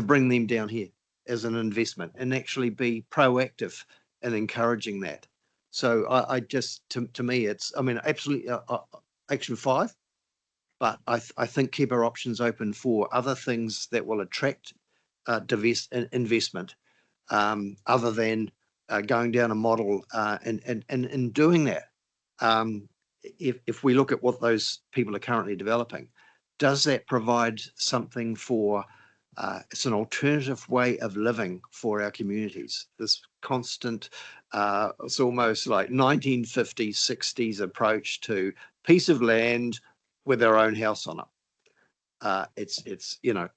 bring them down here as an investment, and actually be proactive in encouraging that. So I just, to me, it's, I mean, absolutely action 5, but I think keep our options open for other things that will attract investment, other than going down a model, and in doing that. If we look at what those people are currently developing, does that provide something for, it's an alternative way of living for our communities? This constant, it's almost like 1950s, 60s approach to piece of land with their own house on it. It's, you know.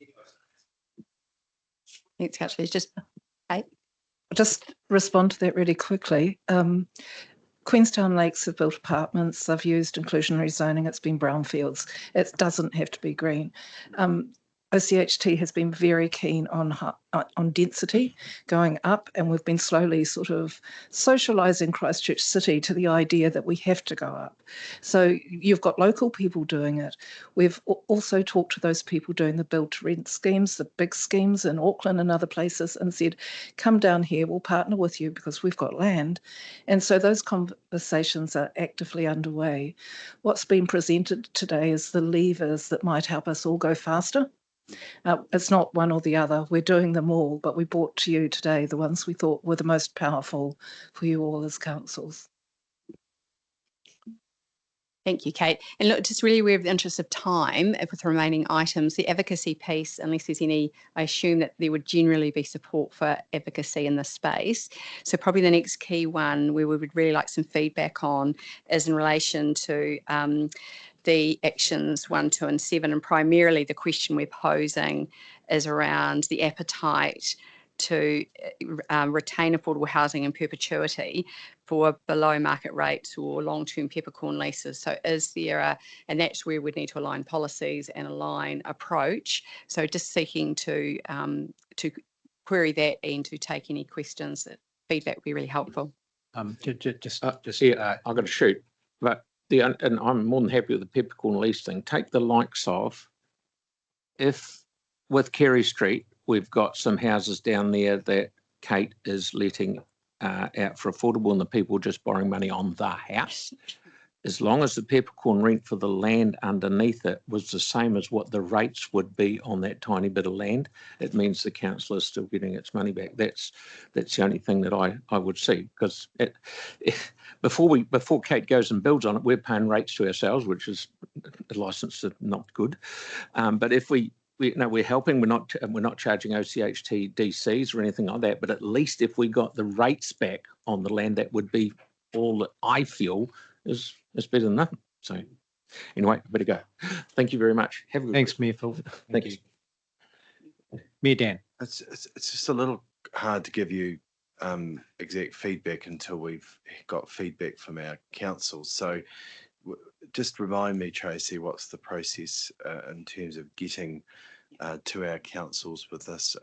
Thanks, Councillor. Just, Kate? Just respond to that really quickly. Queenstown Lakes have built apartments. They've used inclusionary zoning. It's been brownfields. It doesn't have to be green. OCHT has been very keen on density going up, and we've been slowly sort of socialising Christchurch City to the idea that we have to go up. So you've got local people doing it. We've also talked to those people doing the build to rent schemes, the big schemes in Auckland and other places, and said, come down here, we'll partner with you because we've got land. And so those conversations are actively underway. What's been presented today is the levers that might help us all go faster. It's not one or the other. We're doing them all, but we brought to you today the ones we thought were the most powerful for you all as councils. Thank you, Kate. And look, just really aware of the interest of time with the remaining items, the advocacy piece, unless there's any, I assume that there would generally be support for advocacy in this space. So probably the next key one we would really like some feedback on is in relation to the actions 1, 2 and 7, and primarily the question we're posing is around the appetite to retain affordable housing in perpetuity for below market rates or long-term peppercorn leases. So is there and that's where we'd need to align policies and align approach. So just seeking to query that and to take any questions, that feedback would be really helpful. Yeah, I've got to shoot, but and I'm more than happy with the peppercorn lease thing. Take the likes of, if with Kerry Street, we've got some houses down there that Kate is letting out for affordable, and the people just borrowing money on the house. As long as the peppercorn rent for the land underneath it was the same as what the rates would be on that tiny bit of land, it means the council is still getting its money back. That's the only thing that I would see, because before Kate goes and builds on it, we're paying rates to ourselves, which is licensed not good. But if we're helping, we're not charging OCHT DCs or anything like that, but at least if we got the rates back on the land, that would be all that I feel is better than nothing. So anyway, I better go. Thank you very much. Have a good Thanks, week. Mayor Phil. Thank you. Mayor Dan. It's just a little hard to give you exact feedback until we've got feedback from our councils. So just remind me, Tracy, what's the process in terms of getting to our councils with this?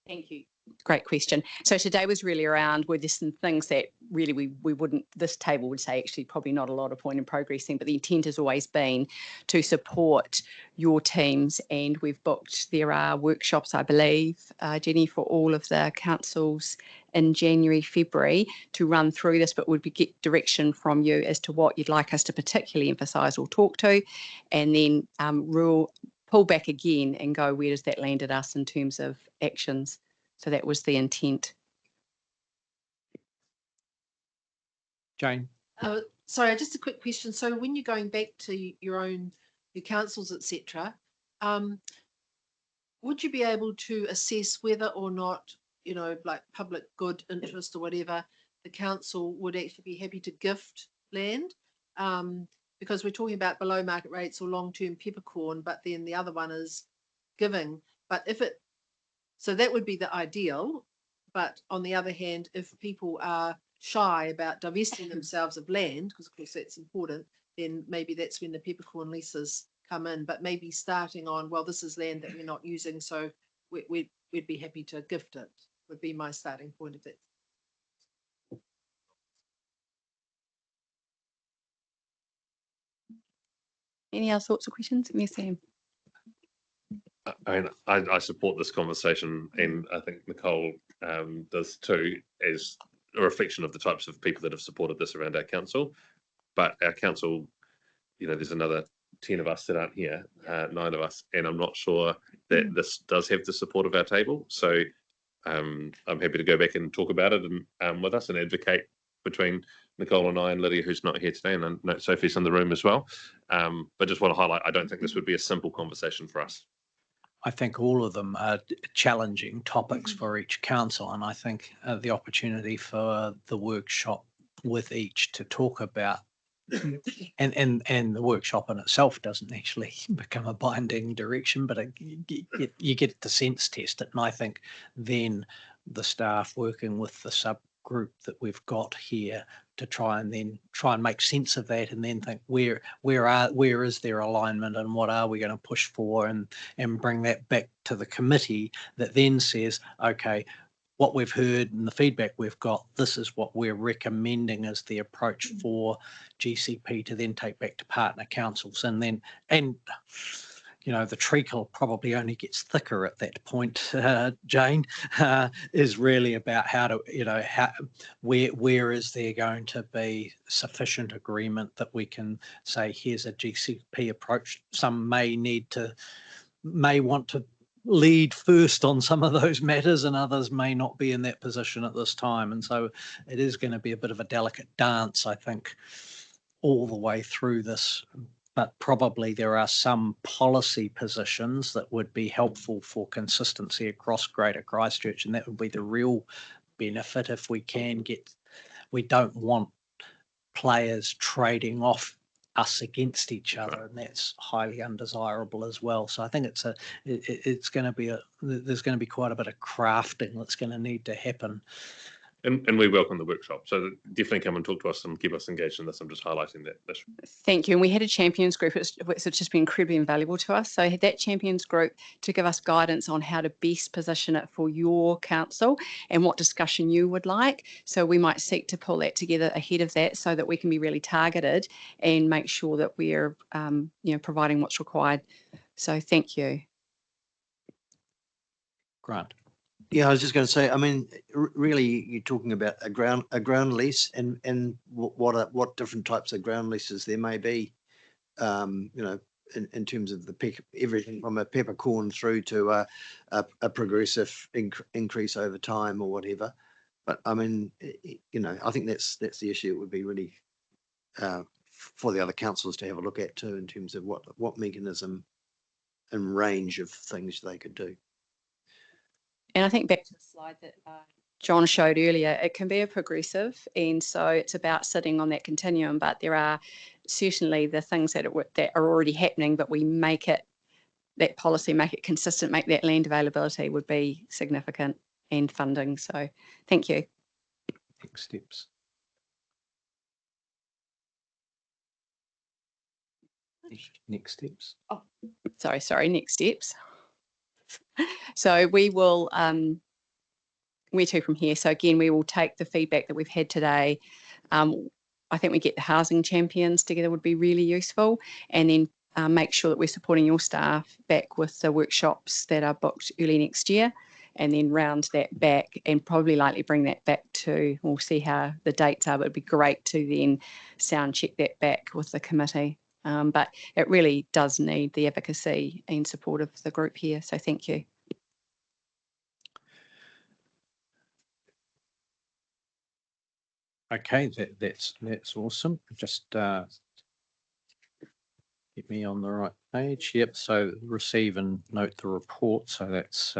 Thank you. Great question. So today was really around, were there some things that really we wouldn't, this table would say actually probably not a lot of point in progressing, but the intent has always been to support your teams, and we've booked, there are workshops, I believe, Jenny, for all of the councils in January, February to run through this, but would get direction from you as to what you'd like us to particularly emphasise or talk to, and then pull back again and go, where does that land at us in terms of actions? So that was the intent. Jane. Sorry, just a quick question. So when you're going back to your councils, etc., would you be able to assess whether or not, like public good interest or whatever, the council would actually be happy to gift land? Because we're talking about below market rates or long-term peppercorn, but then the other one is giving. But so that would be the ideal. But on the other hand, if people are shy about divesting themselves of land, because of course that's important, then maybe that's when the peppercorn leases come in. But maybe starting on, well, this is land that we're not using, so we'd be happy to gift it, would be my starting point of that. Any other thoughts or questions? Yes, Sam. I mean, I support this conversation, and I think Nicole does too, as a reflection of the types of people that have supported this around our council. But our council, there's another 10 of us that aren't here, 9 of us, and I'm not sure that this does have the support of our table. So I'm happy to go back and talk about it and with us and advocate between Nicole and I and Lydia, who's not here today, and I know Sophie's in the room as well. But just want to highlight, I don't think this would be a simple conversation for us. I think all of them are challenging topics for each council, and I think the opportunity for the workshop with each to talk about, and the workshop in itself doesn't actually become a binding direction, but you get the sense test it, and I think then the staff working with the subgroup that we've got here to try and make sense of that, and then think where is their alignment and what are we going to push for, and bring that back to the committee that then says, okay, what we've heard and the feedback we've got, this is what we're recommending as the approach for GCP to then take back to partner councils. And the treacle probably only gets thicker at that point, Jane, is really about how to, where is there going to be sufficient agreement that we can say, here's a GCP approach. Some may want to lead first on some of those matters, and others may not be in that position at this time. And so it is going to be a bit of a delicate dance, I think, all the way through this. But probably there are some policy positions that would be helpful for consistency across Greater Christchurch, and that would be the real benefit if we can get. We don't want players trading off us against each other, and that's highly undesirable as well. So I think there's going to be quite a bit of crafting that's going to need to happen. And we welcome the workshop. So definitely come and talk to us and keep us engaged in this. I'm just highlighting that. Thank you. And we had a champions group, which has just been incredibly invaluable to us. So that champions group to give us guidance on how to best position it for your council and what discussion you would like. So we might seek to pull that together ahead of that so that we can be really targeted and make sure that we're providing what's required. So thank you. Grant. Yeah, I was just going to say, I mean, really, you're talking about a ground lease, and what different types of ground leases there may be, in terms of everything from a peppercorn through to a progressive increase over time or whatever. But I mean, I think that's the issue. It would be really for the other councils to have a look at too, in terms of what mechanism and range of things they could do. And I think back to the slide that John showed earlier, it can be a progressive, and so it's about sitting on that continuum. But there are certainly the things that are already happening, but we make it, that policy, make it consistent, make that land availability would be significant, and funding. So thank you. Next steps. Next steps. Oh, sorry. Next steps. So we will, where to from here? So again, we will take the feedback that we've had today. I think we get the housing champions together would be really useful, and then make sure that we're supporting your staff back with the workshops that are booked early next year, and then round that back and probably likely bring that back to, we'll see how the dates are, but it'd be great to then sound check that back with the committee. But it really does need the advocacy and support of the group here. So thank you. Okay, that's awesome. Just get me on the right page. Yep. So receive and note the report. So that's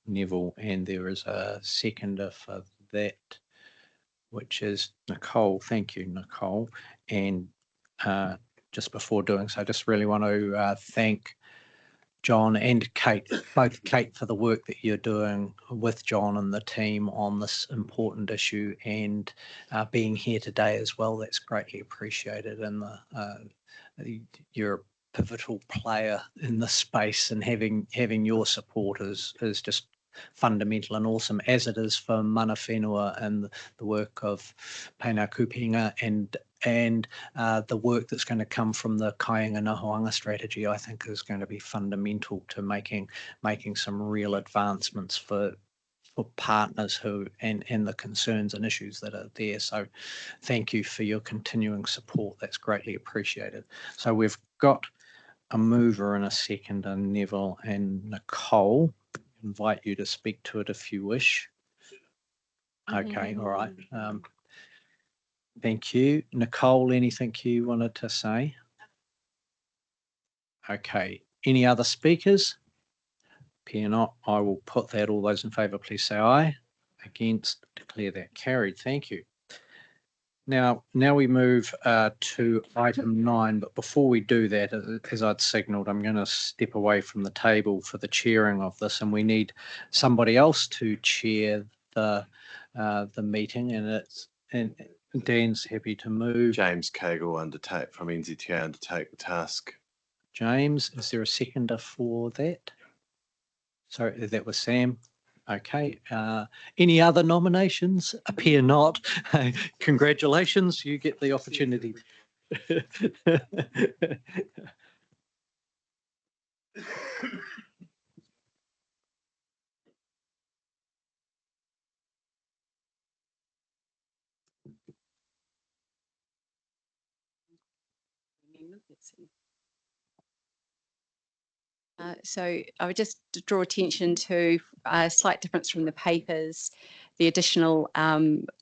Neville, and there is a seconder for that, which is Nicole. Thank you, Nicole. And just before doing so, I just really want to thank John and Kate, both Kate, for the work that you're doing with John and the team on this important issue, and being here today as well. That's greatly appreciated. And you're a pivotal player in this space, and having your support is just fundamental and awesome, as it is for mana whenua and the work of Peina Kupenga and the work that's going to come from the Kāinga Nohoanga strategy, I think, is going to be fundamental to making some real advancements for partners who and the concerns and issues that are there. So thank you for your continuing support. That's greatly appreciated. So we've got a mover and a seconder, Neville and Nicole. Invite you to speak to it if you wish. Okay, all right. Thank you. Nicole, anything you wanted to say? Okay. Any other speakers? Appear not. I will put that. All those in favour, please say aye. Against, declare that carried. Thank you. Now we move to item 9, but before we do that, as I'd signalled, I'm going to step away from the table for the chairing of this, and we need somebody else to chair the meeting, and Dan's happy to move. James Cagle from NZTA undertake the task. James, is there a seconder for that? Sorry, that was Sam. Okay. Any other nominations? Appear not. Congratulations, you get the opportunity. So I would just draw attention to a slight difference from the papers, the additional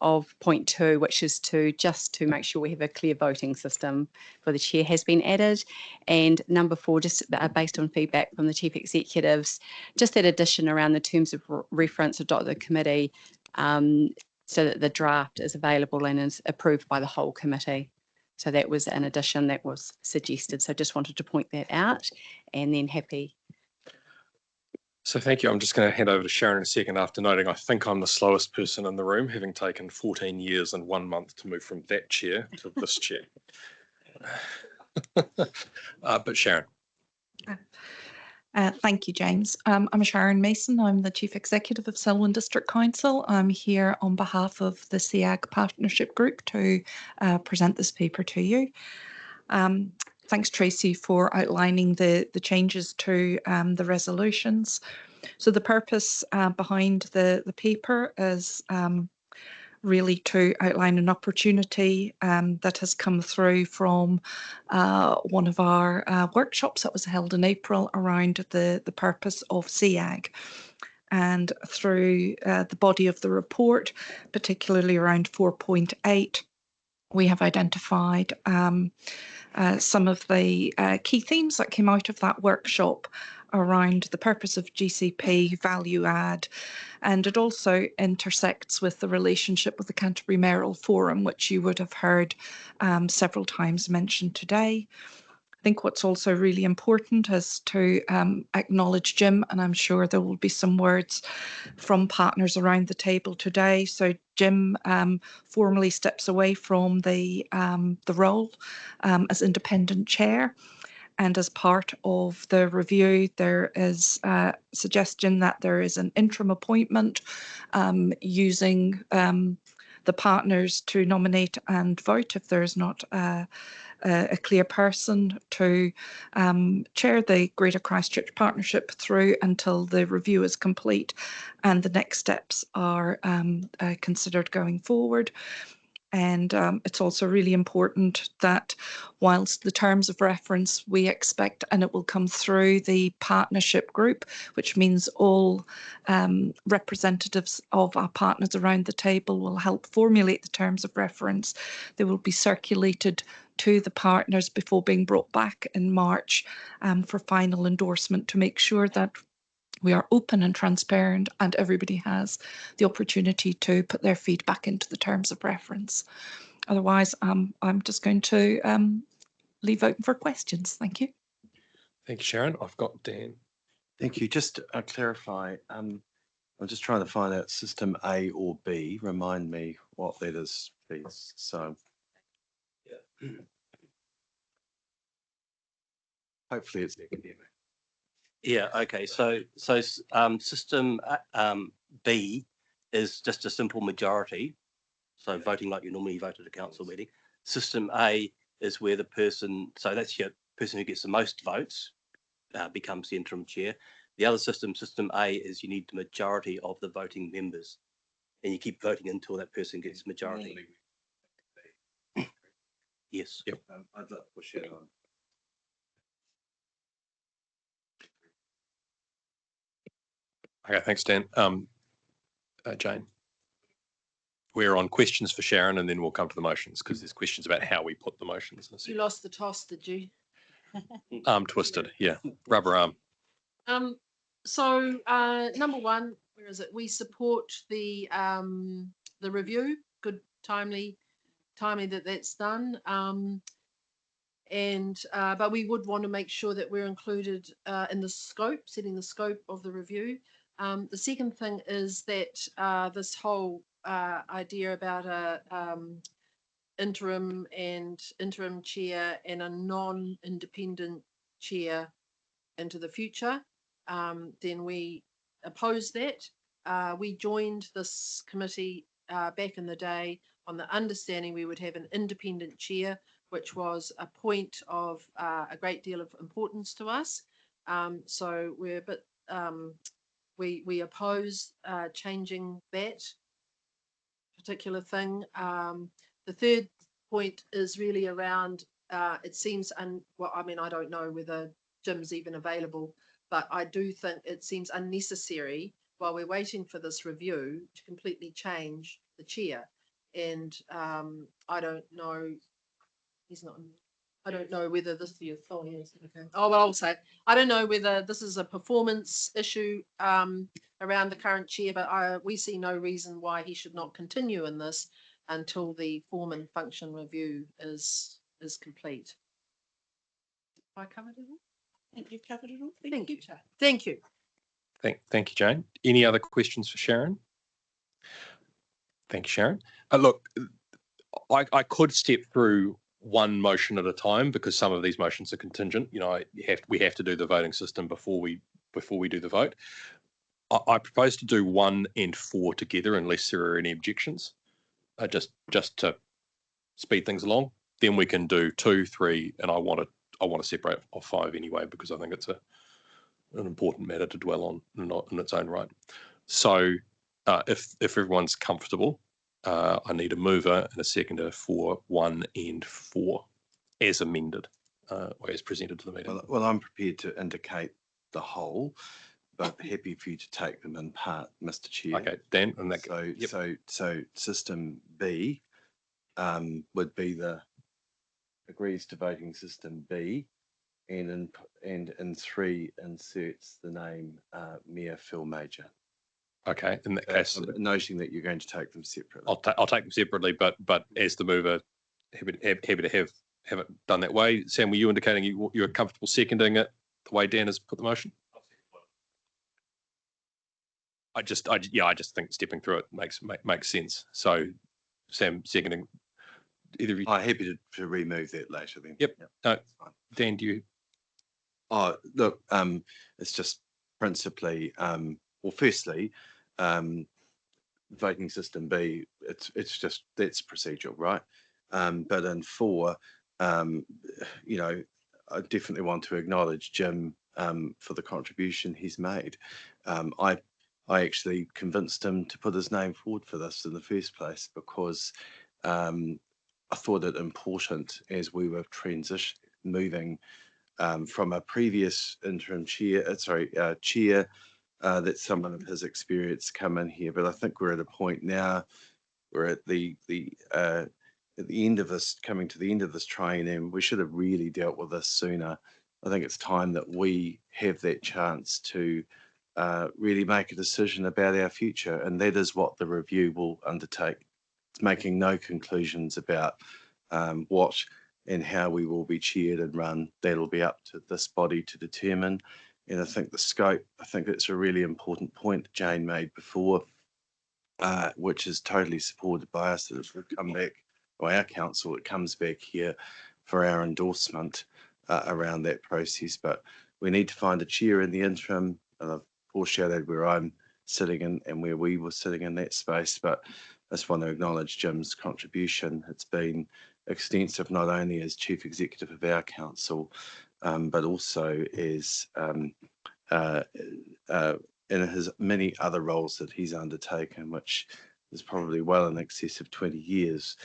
of point 2, which is to make sure we have a clear voting system for the chair has been added. And number 4, just based on feedback from the chief executives, just that addition around the terms of reference adopted the committee so that the draft is available and is approved by the whole committee. So that was an addition that was suggested. So just wanted to point that out, and then happy. So thank you. I'm just going to hand over to Sharon in a second after noting I think I'm the slowest person in the room, having taken 14 years and 1 month to move from that chair to this chair. But Sharon. Thank you, James. I'm Sharon Mason. I'm the Chief Executive of Selwyn District Council. I'm here on behalf of the SEAG Partnership Group to present this paper to you. Thanks, Tracy, for outlining the changes to the resolutions. So the purpose behind the paper is really to outline an opportunity that has come through from one of our workshops that was held in April around the purpose of SEAG. And through the body of the report, particularly around 4.8, we have identified some of the key themes that came out of that workshop around the purpose of GCP, value add, and it also intersects with the relationship with the Canterbury Mayoral Forum, which you would have heard several times mentioned today. I think what's also really important is to acknowledge Jim, and I'm sure there will be some words from partners around the table today. So Jim formally steps away from the role as independent chair. And as part of the review, there is a suggestion that there is an interim appointment using the partners to nominate and vote if there is not a clear person to chair the Greater Christchurch Partnership through until the review is complete and the next steps are considered going forward. And it's also really important that whilst the terms of reference we expect, and it will come through the partnership group, which means all representatives of our partners around the table will help formulate the terms of reference. They will be circulated to the partners before being brought back in March for final endorsement to make sure that we are open and transparent and everybody has the opportunity to put their feedback into the terms of reference. Otherwise, I'm just going to leave open for questions. Thank you. Thank you, Sharon. I've got Dan. Thank you. Just to clarify, I'm just trying to find out system A or B. Remind me what that is, please. So hopefully it's academic. Yeah, okay. So system B is just a simple majority. So voting like you normally vote at a council meeting. System A is where the person, so that's your person who gets the most votes, becomes the interim chair. The other system, System A, is you need the majority of the voting members, and you keep voting until that person gets majority. Yes. Yep. I'd love to push that on. Okay, thanks, Dan. Jane, we're on questions for Sharon, and then we'll come to the motions because there's questions about how we put the motions. You lost the toss, did you? Arm twisted, yeah, rubber arm. So number one, where is it? We support the review. Good, timely that that's done. But we would want to make sure that we're included in the scope, setting the scope of the review. The second thing is that this whole idea about a interim chair and a non-independent chair into the future, then we oppose that. We joined this committee back in the day on the understanding we would have an independent chair, which was a point of a great deal of importance to us. So we're a bit, we oppose changing that particular thing. The third point is really around, it seems, well, I mean, I don't know whether Jim's even available, but I do think it seems unnecessary while we're waiting for this review to completely change the chair. And I don't know, he's not, I don't know whether this is, oh, yes, okay. Oh, well, I'll say, I don't know whether this is a performance issue around the current chair, but we see no reason why he should not continue in this until the form and function review is complete. Have I covered it all? I think you've covered it all. Thank you, Chair. Thank you. Thank you, Jane. Any other questions for Sharon? Thank you, Sharon. Look, I could step through one motion at a time because some of these motions are contingent. You know, we have to do the voting system before we do the vote. I propose to do 1 and 4 together unless there are any objections, just to speed things along. Then we can do 2, 3, and I want to separate off 5 anyway because I think it's an important matter to dwell on, not in its own right. So if everyone's comfortable, I need a mover and a seconder for 1 and 4 as amended, or as presented to the meeting. Well, I'm prepared to indicate the whole, but happy for you to take them in part, Mr. Chair. Okay, Dan, and that. So system B would be agrees to voting system B, and in 3 inserts the name Mayor Phil Major. Okay, in that case, noting that you're going to take them separately. I'll take them separately, but as the mover, happy to have it done that way. Sam, were you indicating you're comfortable seconding it the way Dan has put the motion? I just think stepping through it makes sense. So, Sam seconding. Either of you. I'm happy to remove that later then. Yep. No, Dan, do you? Oh, look, it's just principally, well, firstly, voting system B, it's just, that's procedural, right? But in 4, you know, I definitely want to acknowledge Jim for the contribution he's made. I actually convinced him to put his name forward for this in the first place because I thought it important as we were moving from a previous interim chair, chair that someone of his experience come in here. But I think we're at a point now, we're at the end of this, coming to the end of this train, and we should have really dealt with this sooner. I think it's time that we have that chance to really make a decision about our future, and that is what the review will undertake. It's making no conclusions about what and how we will be chaired and run. That'll be up to this body to determine. And I think the scope, I think that's a really important point Jane made before, which is totally supported by us, that it will come back, or our council, it comes back here for our endorsement around that process. But we need to find a chair in the interim, and I've foreshadowed where I'm sitting in and where we were sitting in that space. But I just want to acknowledge Jim's contribution. It's been extensive not only as Chief Executive of our council, but also as in his many other roles that he's undertaken, which is probably well in excess of 20 years.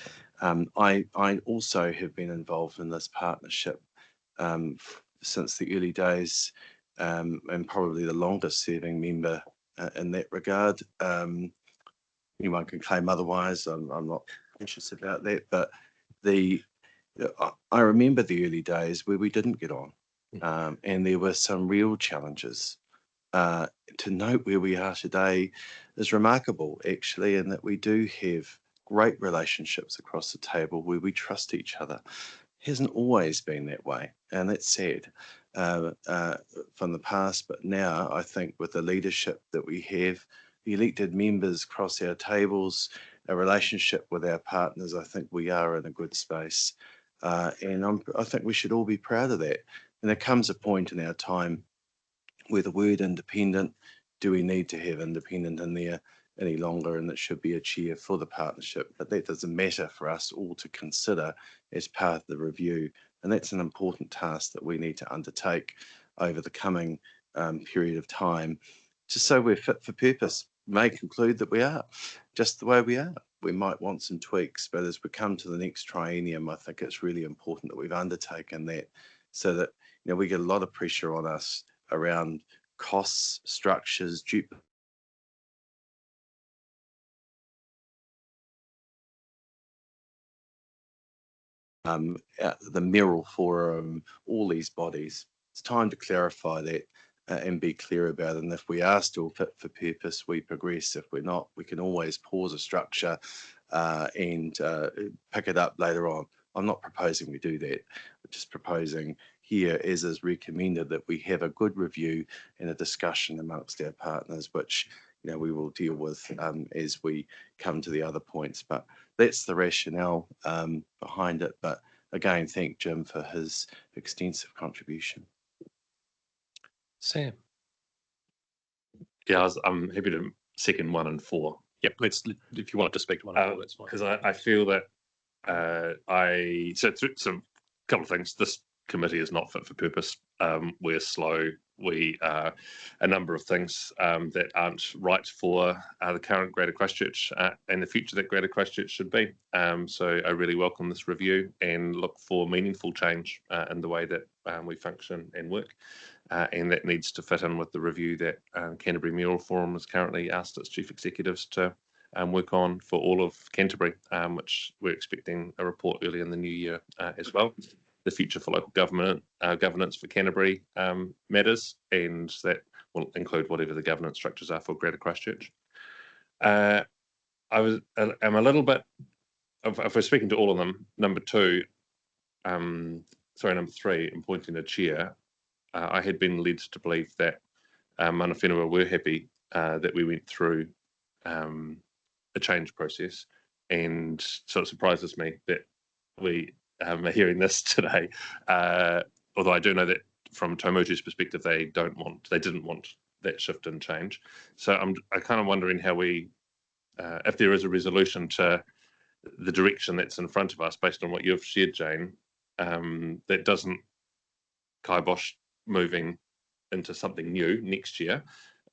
I also have been involved in this partnership since the early days, and probably the longest serving member in that regard. Anyone can claim otherwise. I'm not anxious about that, but I remember the early days where we didn't get on, and there were some real challenges. To note where we are today is remarkable, actually, in that we do have great relationships across the table where we trust each other. It hasn't always been that way, and that's sad from the past. But now, I think with the leadership that we have, the elected members across our tables, our relationship with our partners, I think we are in a good space. And I think we should all be proud of that. And there comes a point in our time where the word independent, do we need to have independent in there any longer? And it should be a chair for the partnership. But that doesn't matter for us all to consider as part of the review. And that's an important task that we need to undertake over the coming period of time, just so we're fit for purpose. May conclude that we are just the way we are. We might want some tweaks, but as we come to the next triennium, I think it's really important that we've undertaken that, so that we get a lot of pressure on us around costs, structures, the Merrill Forum, all these bodies. It's time to clarify that and be clear about it. And if we are still fit for purpose, we progress. If we're not, we can always pause a structure and pick it up later on. I'm not proposing we do that. I'm just proposing here, as is recommended, that we have a good review and a discussion amongst our partners, which we will deal with as we come to the other points. But that's the rationale behind it. But again, thank Jim for his extensive contribution. Sam. Yeah, I'm happy to second 1 and 4. Yep, if you want to speak to 1 and 4, that's fine. Because I feel that so a couple of things. This committee is not fit for purpose. We're slow. We a number of things that aren't right for the current Greater Christchurch and the future that Greater Christchurch should be. So I really welcome this review and look for meaningful change in the way that we function and work. And that needs to fit in with the review that Canterbury Mural Forum has currently asked its chief executives to work on for all of Canterbury, which we're expecting a report early in the new year as well. The future for local governance for Canterbury matters, and that will include whatever the governance structures are for Greater Christchurch. I'm a little bit, if we're speaking to all of them, number 3, in appointing a chair, I had been led to believe that mana whenua were happy that we went through a change process, and so it surprises me that we are hearing this today. Although I do know that from Tomutu's perspective, they didn't want that shift and change. So I'm kind of wondering how we, if there is a resolution to the direction that's in front of us based on what you've shared, Jane, that doesn't kibosh moving into something new next year.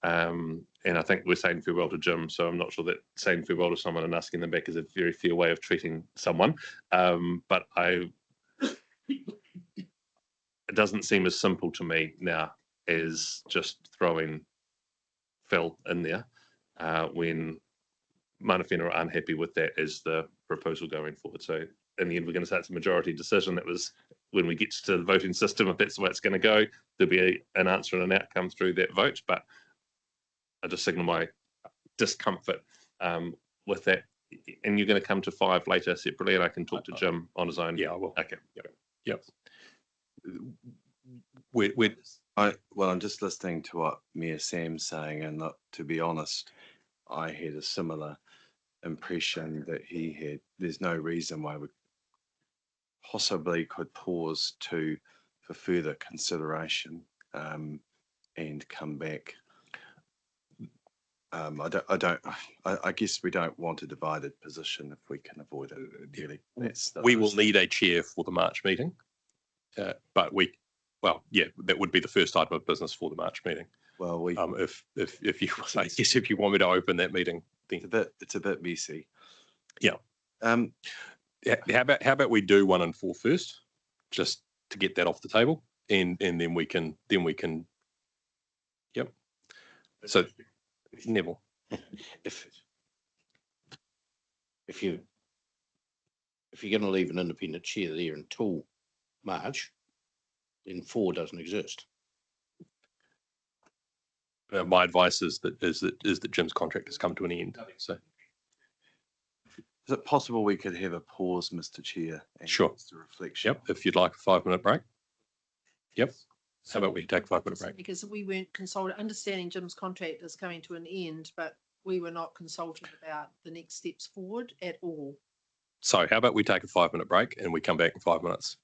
And I think we're saying farewell to Jim, so I'm not sure that saying farewell to someone and asking them back is a very fair way of treating someone. But it doesn't seem as simple to me now as just throwing Phil in there when mana whenua are unhappy with that as the proposal going forward. So in the end, we're going to say it's a majority decision. That was when we get to the voting system, if that's the way it's going to go, there'll be an answer and an outcome through that vote. But I just signal my discomfort with that. And you're going to come to 5 later separately, and I can talk to Jim on his own. Yeah, I will. Okay. Yep. I'm just listening to what Mayor Sam's saying, and to be honest, I had a similar impression that he had. There's no reason why we possibly could pause for further consideration and come back. I guess we don't want a divided position if we can avoid it. Really, We will need a chair for the March meeting, but that would be the first item of business for the March meeting. Well, if you, I guess if you want me to open that meeting, then it's a bit messy. Yeah. How about we do 1 and 4 first, just to get that off the table, and then we can. Yep. So, Neville, if you're going to leave an independent chair there until March, then 4 doesn't exist. my advice is that Jim's contract has come to an end. So, is it possible we could have a pause, Mr. Chair? And sure. A reflection. Yep. If you'd like a 5-minute break. Yep. How about we take a 5-minute break? Because we weren't consulted, understanding Jim's contract is coming to an end, but we were not consulted about the next steps forward at all. So how about we take a 5-minute break and we come back in 5 minutes?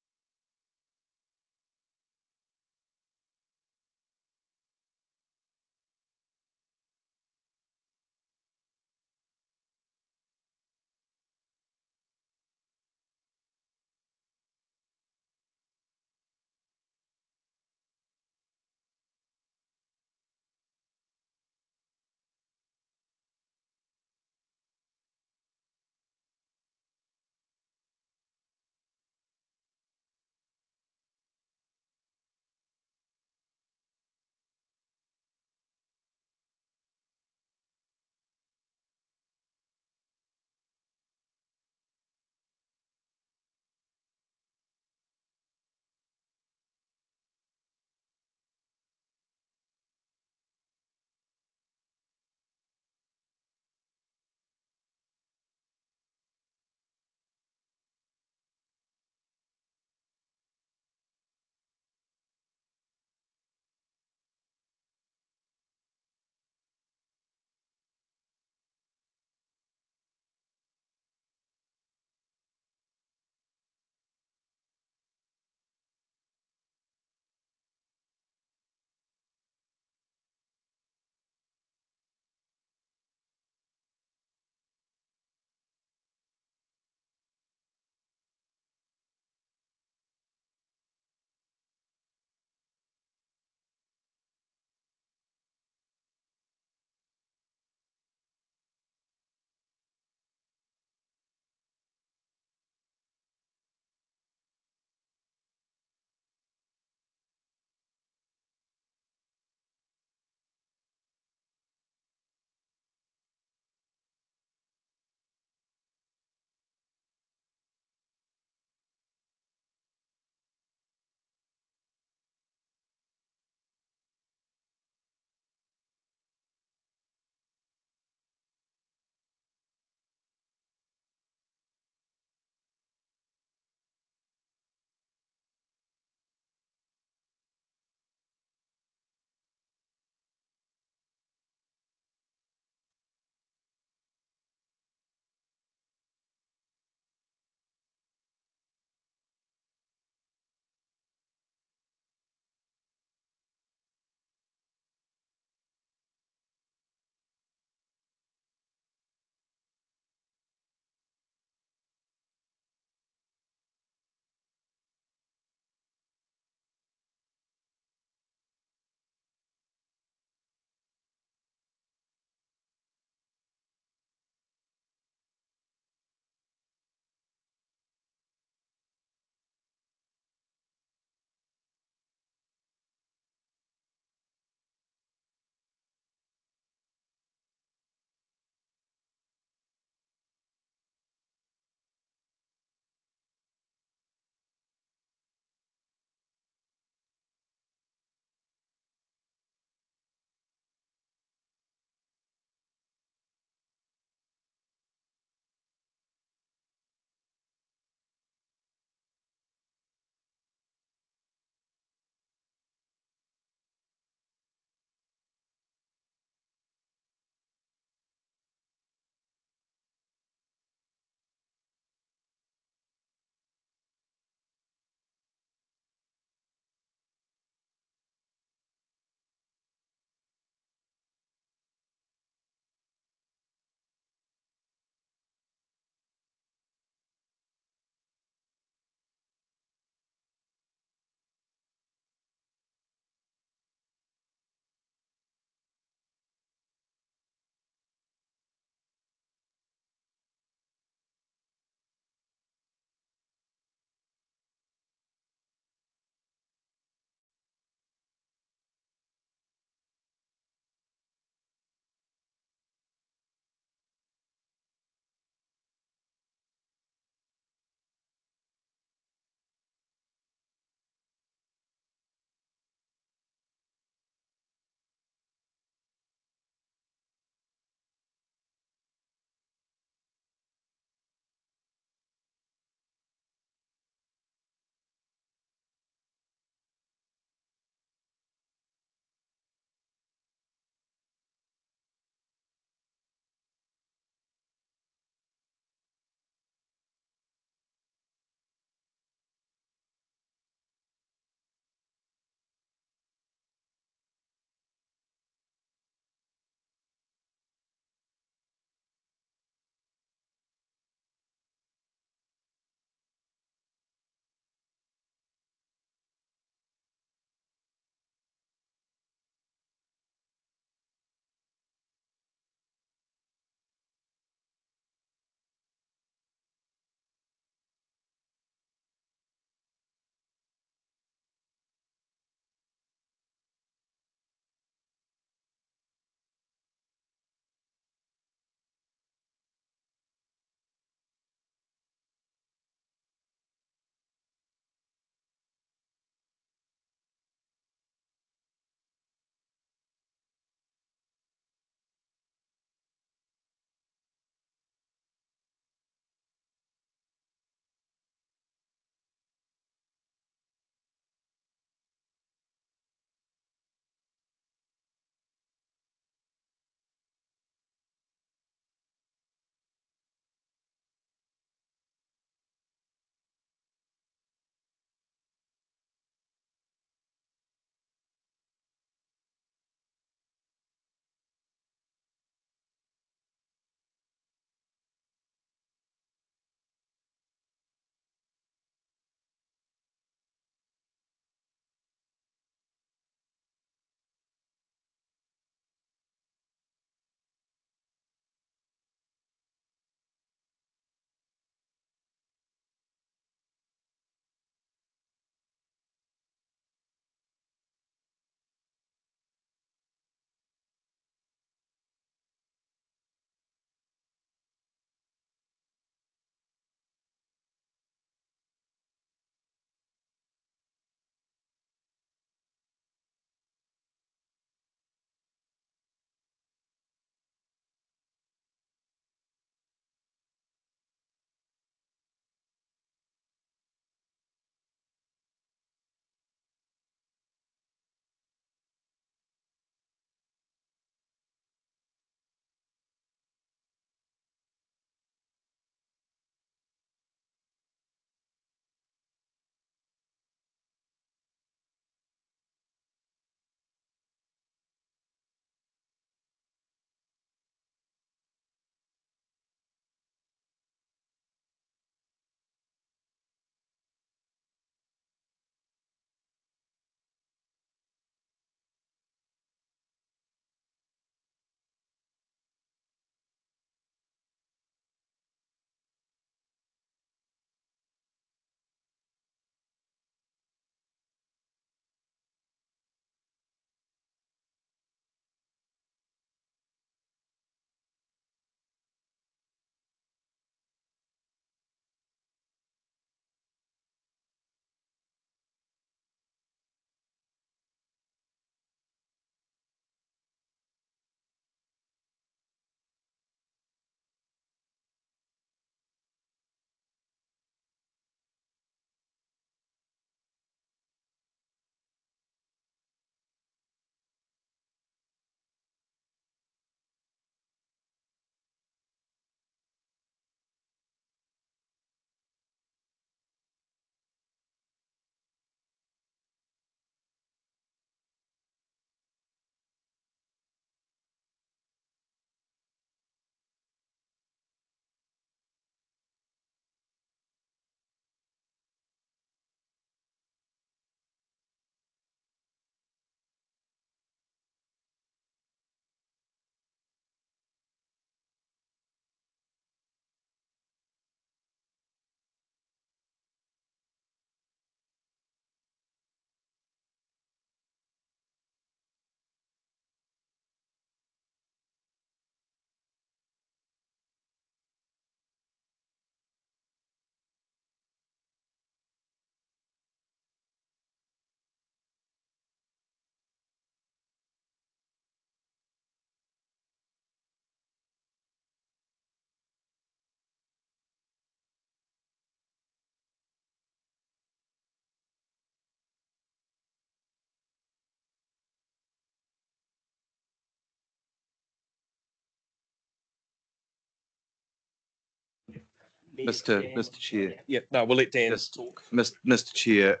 Mr. Chair. Yeah, no, we'll let Dan Just, talk. Mr. Chair,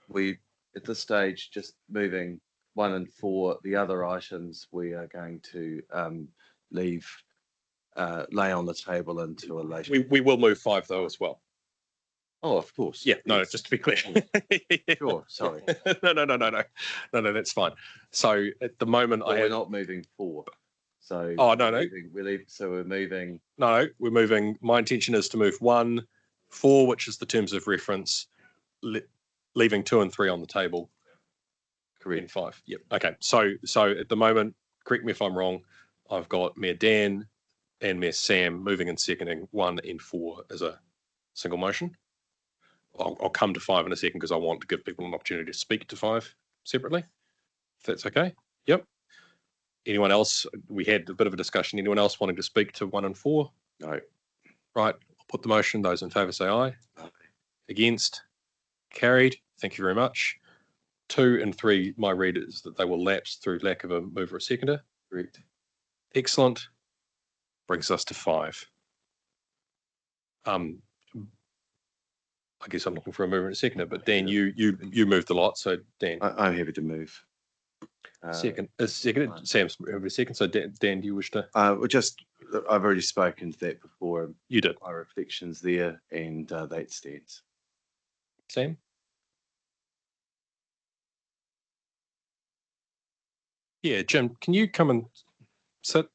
we, at this stage, just moving 1 and 4, the other items we are going to leave, lay on the table until a later. We will move 5 though as well. Oh, of course. Yeah, no, just to be clear. Sure, sorry. No, that's fine. So at the moment, But we're not moving 4. So Oh, no. we're moving. No, we're moving. My intention is to move 1, 4, which is the terms of reference, leaving 2 and 3 on the table. Correct. And 5. Yep. Okay. So at the moment, correct me if I'm wrong, I've got Mayor Dan and Mayor Sam moving and seconding 1 and 4 as a single motion. I'll come to 5 in a second because I want to give people an opportunity to speak to 5 separately. If that's okay. Yep. Anyone else? We had a bit of a discussion. Anyone else wanting to speak to 1 and 4? No. Right. I'll put the motion. Those in favour say aye. Aye. Against? Carried. Thank you very much. 2 and 3, my read is that they will lapse through lack of a mover or seconder. Correct. Excellent. Brings us to 5. I guess I'm looking for a mover and a seconder, but Dan, you moved a lot, so Dan. I'm happy to move. Second. Sam's a second. So Dan, do you wish to? I've already spoken to that before. You did. My reflections there, and that stands. Sam? Yeah, Jim, can you come and sit?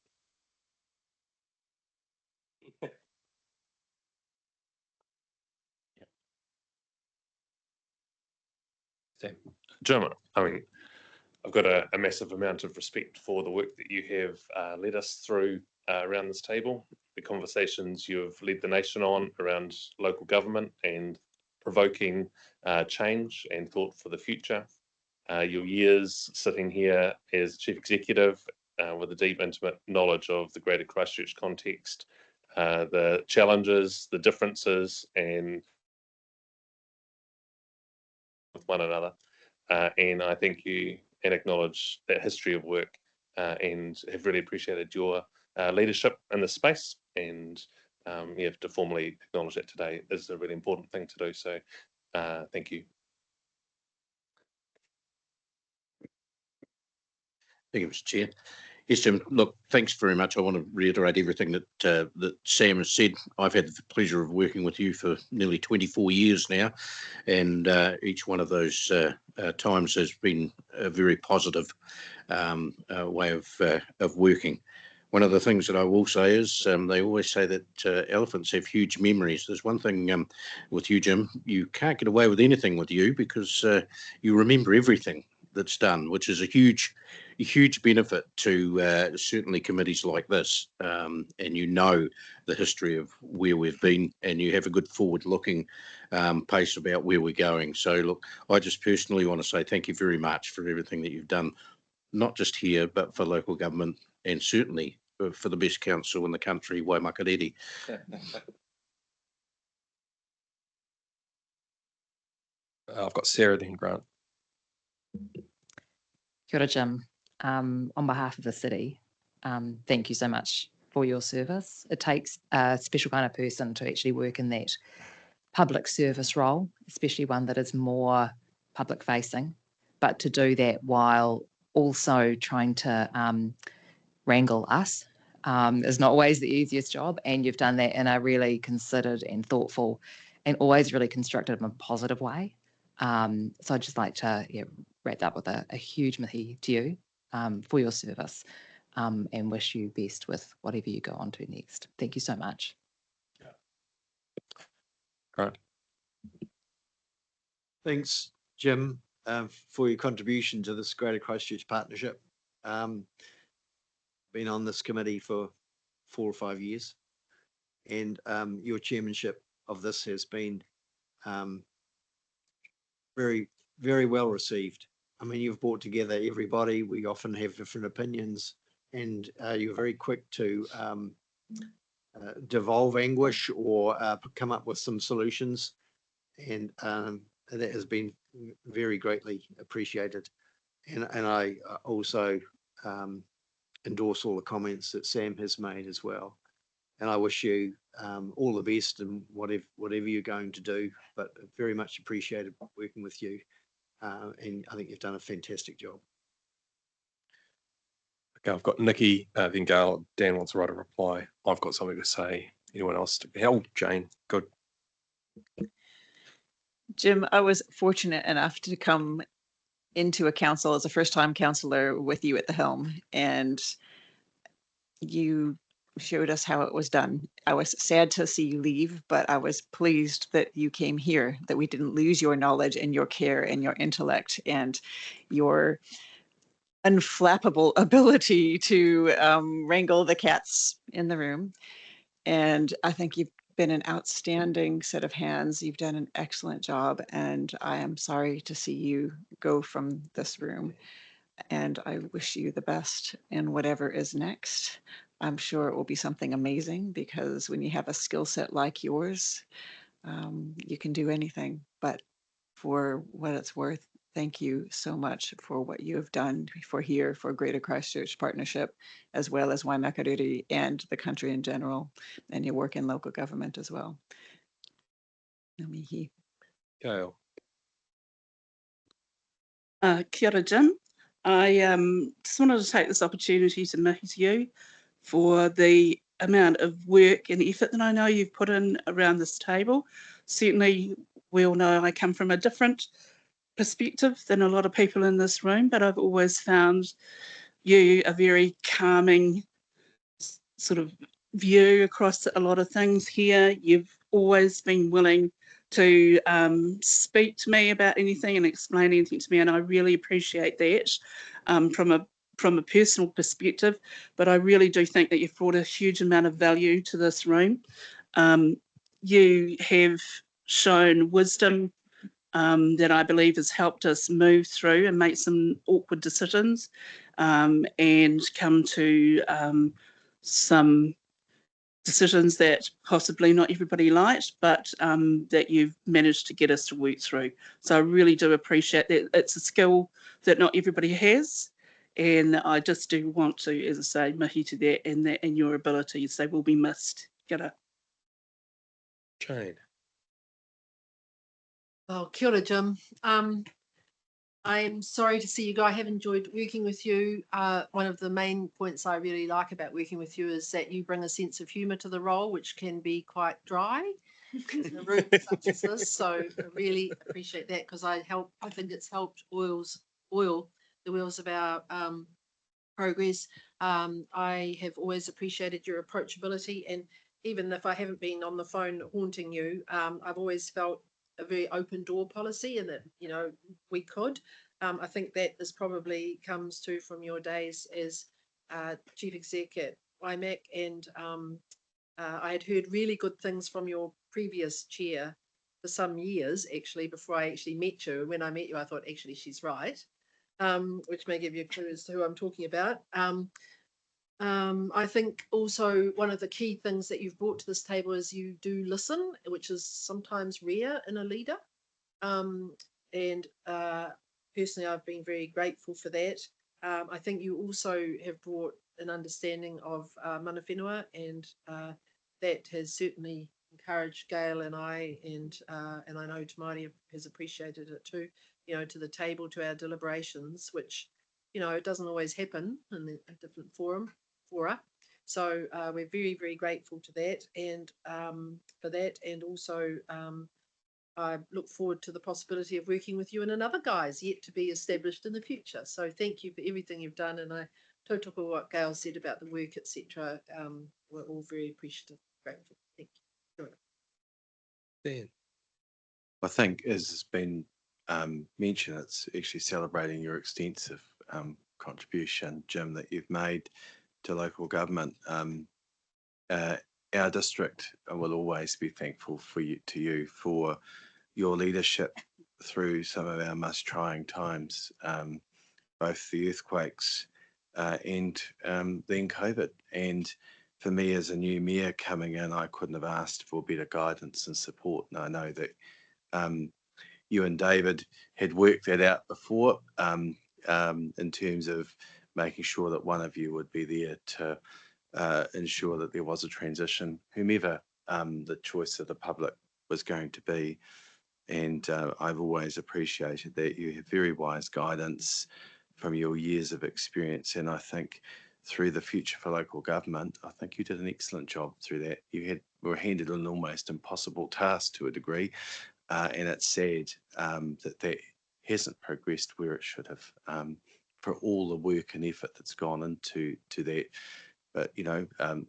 Sam. Jim, I mean, I've got a massive amount of respect for the work that you have led us through around this table, the conversations you've led the nation on around local government and provoking change and thought for the future. Your years sitting here as chief executive with a deep, intimate knowledge of the greater Christchurch context, the challenges, the differences, and with one another. And I thank you and acknowledge that history of work and have really appreciated your leadership in this space. And to formally acknowledge that today is a really important thing to do. So thank you. Thank you, Mr. Chair. Yes, Jim, look, thanks very much. I want to reiterate everything that Sam has said. I've had the pleasure of working with you for nearly 24 years now, and each one of those times has been a very positive way of working. One of the things that I will say is they always say that elephants have huge memories. There's one thing with you, Jim, you can't get away with anything with you because you remember everything that's done, which is a huge benefit to certainly committees like this. And you know the history of where we've been, and you have a good forward-looking pace about where we're going. So look, I just personally want to say thank you very much for everything that you've done, not just here, but for local government, and certainly for the best council in the country, Waimakariri. I've got Sarah then, Grant. Kia ora, Jim. On behalf of the city, thank you so much for your service. It takes a special kind of person to actually work in that public service role, especially one that is more public facing, but to do that while also trying to wrangle us is not always the easiest job. And you've done that in a really considered and thoughtful and always really constructive and positive way. So I'd just like to wrap up with a huge mihi to you for your service and wish you best with whatever you go on to next. Thank you so much. Right. Thanks, Jim, for your contribution to this Greater Christchurch Partnership. Been on this committee for 4 or 5 years, and your chairmanship of this has been very, very well received. I mean, you've brought together everybody. We often have different opinions, and you're very quick to devolve anguish or come up with some solutions. And that has been very greatly appreciated. And I also endorse all the comments that Sam has made as well. and I wish you all the best in whatever you're going to do. But very much appreciated working with you, and I think you've done a fantastic job. Okay, I've got Nikki, then Gail. Dan wants to write a reply. I've got something to say. Anyone else? Jane, good. Jim, I was fortunate enough to come into a council as a first-time councillor with you at the helm, and you showed us how it was done. I was sad to see you leave, but I was pleased that you came here, that we didn't lose your knowledge and your care and your intellect and your unflappable ability to wrangle the cats in the room. And I think you've been an outstanding set of hands. You've done an excellent job, and I am sorry to see you go from this room. And I wish you the best in whatever is next. I'm sure it will be something amazing, because when you have a skill set like yours, you can do anything. But for what it's worth, thank you so much for what you have done for here, for Greater Christchurch Partnership, as well as Waimakariri and the country in general, and your work in local government as well. Ngā mihi. Gail. Kia ora, Jim. I just wanted to take this opportunity to mihi to you for the amount of work and effort that I know you've put in around this table. Certainly, we all know I come from a different perspective than a lot of people in this room, but I've always found you a very calming sort of view across a lot of things here. You've always been willing to speak to me about anything and explain anything to me, and I really appreciate that from a personal perspective. But I really do think that you've brought a huge amount of value to this room. You have shown wisdom that I believe has helped us move through and make some awkward decisions, and come to some decisions that possibly not everybody liked, but that you've managed to get us to work through. So I really do appreciate that. It's a skill that not everybody has, and I just do want to, as I say, mihi to that and your abilities. They will be missed. Kia ora. Jane. Oh, kia ora, Jim. I'm sorry to see you go. I have enjoyed working with you. One of the main points I really like about working with you is that you bring a sense of humour to the role, which can be quite dry in a room such as this. So I really appreciate that, because I think it's helped oil the wheels of our progress. I have always appreciated your approachability, and even if I haven't been on the phone haunting you, I've always felt a very open door policy, and that, you know, we could. I think that this probably comes to from your days as chief exec at WIMAC, and I had heard really good things from your previous chair for some years, actually, before I actually met you. When I met you, I thought, actually, she's right, which may give you a clue as to who I'm talking about. I think also one of the key things that you've brought to this table is you do listen, which is sometimes rare in a leader. And personally, I've been very grateful for that. I think you also have brought an understanding of mana whenua, and that has certainly encouraged Gail and I, and I know Tamari has appreciated it too, you know, to the table, to our deliberations, which, you know, it doesn't always happen in a different fora. So we're very, very grateful to that, and for that, and also I look forward to the possibility of working with you and another guys yet to be established in the future. So thank you for everything you've done, and I tautoko what Gail said about the work, etc. We're all very appreciative, grateful. Thank you. Dan. I think, as has been mentioned, it's actually celebrating your extensive contribution, Jim, that you've made to local government. Our district will always be thankful to you for your leadership through some of our most trying times, both the earthquakes and then COVID. And for me, as a new mayor coming in, I couldn't have asked for better guidance and support. And I know that you and David had worked that out before, in terms of making sure that one of you would be there to ensure that there was a transition, whomever the choice of the public was going to be. And I've always appreciated that you have very wise guidance from your years of experience. And I think through the Future for Local Government, I think you did an excellent job through that. You were handed an almost impossible task to a degree. And it's sad that hasn't progressed where it should have, for all the work and effort that's gone into that. But,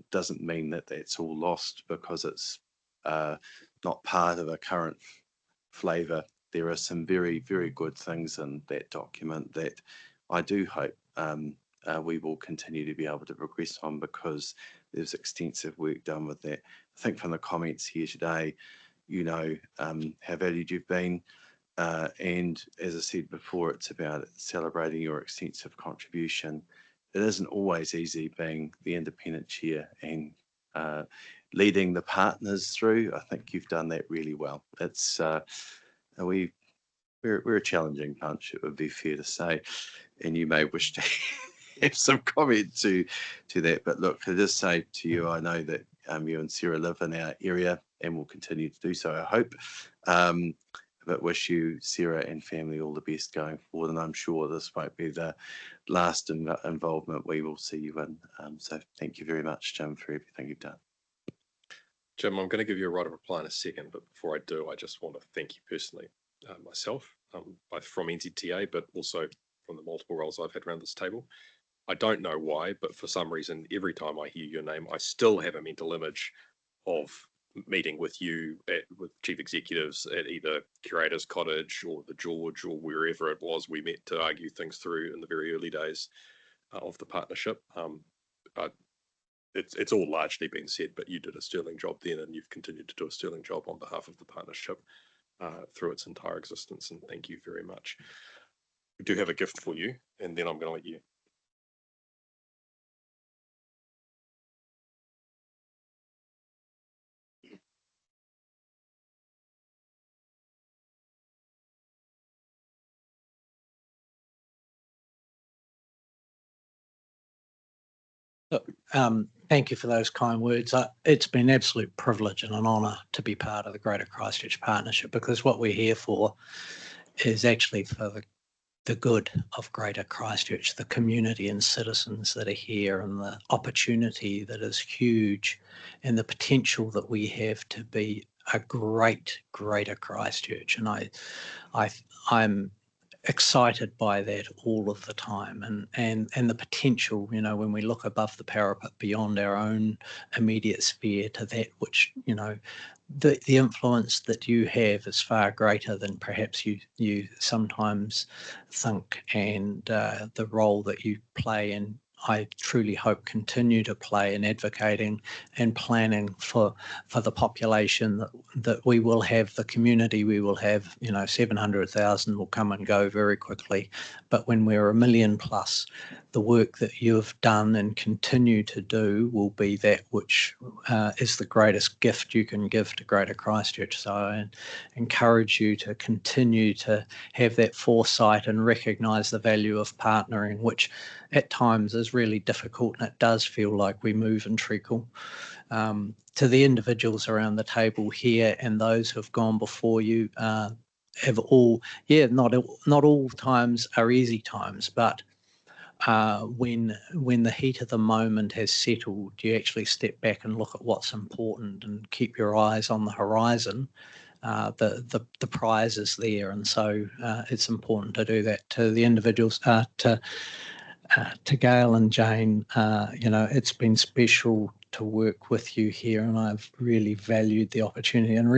doesn't mean that that's all lost because it's not part of a current flavour. There are some very, very good things in that document that I do hope we will continue to be able to progress on, because there's extensive work done with that. I think from the comments here today, how valued you've been. And as I said before, it's about celebrating your extensive contribution. It isn't always easy being the independent chair and leading the partners through. I think you've done that really well. It's we're a challenging bunch, it would be fair to say, and you may wish to have some comment to that. But look, I just say to you, I know that you and Sarah live in our area and will continue to do so, I hope. But wish you, Sarah, and family all the best going forward. And I'm sure this won't be the last involvement we will see you in. So thank you very much, Jim, for everything you've done. Jim, I'm going to give you a right of reply in a second, but before I do, I just want to thank you personally, myself, both from NZTA, but also from the multiple roles I've had around this table. I don't know why, but for some reason, every time I hear your name, I still have a mental image of meeting with you with chief executives at either Curator's Cottage or the George or wherever it was we met to argue things through in the very early days of the partnership. It's all largely been said, but you did a sterling job then, and you've continued to do a sterling job on behalf of the partnership through its entire existence, and thank you very much. We do have a gift for you, and then I'm going to let you. Thank you for those kind words. It's been an absolute privilege and an honour to be part of the Greater Christchurch Partnership, because what we're here for is actually for the good of Greater Christchurch, the community and citizens that are here, and the opportunity that is huge, and the potential that we have to be a great Greater Christchurch. And I'm excited by that all of the time, and the potential, when we look above the parapet beyond our own immediate sphere to that which, the influence that you have is far greater than perhaps you sometimes think, and the role that you play, and I truly hope continue to play in advocating and planning for the population that we will have, the community we will have. 700,000 will come and go very quickly, but when we're 1 million plus, the work that you've done and continue to do will be that which is the greatest gift you can give to Greater Christchurch. So I encourage you to continue to have that foresight and recognise the value of partnering, which at times is really difficult, and it does feel like we move and treacle. To the individuals around the table here and those who have gone before you, have all, not all times are easy times, but when the heat of the moment has settled, you actually step back and look at what's important and keep your eyes on the horizon. The prize is there, and so it's important to do that. To the individuals, to Gail and Jane, it's been special to work with you here, and I've really valued the opportunity and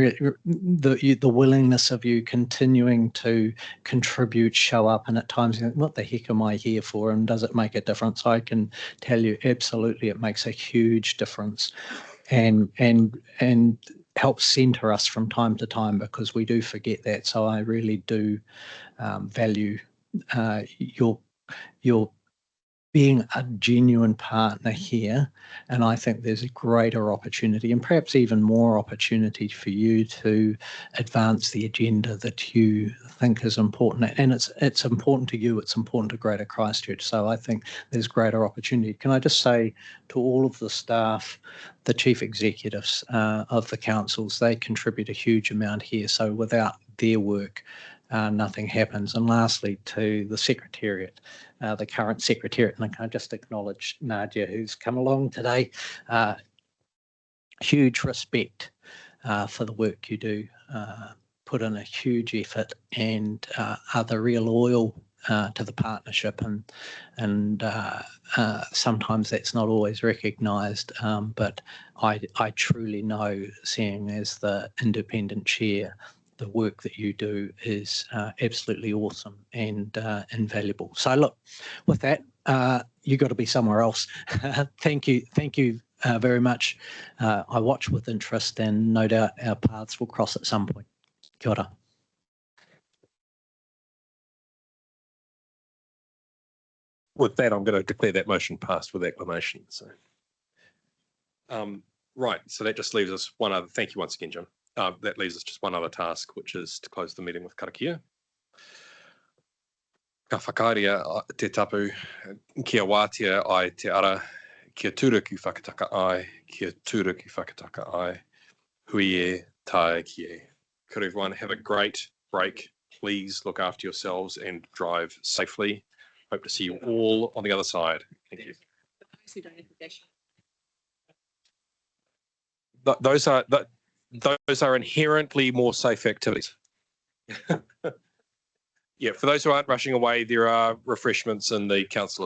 the willingness of you continuing to contribute, show up, and at times, what the heck am I here for, and does it make a difference? I can tell you absolutely it makes a huge difference, and helps centre us from time to time, because we do forget that. So I really do value your being a genuine partner here. And I think there's a greater opportunity and perhaps even more opportunity for you to advance the agenda that you think is important. And it's important to you, it's important to Greater Christchurch. So I think there's greater opportunity. Can I just say to all of the staff, the chief executives of the councils, they contribute a huge amount here. So without their work, nothing happens. And lastly, to the Secretariat, the current Secretariat, and I can just acknowledge Nadia, who's come along today. Huge respect for the work you do, put in a huge effort and are the real oil to the partnership, and sometimes that's not always recognised, but I truly know, seeing as the independent chair, the work that you do is absolutely awesome and invaluable. So look, with that, you got to be somewhere else. Thank you very much. I watch with interest, and no doubt our paths will cross at some point. Kia ora. With that, I'm going to declare that motion passed with acclamation. So, right. So that just leaves us one other. Thank you once again, Jim. That leaves us just one other task, which is to close the meeting with karakia. Ka whakaaria te tapu, kia wātia ai te ara, kia tura ki whakataka ai, kia tura ki whakataka ai, hui e tae ki e. Could everyone have a great break? Please look after yourselves and drive safely. Hope to see you all on the other side. Thank you. Those are inherently more safe activities. Yeah, for those who aren't rushing away, there are refreshments in the councillors'